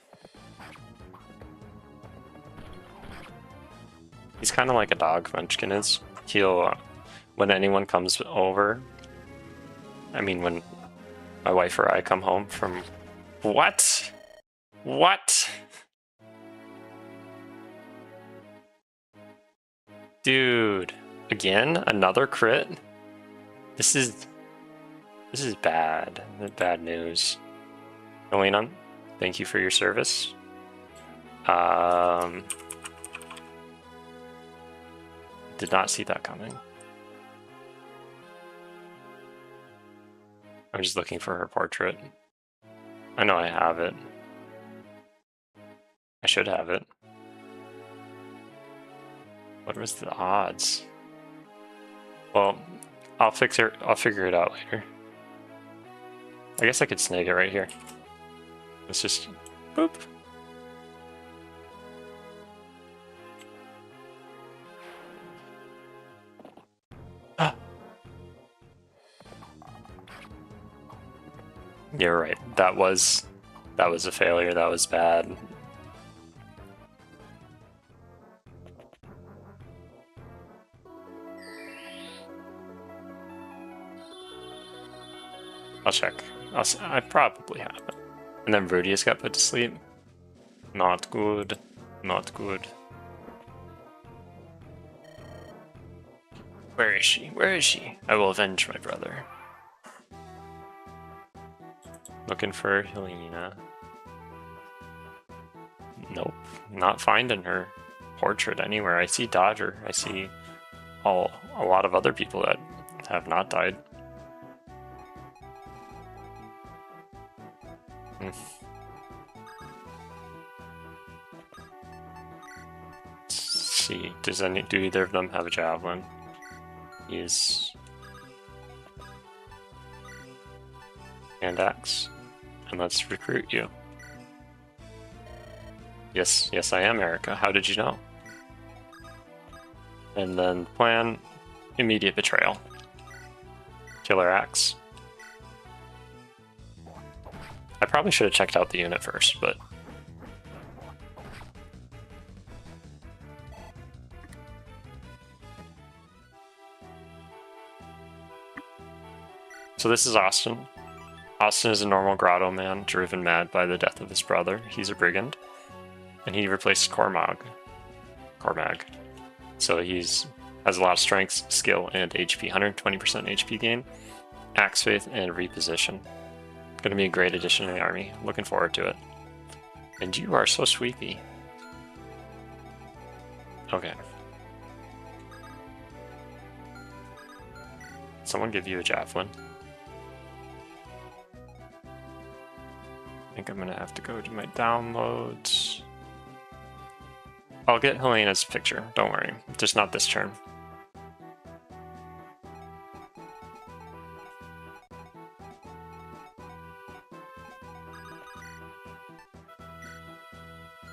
He's kind of like a dog, Munchkin is. He'll, when anyone comes over, I mean, when my wife or I come home from... What? What? Dude, again? Another crit? This is bad. Bad news. Elena, thank you for your service. Did not see that coming. I'm just looking for her portrait. I know I have it. I should have it. What was the odds? Well, I'll figure it out later. I guess I could snag it right here. Let's just boop. Ah. You're right. That was a failure. That was bad. I'll check. I probably have it. And then Rudius got put to sleep. Not good. Not good. Where is she? Where is she? I will avenge my brother. Looking for Helena. Nope. Not finding her portrait anywhere. I see Dodger. I see a lot of other people that have not died. Let's see. Do either of them have a javelin? Use hand axe, and let's recruit you. Yes, I am Erica. How did you know? And then plan immediate betrayal. Killer axe. I probably should have checked out the unit first, but so this is Austin. Austin is a normal grotto man, driven mad by the death of his brother. He's a brigand, and he replaced Cormag. So has a lot of strength, skill, and HP. 120% HP gain, axe faith, and reposition. Going to be a great addition to the army. Looking forward to it. And you are so sweepy. Okay. Someone give you a javelin. I think I'm going to have to go to my downloads. I'll get Helena's picture. Don't worry. Just not this turn.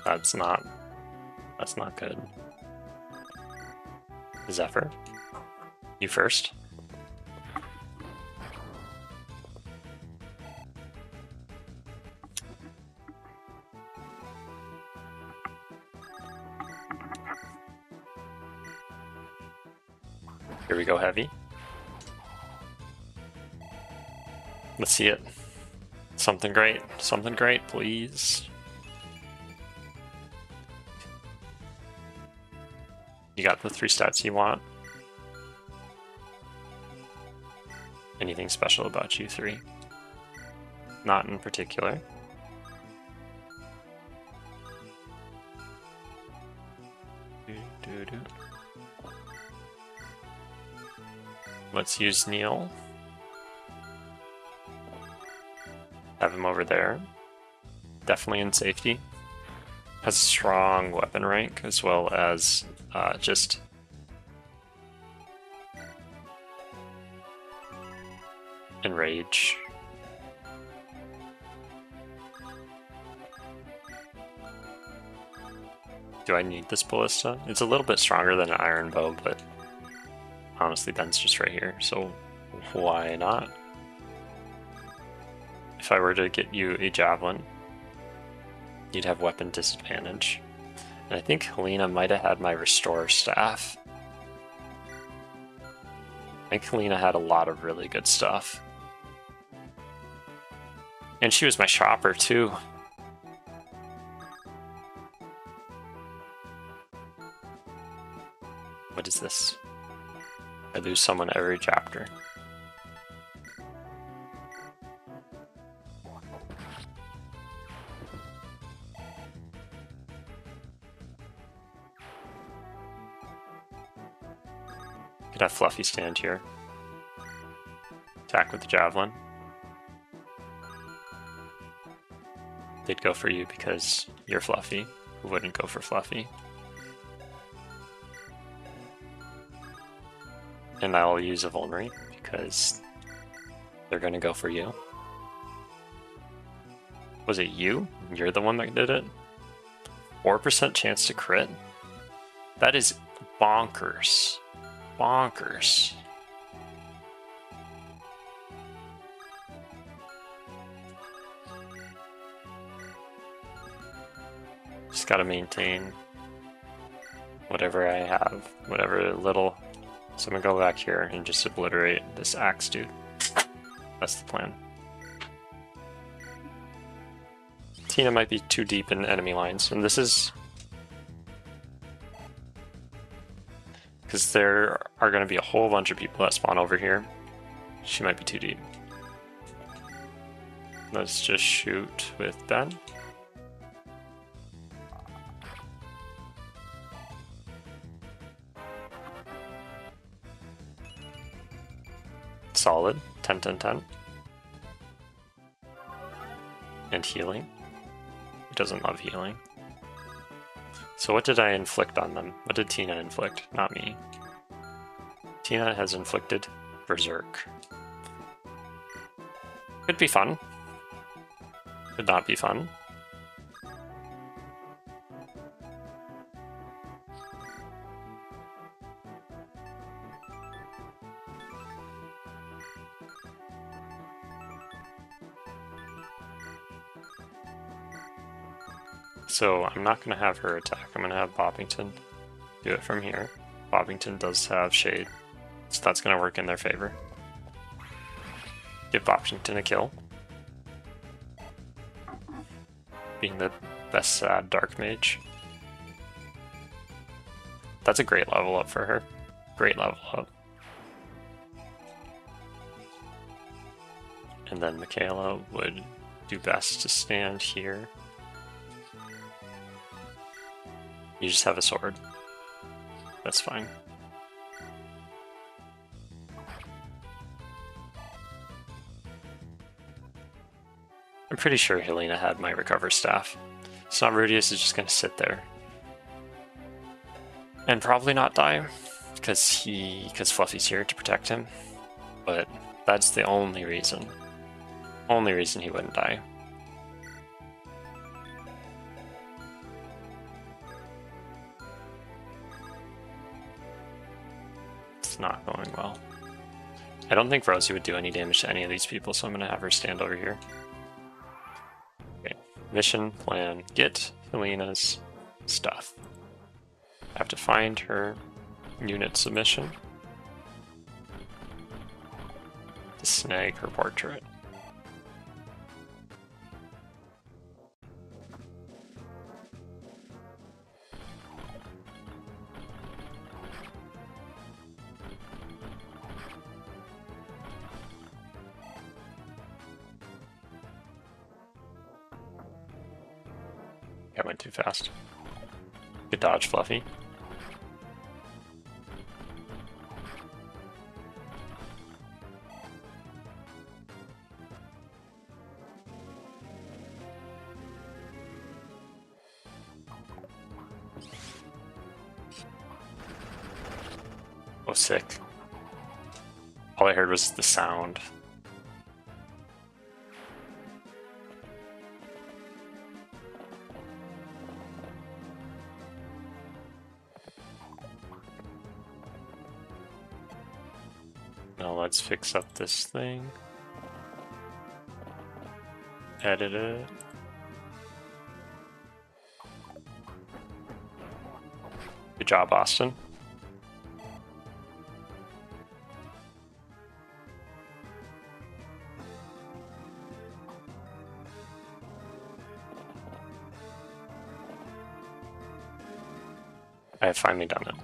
That's not good. Zephyr, you first. Here we go, heavy. Let's see it. Something great, please. You got the 3 stats you want. Anything special about you 3? Not in particular. Let's use Neil. Have him over there. Definitely in safety. Has a strong weapon rank as well as just enrage. Do I need this ballista? It's a little bit stronger than an iron bow, but honestly Ben's just right here, so why not? If I were to get you a javelin, you'd have weapon disadvantage. And I think Helena might have had my restore staff. I think Helena had a lot of really good stuff. And she was my shopper too. What is this? I lose someone every chapter. Could have Fluffy stand here. Attack with the javelin. They'd go for you because you're Fluffy. Who wouldn't go for Fluffy? And I'll use a Vulnerary because they're gonna go for you. Was it you? You're the one that did it? 4% chance to crit? That is bonkers. Bonkers. Just gotta maintain whatever I have, whatever little. So I'm gonna go back here and just obliterate this axe dude. That's the plan. Tina might be too deep in enemy lines, and this is because there are going to be a whole bunch of people that spawn over here. She might be too deep. Let's just shoot with Ben. Solid. 10, 10, 10. And healing. Who doesn't love healing? So what did I inflict on them? What did Tina inflict? Not me. Tina has inflicted Berserk. Could be fun. Could not be fun. So I'm not going to have her attack. I'm going to have Boppington do it from here. Boppington does have Shade, so that's going to work in their favor. Give Boppington a kill. Being the best sad Dark Mage. That's a great level up for her. Great level up. And then Michaela would do best to stand here. You just have a sword. That's fine. I'm pretty sure Helena had my recover staff. So now Rudius is just going to sit there. And probably not die, because Fluffy's here to protect him. But that's the only reason. Only reason he wouldn't die. Not going well. I don't think Rosie would do any damage to any of these people, so I'm going to have her stand over here. Okay. Mission, plan, get Helena's stuff. I have to find her unit submission. to snag her portrait. I went too fast. Good dodge, Fluffy. Oh, sick. All I heard was the sound. Now let's fix up this thing. Edit it. Good job, Austin. I have finally done it.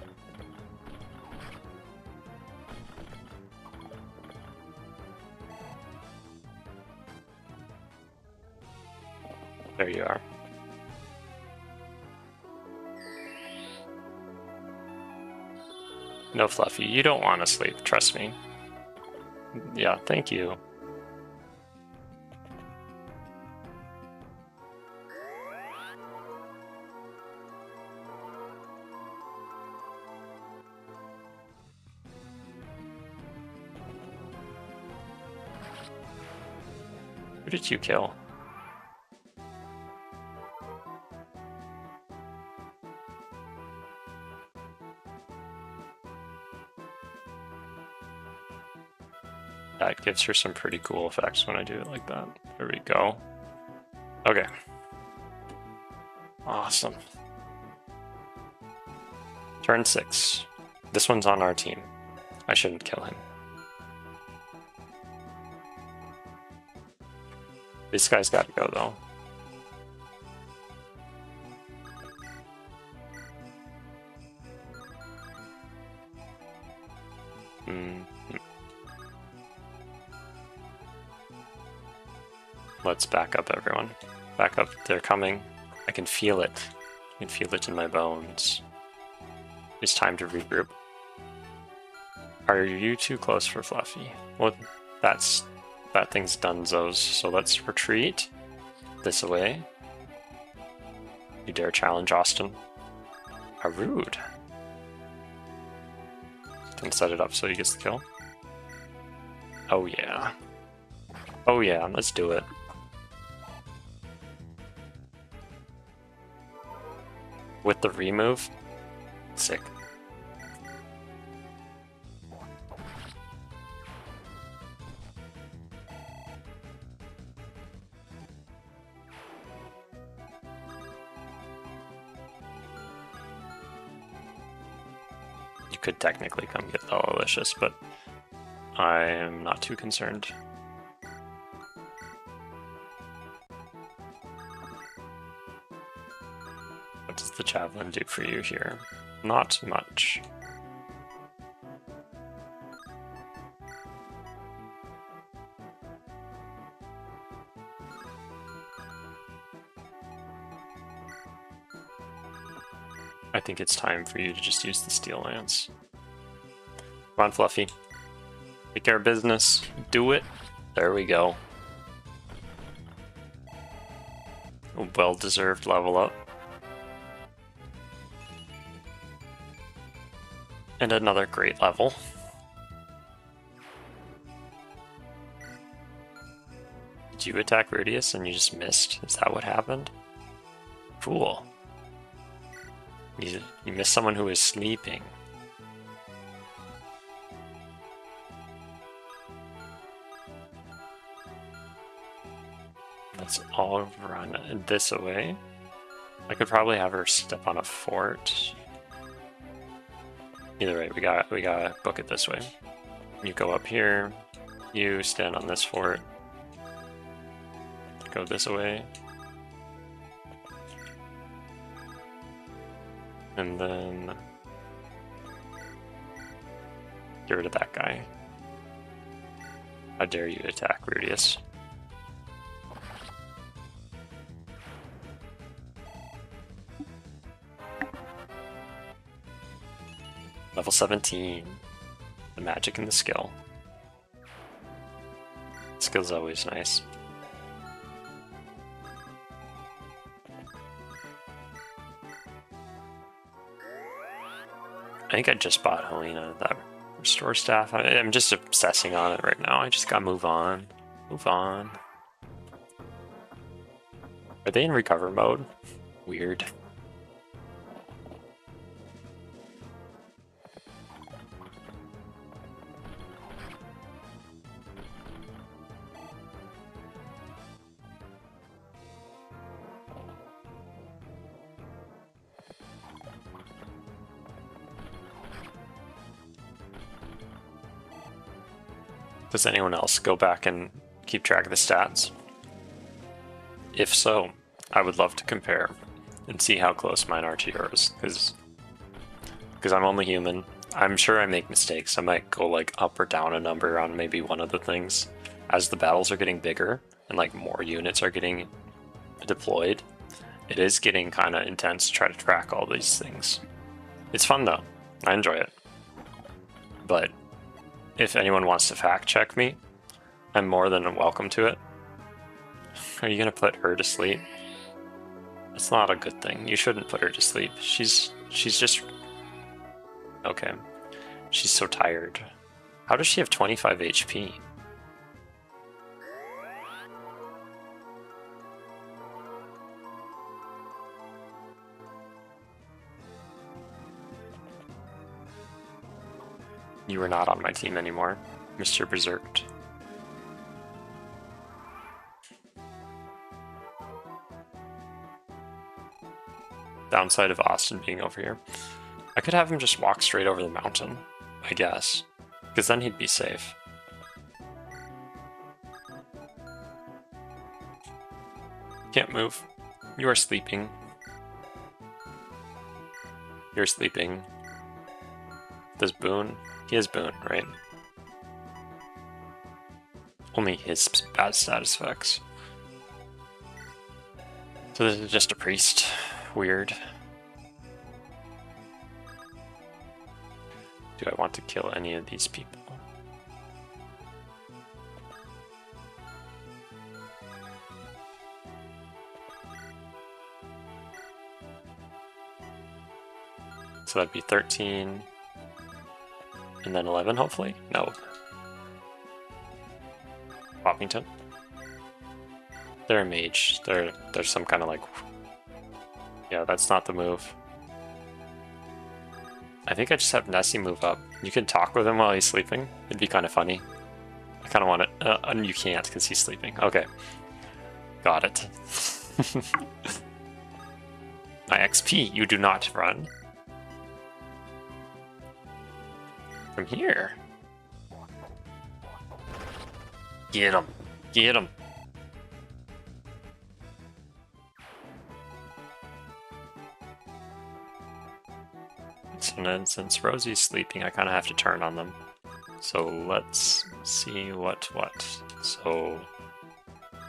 There you are. No, Fluffy, you don't want to sleep, trust me. Yeah, thank you. Who did you kill? That gives her some pretty cool effects when I do it like that. There we go. Okay. Awesome. Turn 6. This one's on our team. I shouldn't kill him. This guy's got to go, though. Let's back up, everyone. Back up. They're coming. I can feel it. I can feel it in my bones. It's time to regroup. Are you too close for Fluffy? Well, that thing's donezo's, so let's retreat this way. You dare challenge Austin? How rude. Can set it up so he gets the kill. Oh yeah. Oh yeah, let's do it. With the remove? Sick. You could technically come get the Delicious, but I am not too concerned. What does the javelin do for you here? Not much. I think it's time for you to just use the Steel Lance. Come on, Fluffy. Take care of business. Do it. There we go. A well-deserved level up. And another great level. Did you attack Rudius and you just missed? Is that what happened? Fool. You missed someone who was sleeping. Let's all run this away. I could probably have her step on a fort. Either way, we gotta book it this way. You go up here, You stand on this fort. Go this way. And then get rid of that guy. How dare you attack Rudius? Level 17. The magic and the skill. Skill's always nice. I think I just bought Helena, that restore staff. I'm just obsessing on it right now. I just gotta move on. Move on. Are they in recover mode? Weird. Does anyone else go back and keep track of the stats? If so, I would love to compare and see how close mine are to yours, because I'm only human. I'm sure I make mistakes. I might go like up or down a number on maybe one of the things. As the battles are getting bigger and like more units are getting deployed, it is getting kind of intense to try to track all these things. It's fun though. I enjoy it. But if anyone wants to fact check me, I'm more than welcome to it. Are you gonna put her to sleep? It's not a good thing. You shouldn't put her to sleep. She's just... Okay. She's so tired. How does she have 25 HP? You are not on my team anymore, Mr. Berserked. Downside of Austin being over here. I could have him just walk straight over the mountain, I guess, because then he'd be safe. Can't move. You are sleeping. You're sleeping. Does Boone? He has Boone, right? Only his bad status effects. So this is just a priest. Weird. Do I want to kill any of these people? So that'd be 13. And then 11, hopefully? No. Poppington. They're a mage. They're some kind of like... Yeah, that's not the move. I think I just have Nessie move up. You can talk with him while he's sleeping. It'd be kind of funny. I kind of want it. And you can't because he's sleeping. Okay. Got it. My XP, you do not run. From here. Get him. Get him. So then, since Rosie's sleeping, I kind of have to turn on them. So let's see what. So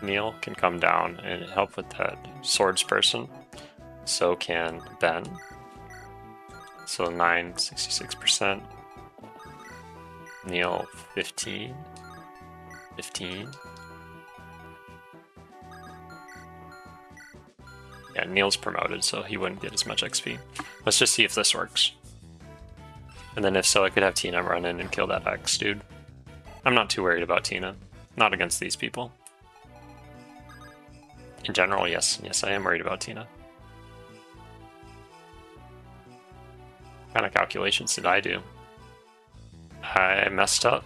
Neil can come down and help with that swords person. So can Ben. So 9, 66%. Neil 15. 15. Yeah, Neil's promoted, so he wouldn't get as much XP. Let's just see if this works. And then if so, I could have Tina run in and kill that X dude. I'm not too worried about Tina. Not against these people. In general, yes. Yes, I am worried about Tina. What kind of calculations did I do? I messed up.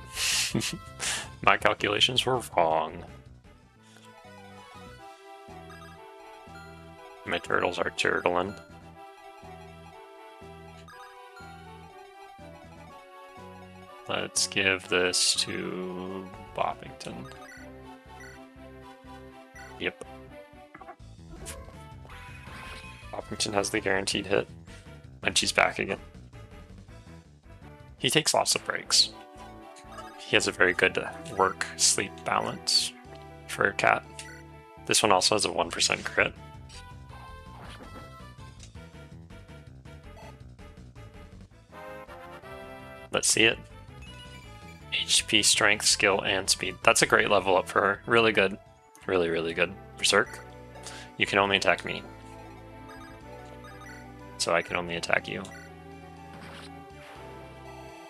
My calculations were wrong. My turtles are turtling. Let's give this to Boppington. Yep. Boppington has the guaranteed hit, and she's back again. He takes lots of breaks. He has a very good work-sleep balance for a cat. This one also has a 1% crit. Let's see it. HP, strength, skill, and speed. That's a great level up for her. Really good. Really, really good. Berserk. You can only attack me. So I can only attack you.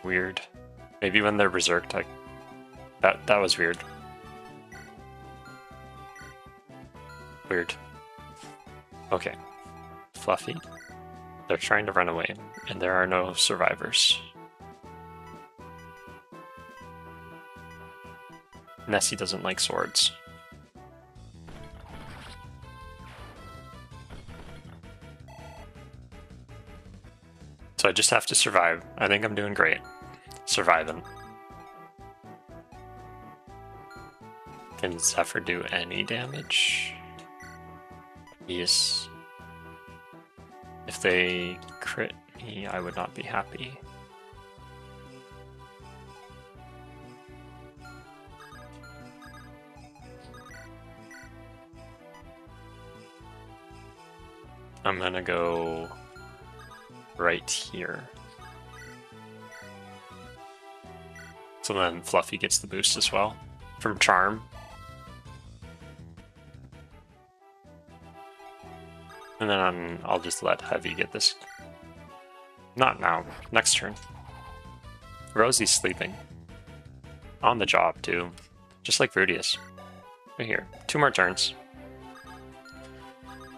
Weird. Maybe when they're berserked, that was weird. Weird. Okay. Fluffy. They're trying to run away, and there are no survivors. Nessie doesn't like swords. So I just have to survive. I think I'm doing great. Surviving. Can Zephyr do any damage? Yes. If they crit me, I would not be happy. I'm gonna go right here. So then Fluffy gets the boost as well from Charm. And then I'll just let Heavy get this. Not now, next turn. Rosie's sleeping. On the job too, just like Rudius. Right here, 2 more turns.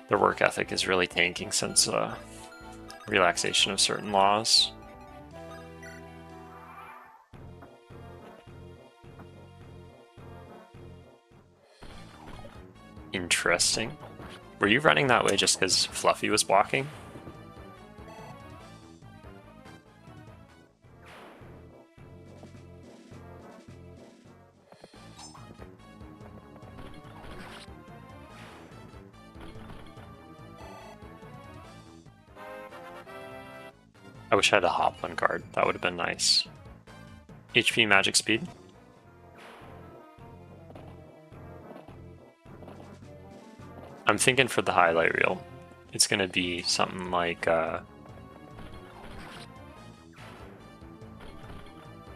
Their work ethic is really tanking since relaxation of certain laws. Interesting. Were you running that way just because Fluffy was blocking? I wish I had a Hoplin card. That would have been nice. HP, magic, speed. I'm thinking for the highlight reel, it's going to be something like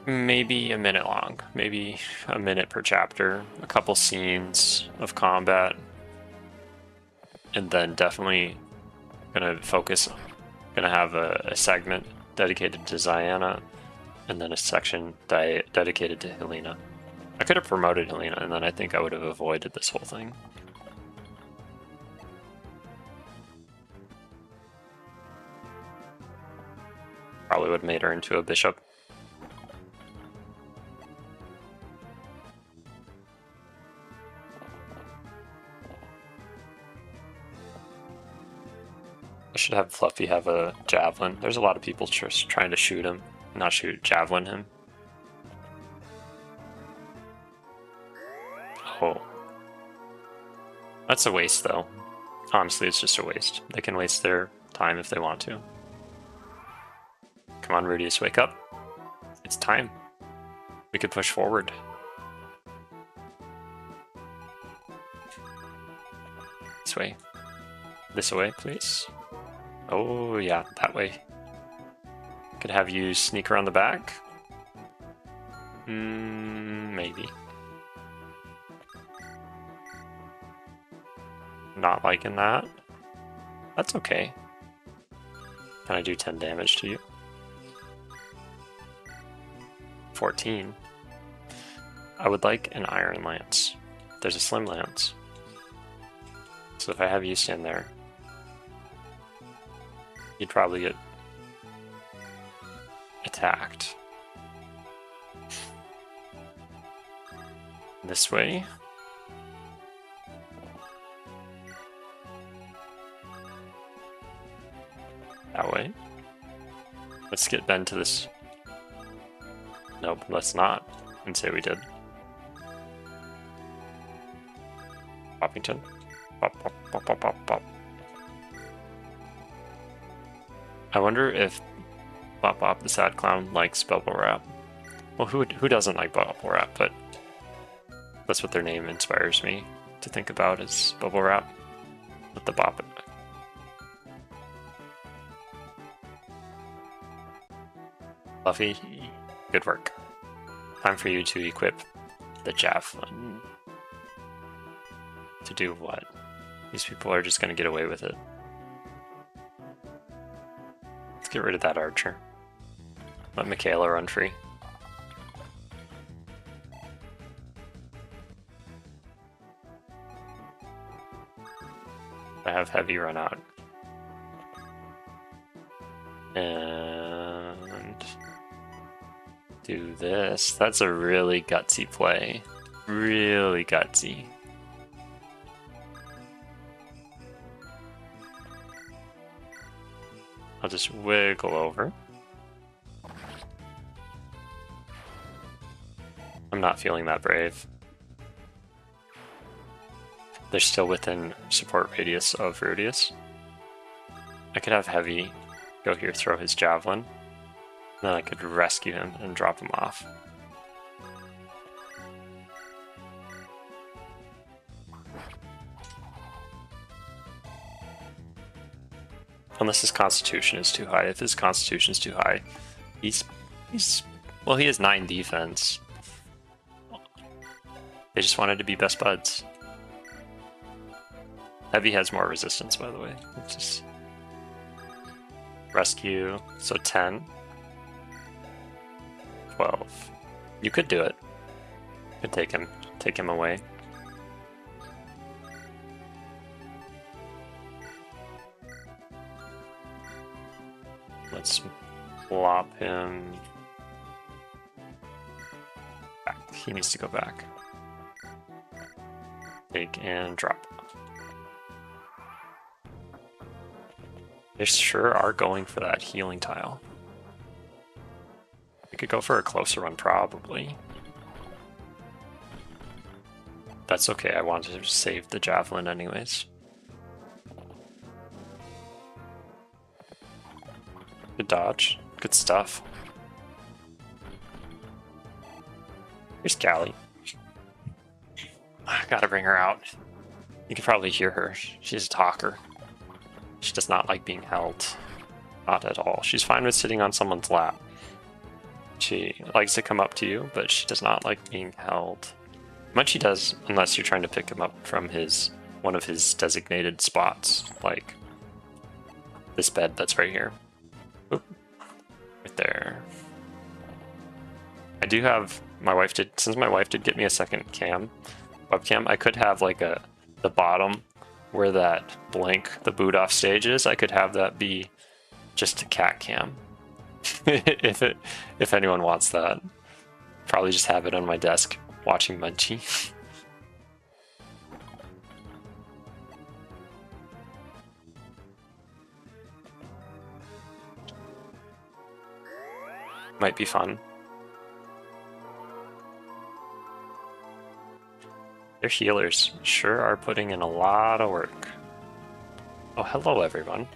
maybe a minute long, maybe a minute per chapter, a couple scenes of combat, and then definitely going to focus, going to have a segment dedicated to Ziana, and then a section dedicated to Helena. I could have promoted Helena, and then I think I would have avoided this whole thing. Probably would have made her into a bishop. I should have Fluffy have a javelin. There's a lot of people just trying to shoot him, not shoot, javelin him. Oh. That's a waste though. Honestly, it's just a waste. They can waste their time if they want to. Come on, Rudius, wake up. It's time. We could push forward. This way. This way, please. Oh, yeah, that way. Could have you sneak around the back? Maybe. Not liking that. That's okay. Can I do 10 damage to you? 14. I would like an iron lance. There's a slim lance. So if I have you stand there, you'd probably get attacked. This way. That way. Let's get Ben to this. Nope, let's not, and say we did. Poppington. Pop, pop, pop, pop, pop, pop. I wonder if Bop Bop the Sad Clown likes bubble wrap. Well, who doesn't like bubble wrap? But that's what their name inspires me to think about is bubble wrap with the bop. Fluffy, good work. Time for you to equip the javelin. To do what? These people are just going to get away with it. Let's get rid of that archer. Let Michaela run free. I have heavy run out. And do this. That's a really gutsy play. Really gutsy. I'll just wiggle over. I'm not feeling that brave. They're still within support radius of Rudius. I could have Heavy go here, throw his javelin. Then I could rescue him and drop him off. Unless his constitution is too high. If his constitution is too high, well, he has 9 defense. They just wanted to be best buds. Heavy has more resistance, by the way. Just rescue, so 10, 12. You could do it. You could take him away. Let's flop him back. He needs to go back. Take and drop. They sure are going for that healing tile. We could go for a closer one, probably. That's okay, I wanted to save the javelin anyways. Good dodge. Good stuff. Here's Callie. I gotta bring her out. You can probably hear her. She's a talker. She does not like being held. Not at all. She's fine with sitting on someone's lap. She likes to come up to you, but she does not like being held. Much he does, unless you're trying to pick him up from one of his designated spots, like this bed that's right here. Oop. Right there. I do have, since my wife did get me a second webcam, I could have like the bottom where that blank, the boot off stage is, I could have that be just a cat cam. if anyone wants that. Probably just have it on my desk watching Munchie. Might be fun. Their healers sure are putting in a lot of work. Oh, hello everyone.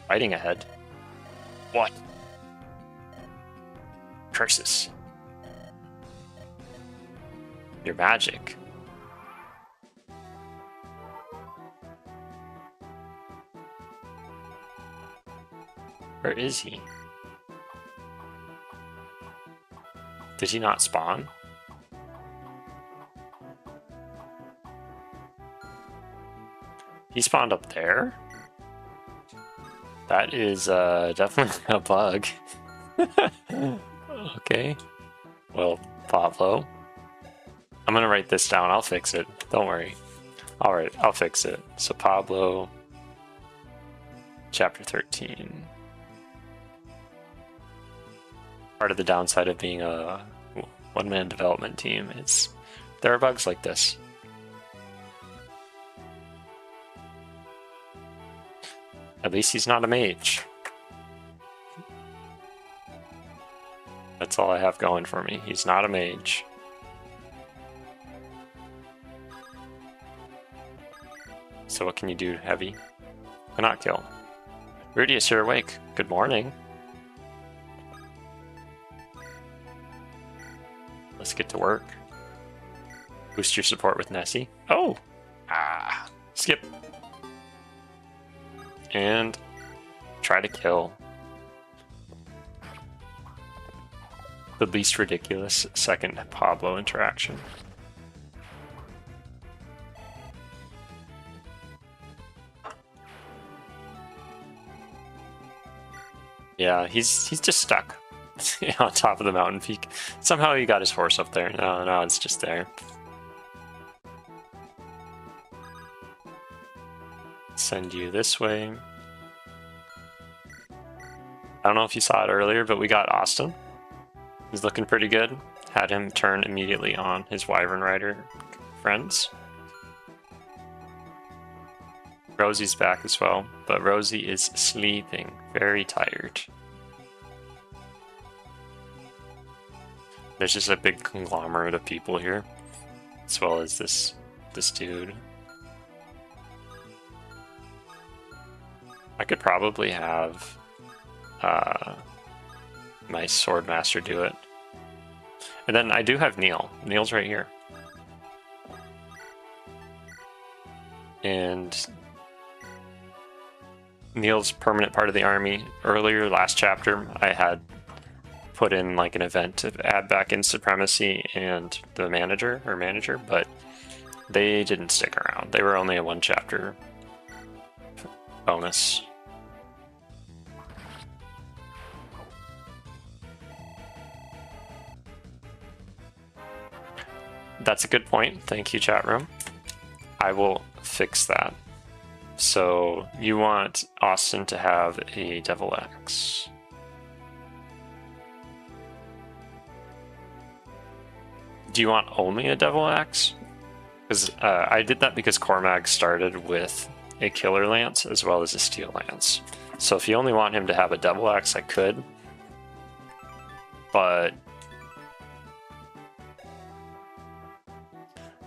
Fighting ahead. What? Curses. Your magic. Where is he? Did he not spawn? He spawned up there? That is definitely a bug. Okay. Well, Pablo. I'm gonna write this down. I'll fix it. Don't worry. Alright, I'll fix it. So Pablo, chapter 13. Part of the downside of being a one-man development team is there are bugs like this. At least he's not a mage. That's all I have going for me. He's not a mage. So what can you do, Heavy? Cannot kill. Rudius, you're awake. Good morning. Let's get to work. Boost your support with Nessie. Oh! Ah! Skip. And try to kill. The least ridiculous second Pablo interaction. Yeah, he's just stuck on top of the mountain peak. Somehow he got his horse up there. No, it's just there. Send you this way. I don't know if you saw it earlier, but we got Austin. He's looking pretty good. Had him turn immediately on his Wyvern Rider friends. Rosie's back as well, but Rosie is sleeping, very tired. There's just a big conglomerate of people here, as well as this dude. I could probably have my Swordmaster do it. And then I do have Neil. Neil's right here. And Neil's permanent part of the army. Earlier, last chapter, I had put in like an event to add back in Supremacy and the manager, but they didn't stick around. They were only a 1 chapter bonus. That's a good point. Thank you, chat room. I will fix that. So you want Austin to have a Devil Axe. Do you want only a Devil Axe? Because I did that because Cormag started with a Killer Lance as well as a Steel Lance. So if you only want him to have a Devil Axe, I could. But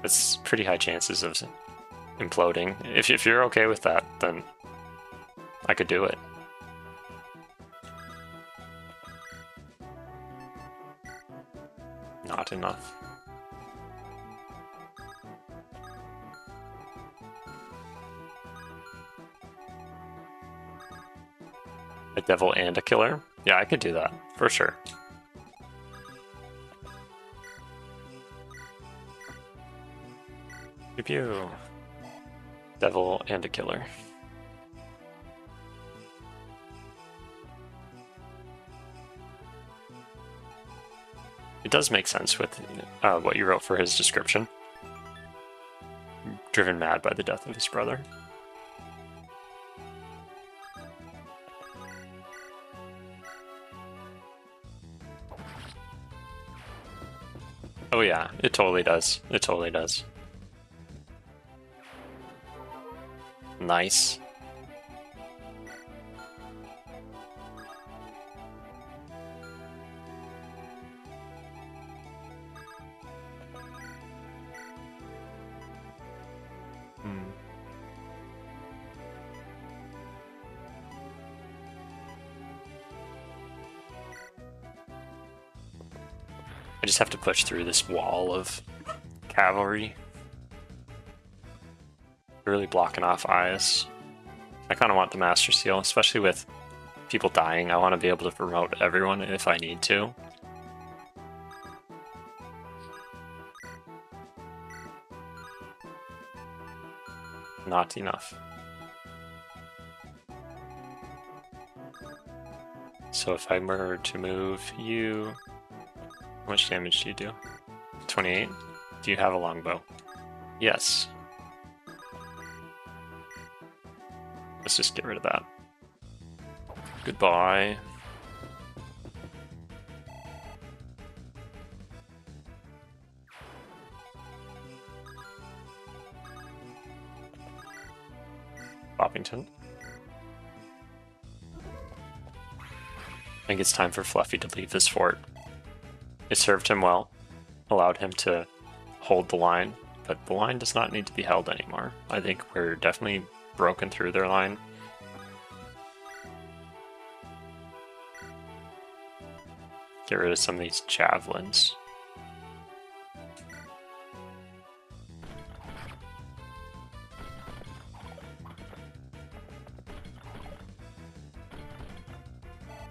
it's pretty high chances of imploding. If you're okay with that, then I could do it. Not enough. A devil and a killer? Yeah, I could do that, for sure. Pew pew. Devil and a killer. It does make sense with what you wrote for his description. Driven mad by the death of his brother. Oh yeah, it totally does. It totally does. Nice. I just have to push through this wall of cavalry. Really blocking off eyes. I kind of want the Master Seal, especially with people dying. I want to be able to promote everyone if I need to. Not enough. So if I were to move you... How much damage do you do? 28? Do you have a longbow? Yes. Let's just get rid of that. Goodbye. Boppington. I think it's time for Fluffy to leave this fort. It served him well, allowed him to hold the line but the line does not need to be held anymore. I think we're definitely broken through their line. Get rid of some of these javelins.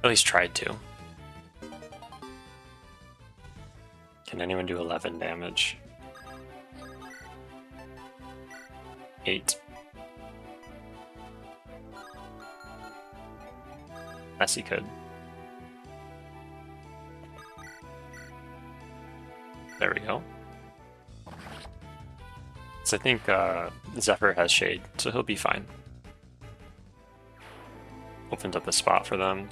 At least tried to. Can anyone do 11 damage? 8. Yes, he could. There we go. So I think Zephyr has Shade, so he'll be fine. Opens up a spot for them.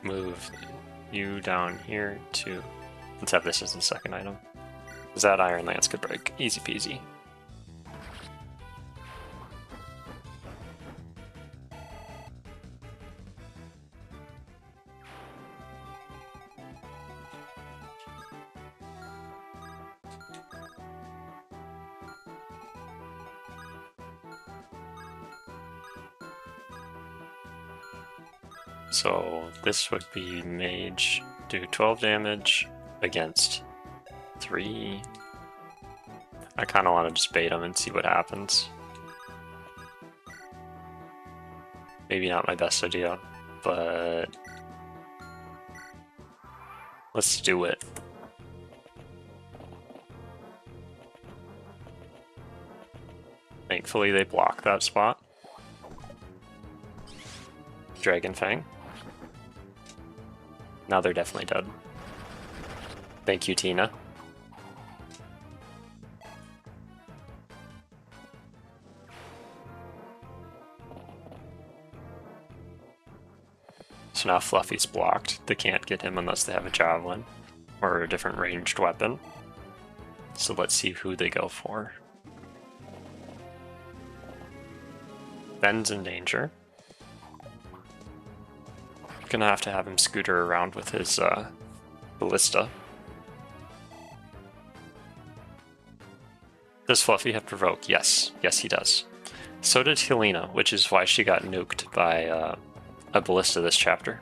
Move you down here to... Let's have this as the second item. Because that Iron Lance could break. Easy peasy. So this would be Mage, do 12 damage against 3. I kind of want to just bait him and see what happens. Maybe not my best idea, but let's do it. Thankfully they block that spot. Dragon Fang. Now they're definitely dead. Thank you, Tina. So now Fluffy's blocked. They can't get him unless they have a javelin or a different ranged weapon. So let's see who they go for. Ben's in danger. Gonna have to have him scooter around with his ballista. Does Fluffy have Provoke? Yes. Yes, he does. So did Helena, which is why she got nuked by a ballista this chapter.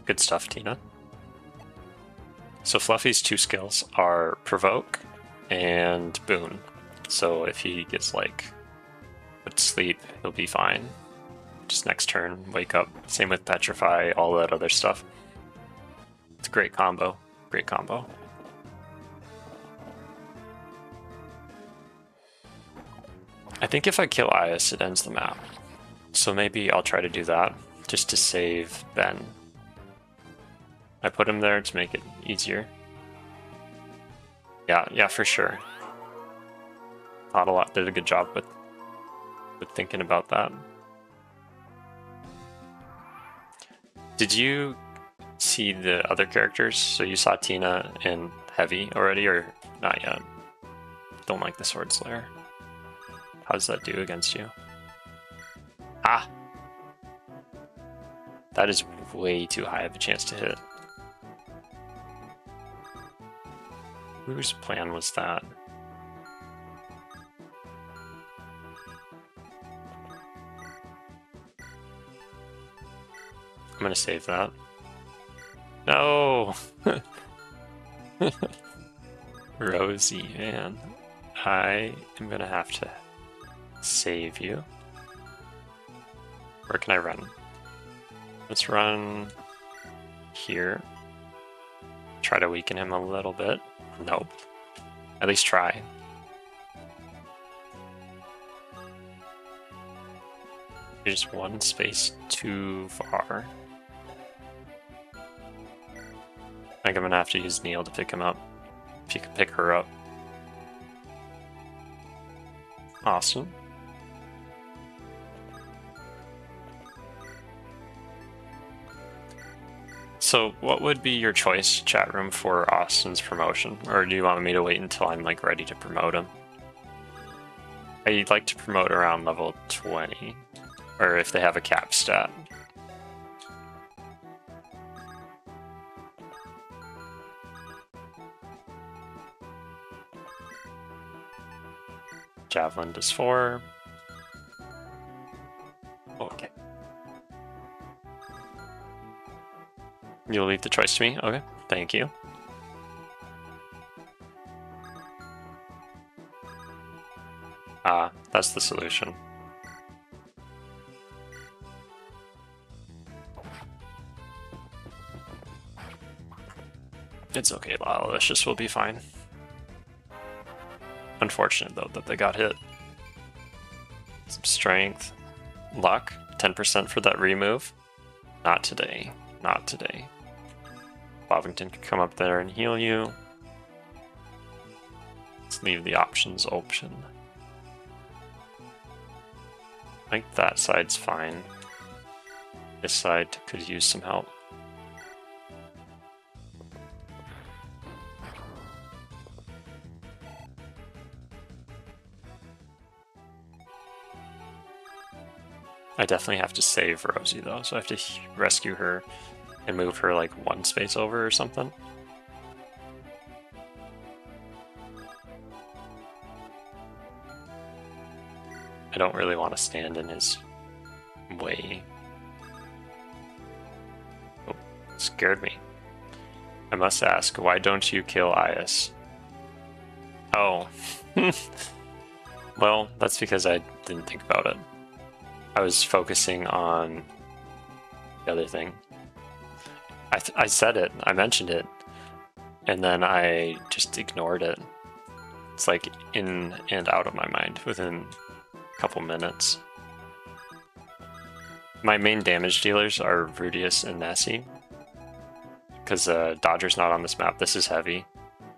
Good stuff, Tina. So Fluffy's 2 skills are Provoke and Boon. So if he gets like put to sleep, he'll be fine. Just next turn, wake up. Same with Petrify, all that other stuff. It's a great combo. Great combo. I think if I kill Ias, it ends the map. So maybe I'll try to do that, just to save Ben. I put him there to make it easier. Yeah, for sure. Thought a lot, did a good job with thinking about that. Did you see the other characters? So you saw Tina and Heavy already, or not yet? Don't like the Sword Slayer. How does that do against you? Ah! That is way too high of a chance to hit. Whose plan was that? I'm gonna save that. No! Rosie, man. I am gonna have to save you. Where can I run? Let's run here. Try to weaken him a little bit. Nope. At least try. You're just one space too far. I think I'm gonna have to use Neil to pick him up. If you can pick her up. Awesome. So what would be your choice, chat room, for Austin's promotion? Or do you want me to wait until I'm like ready to promote him? I'd like to promote around level 20. or if they have a cap stat. Javelin does 4. Okay. You'll leave the choice to me? Okay, thank you. Ah, that's the solution. It's okay, Lalicious will be fine. Unfortunate, though, that they got hit. Some strength. Luck, 10% for that remove. Not today. Not today. Bovington can come up there and heal you. Let's leave the options open. I think that side's fine. This side could use some help. I definitely have to save Rosie though, so I have to rescue her and move her like one space over or something. I don't really want to stand in his way. Oh, scared me. I must ask, why don't you kill Ias? Oh. Well, that's because I didn't think about it. I was focusing on the other thing. I said it, I mentioned it, and then I just ignored it. It's like in and out of my mind within a couple minutes. My main damage dealers are Rudius and Nessie, because Dodger's not on this map. This is Heavy.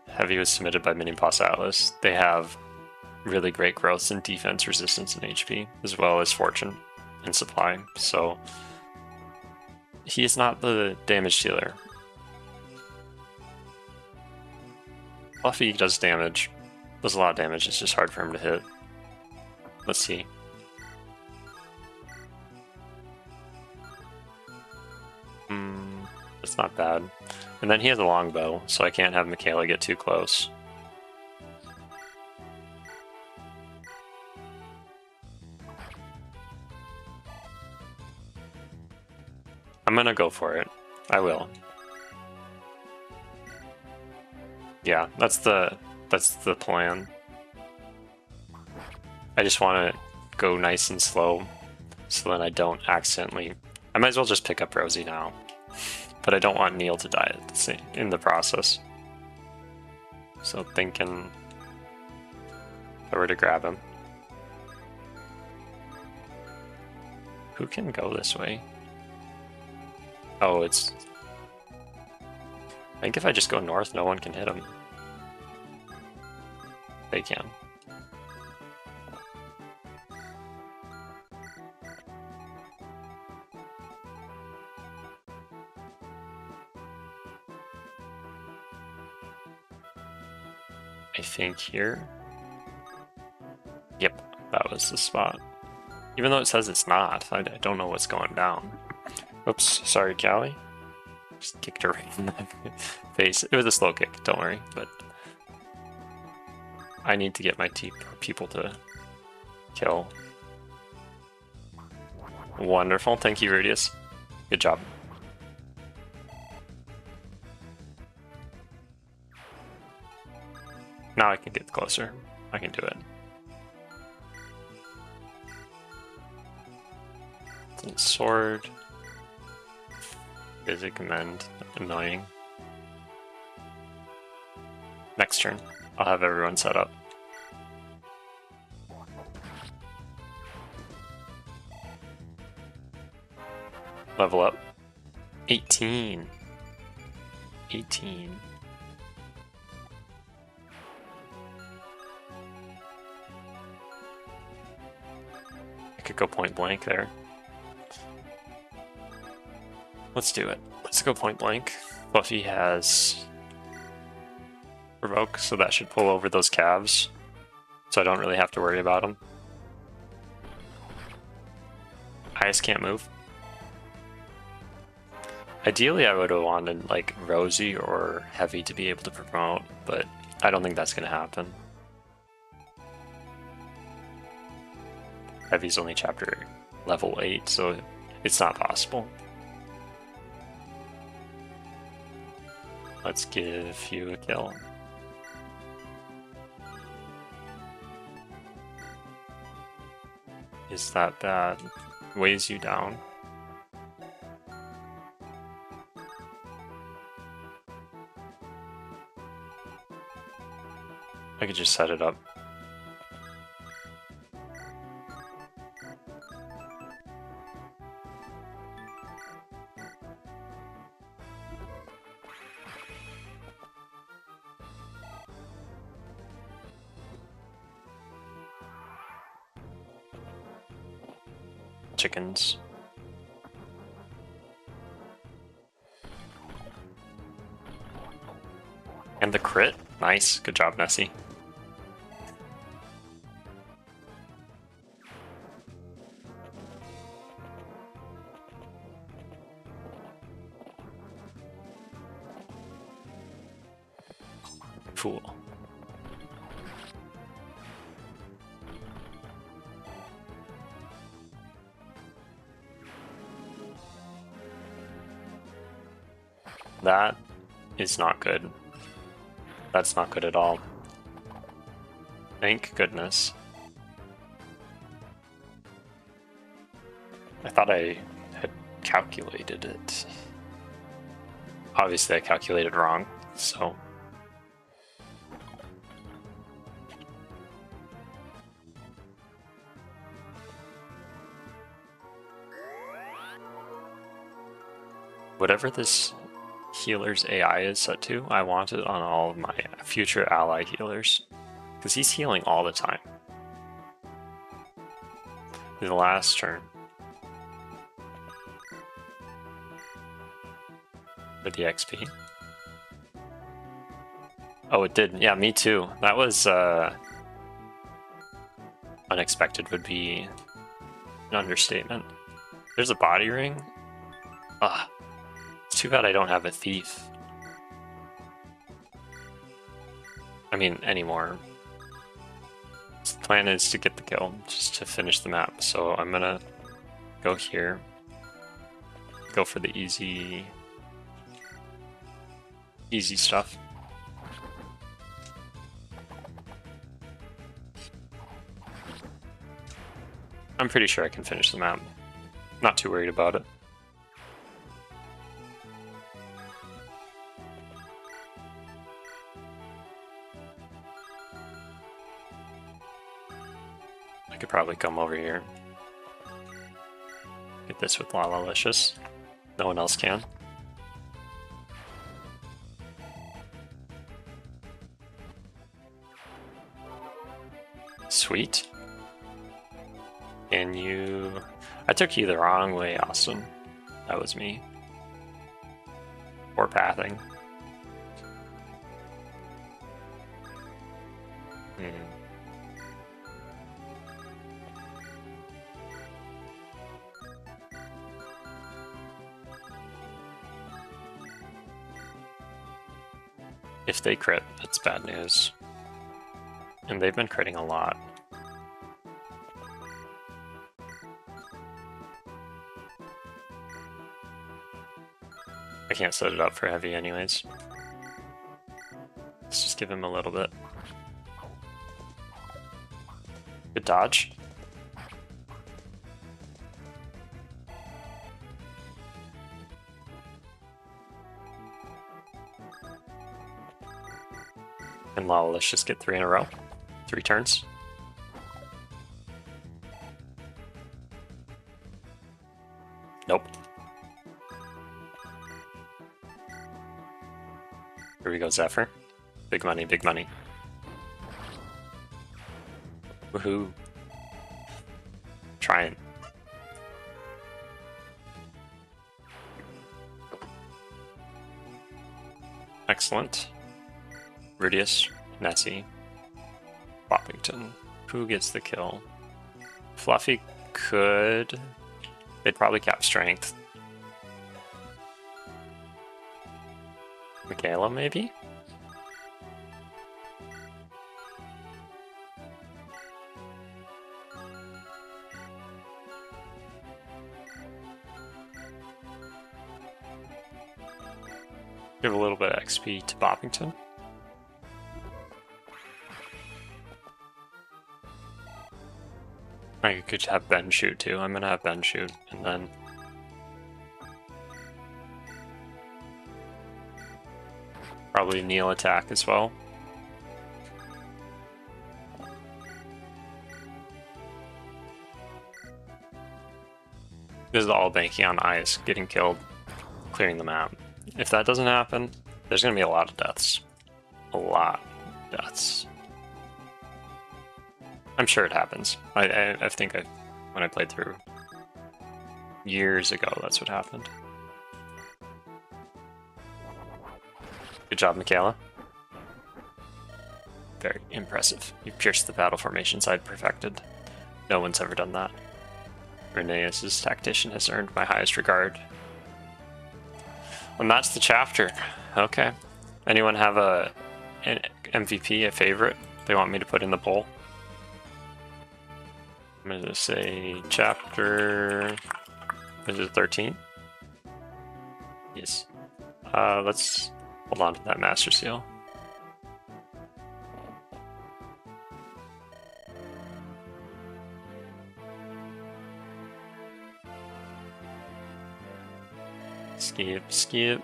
Heavy was submitted by Miniboss Atlas. They have really great growths in defense, resistance, and HP, as well as fortune and supply, so he is not the damage dealer. Fluffy does damage, does a lot of damage, it's just hard for him to hit. Let's see. That's not bad. And then he has a longbow, so I can't have Michaela get too close. I'm gonna go for it. I will. Yeah, that's the plan. I just want to go nice and slow, so that I don't accidentally. I might as well just pick up Rosie now, but I don't want Neil to die in the process. So thinking, if I were to grab him, who can go this way? Oh, it's... I think if I just go north, no one can hit him. They can. I think here. Yep, that was the spot. Even though it says it's not, I don't know what's going down. Oops, sorry, Callie. Just kicked her right in the face. It was a slow kick, don't worry, but I need to get my people to kill. Wonderful, thank you, Rudius. Good job. Now I can get closer. I can do it. Sword. Physic Mend. Annoying. Next turn, I'll have everyone set up. Level up. 18. 18. I could go point blank there. Let's do it. Let's go point blank. Fluffy has Provoke, so that should pull over those calves. So I don't really have to worry about them. Highest can't move. Ideally, I would have wanted like Rosie or Heavy to be able to promote, but I don't think that's going to happen. Heavy's only chapter level 8, so it's not possible. Let's give you a kill. Is that bad? Weighs you down. I could just set it up. Chickens. And the crit. Nice. Good job, Nessie. Fool. That is not good. That's not good at all. Thank goodness. I thought I had calculated it. Obviously I calculated wrong, so... Whatever this healer's AI is set to, I want it on all of my future ally healers, because he's healing all the time. In the last turn. For the XP. Oh, it did. Yeah, me too. That was unexpected would be an understatement. There's a body ring. Ah. It's too bad I don't have a thief. I mean, anymore. The plan is to get the kill, just to finish the map. So I'm gonna go here. Go for the easy stuff. I'm pretty sure I can finish the map. Not too worried about it. Could probably come over here. Get this with Lalalicious. No one else can. Sweet. And you... I took you the wrong way, Austin. That was me. Poor pathing. If they crit, that's bad news. And they've been critting a lot. I can't set it up for heavy anyways. Let's just give him a little bit. Good dodge. And let's just get 3 in a row. 3 turns. Nope. Here we go, Zephyr. Big money, big money. Woohoo. Trying. Excellent. Rudius, Nessie, Boppington. Who gets the kill? Fluffy could They'd probably cap strength. Michaela, maybe? Give a little bit of XP to Boppington. I could have Ben shoot too. I'm gonna have Ben shoot, and then probably Neil attack as well. This is all banking on Ice getting killed, clearing the map. If that doesn't happen, there's gonna be a lot of deaths. A lot of deaths. I'm sure it happens. I think when I played through years ago, that's what happened. Good job, Michaela. Very impressive. You pierced the battle formation side perfected. No one's ever done that. Renais' tactician has earned my highest regard. And that's the chapter. Okay. Anyone have an MVP, a favorite they want me to put in the poll? I'm going to say chapter... Is it 13? Yes. Let's hold on to that Master Seal. Skip, skip.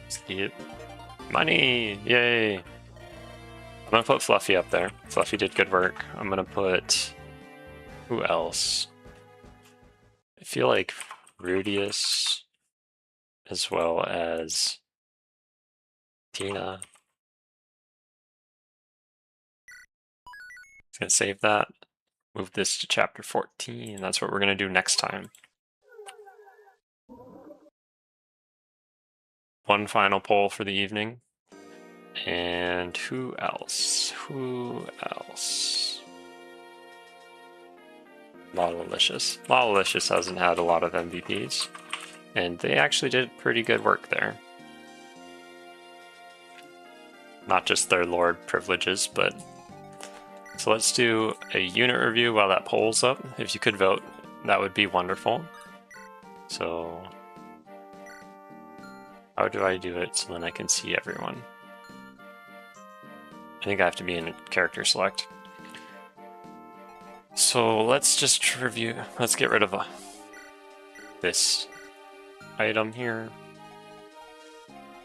Skip. Money! Yay! I'm gonna put Fluffy up there. Fluffy did good work. I'm gonna put... Who else? I feel like Rudius, as well as Tina. Just gonna save that. Move this to chapter 14. That's what we're gonna do next time. One final poll for the evening. And who else? Who else? Lawlicious. Lawlicious hasn't had a lot of MVPs, and they actually did pretty good work there. Not just their Lord privileges, but... So let's do a unit review while that poll's up. If you could vote, that would be wonderful. So... How do I do it so then I can see everyone? I think I have to be in character select. So let's just review. Let's get rid of this item here.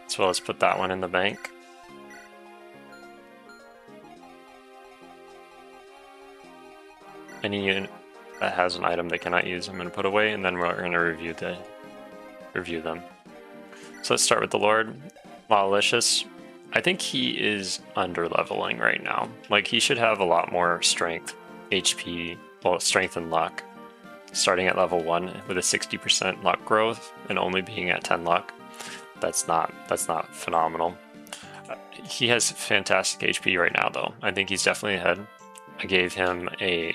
As well as put that one in the bank. Any unit that has an item they cannot use, I'm going to put away, and then we're going to review them. So let's start with the Lord. Lawlicious. I think he is under-leveling right now. Like, he should have a lot more strength, HP, well, strength and luck. Starting at level 1 with a 60% luck growth and only being at 10 luck. That's not phenomenal. He has fantastic HP right now, though. I think he's definitely ahead. I gave him a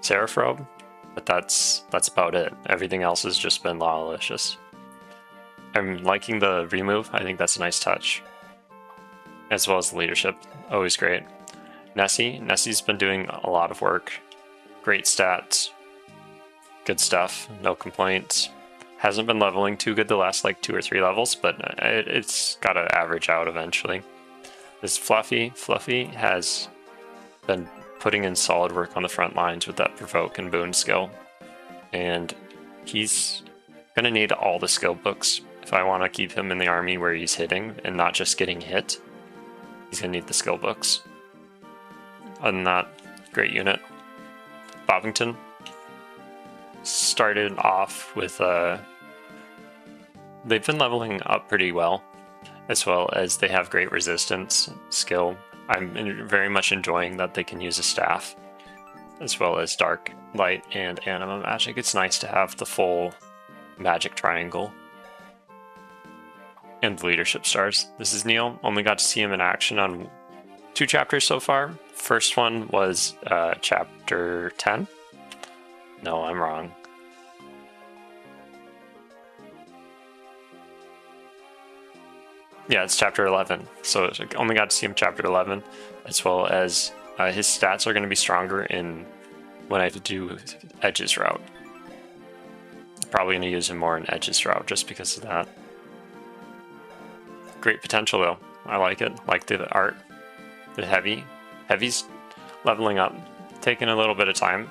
Seraph Robe, but that's about it. Everything else has just been Lawlicious. I'm liking the remove. I think that's a nice touch. As well as the leadership. Always great. Nessie. Nessie's been doing a lot of work. Great stats. Good stuff. No complaints. Hasn't been leveling too good the last like 2 or 3 levels, but it's got to average out eventually. This Fluffy. Fluffy has been putting in solid work on the front lines with that Provoke and Boon skill. And he's going to need all the skill books if I want to keep him in the army where he's hitting and not just getting hit. He's going to need the skill books. Other than that, great unit. Boppington started off with they've been leveling up pretty well, as well as they have great resistance skill. I'm very much enjoying that they can use a staff, as well as dark, light, and anima magic. It's nice to have the full magic triangle. And the leadership stars. This is Neil. Only got to see him in action on 2 chapters so far. First one was chapter 10. No, I'm wrong. Yeah, it's chapter 11. So I only got to see him chapter 11, as well as his stats are going to be stronger in when I do Edge's route. Probably going to use him more in Edge's route just because of that. Great potential though. I like it. Like the art. The Heavy's leveling up. Taking a little bit of time.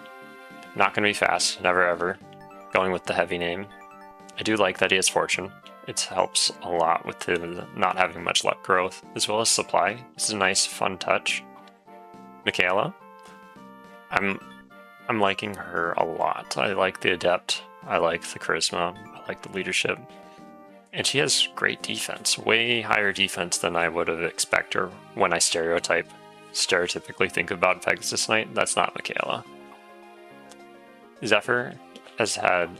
Not going to be fast. Never ever. Going with the Heavy name. I do like that he has Fortune. It helps a lot with the not having much luck growth, as well as supply. This is a nice, fun touch. Michaela. I'm liking her a lot. I like the Adept. I like the Charisma. I like the Leadership. And she has great defense. Way higher defense than I would have expected her when I stereotypically think about Pegasus Knight. That's not Michaela. Zephyr has had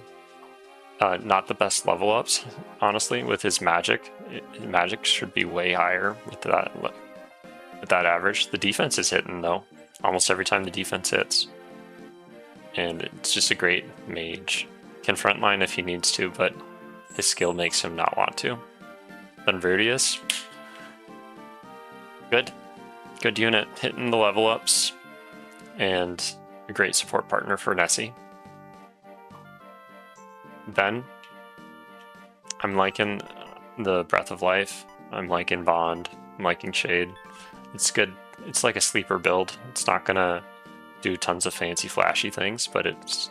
not the best level ups, honestly, with his magic. His magic should be way higher with that average. The defense is hitting though, almost every time the defense hits. And it's just a great mage. Can frontline if he needs to, but his skill makes him not want to. Then Verdius. Good unit, hitting the level ups. And a great support partner for Nessie. Ben, I'm liking the Breath of Life. I'm liking Bond. I'm liking Shade. It's good. It's like a sleeper build. It's not gonna do tons of fancy flashy things, but it's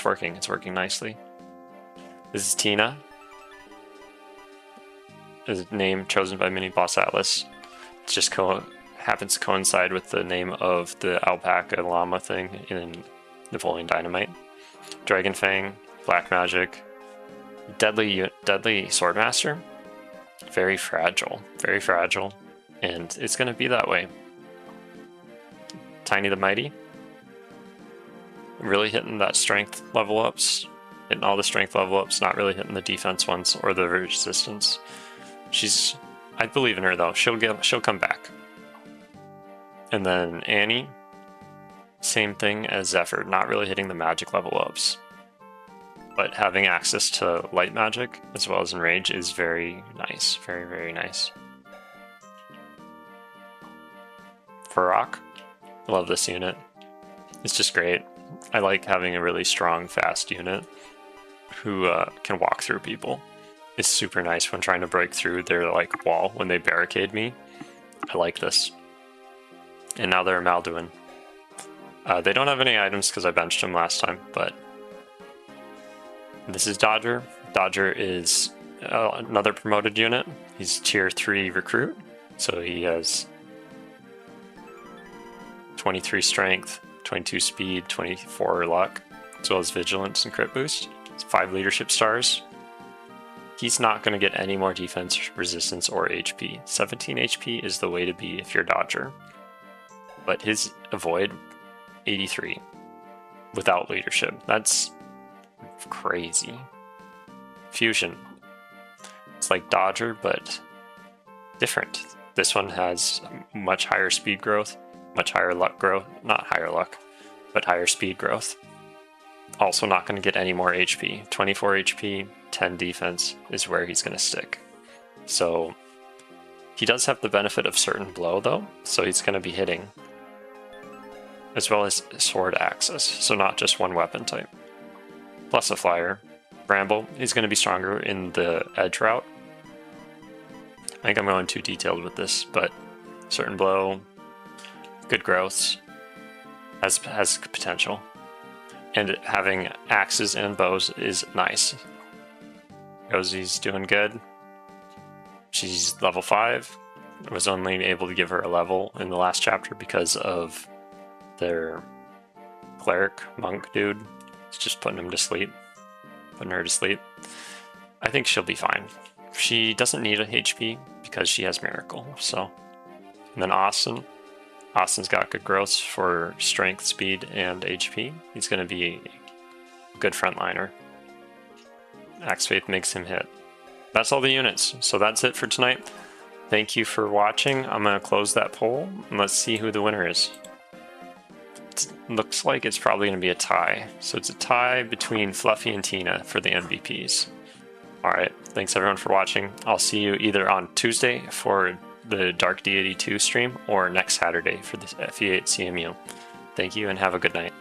working. It's working nicely. This is Tina. A name chosen by Mini Boss Atlas. It just happens to coincide with the name of the alpaca llama thing in Napoleon Dynamite. Dragon Fang. Black Magic, Deadly Swordmaster, very fragile, and it's going to be that way. Tiny the Mighty, really hitting that strength level ups, hitting all the strength level ups, not really hitting the defense ones or the resistance. I believe in her though. She'll come back. And then Annie, same thing as Zephyr, not really hitting the magic level ups. But having access to light magic as well as enrage is very nice. Very, very nice. Farok, I love this unit. It's just great. I like having a really strong, fast unit who can walk through people. It's super nice when trying to break through their like wall when they barricade me. I like this. And now they're a Malduin. They don't have any items because I benched them last time, but this is Dodger. Dodger is another promoted unit. He's tier 3 recruit, so he has 23 strength, 22 speed, 24 luck, as well as vigilance and crit boost. It's 5 leadership stars. He's not going to get any more defense, resistance, or HP. 17 HP is the way to be if you're Dodger. But his avoid, 83, without leadership. That's crazy. Fusion. It's like Dodger, but different. This one has much higher speed growth, much higher luck growth. Not higher luck, but higher speed growth. Also not going to get any more HP. 24 HP, 10 defense is where he's going to stick. So he does have the benefit of certain blow though, so he's going to be hitting. As well as sword access, so not just one weapon type. Plus a flyer. Bramble is going to be stronger in the edge route. I think I'm going too detailed with this, but certain blow, good growths, has potential. And having axes and bows is nice. Rosie's doing good. She's level 5. I was only able to give her a level in the last chapter because of their cleric monk dude. It's just putting her to sleep. I think she'll be fine. She doesn't need a HP because she has Miracle. So, and then Austin's got good growths for strength, speed, and HP. He's going to be a good frontliner. Axe Faith makes him hit. That's all the units. So that's it for tonight. thank you for watching. I'm going to close that poll and let's see who the winner is. It looks like it's probably going to be a tie. So it's a tie between Fluffy and Tina for the MVPs. Alright, thanks everyone for watching. I'll see you either on Tuesday for the Dark Deity 2 stream or next Saturday for the FE8 CMU. Thank you and have a good night.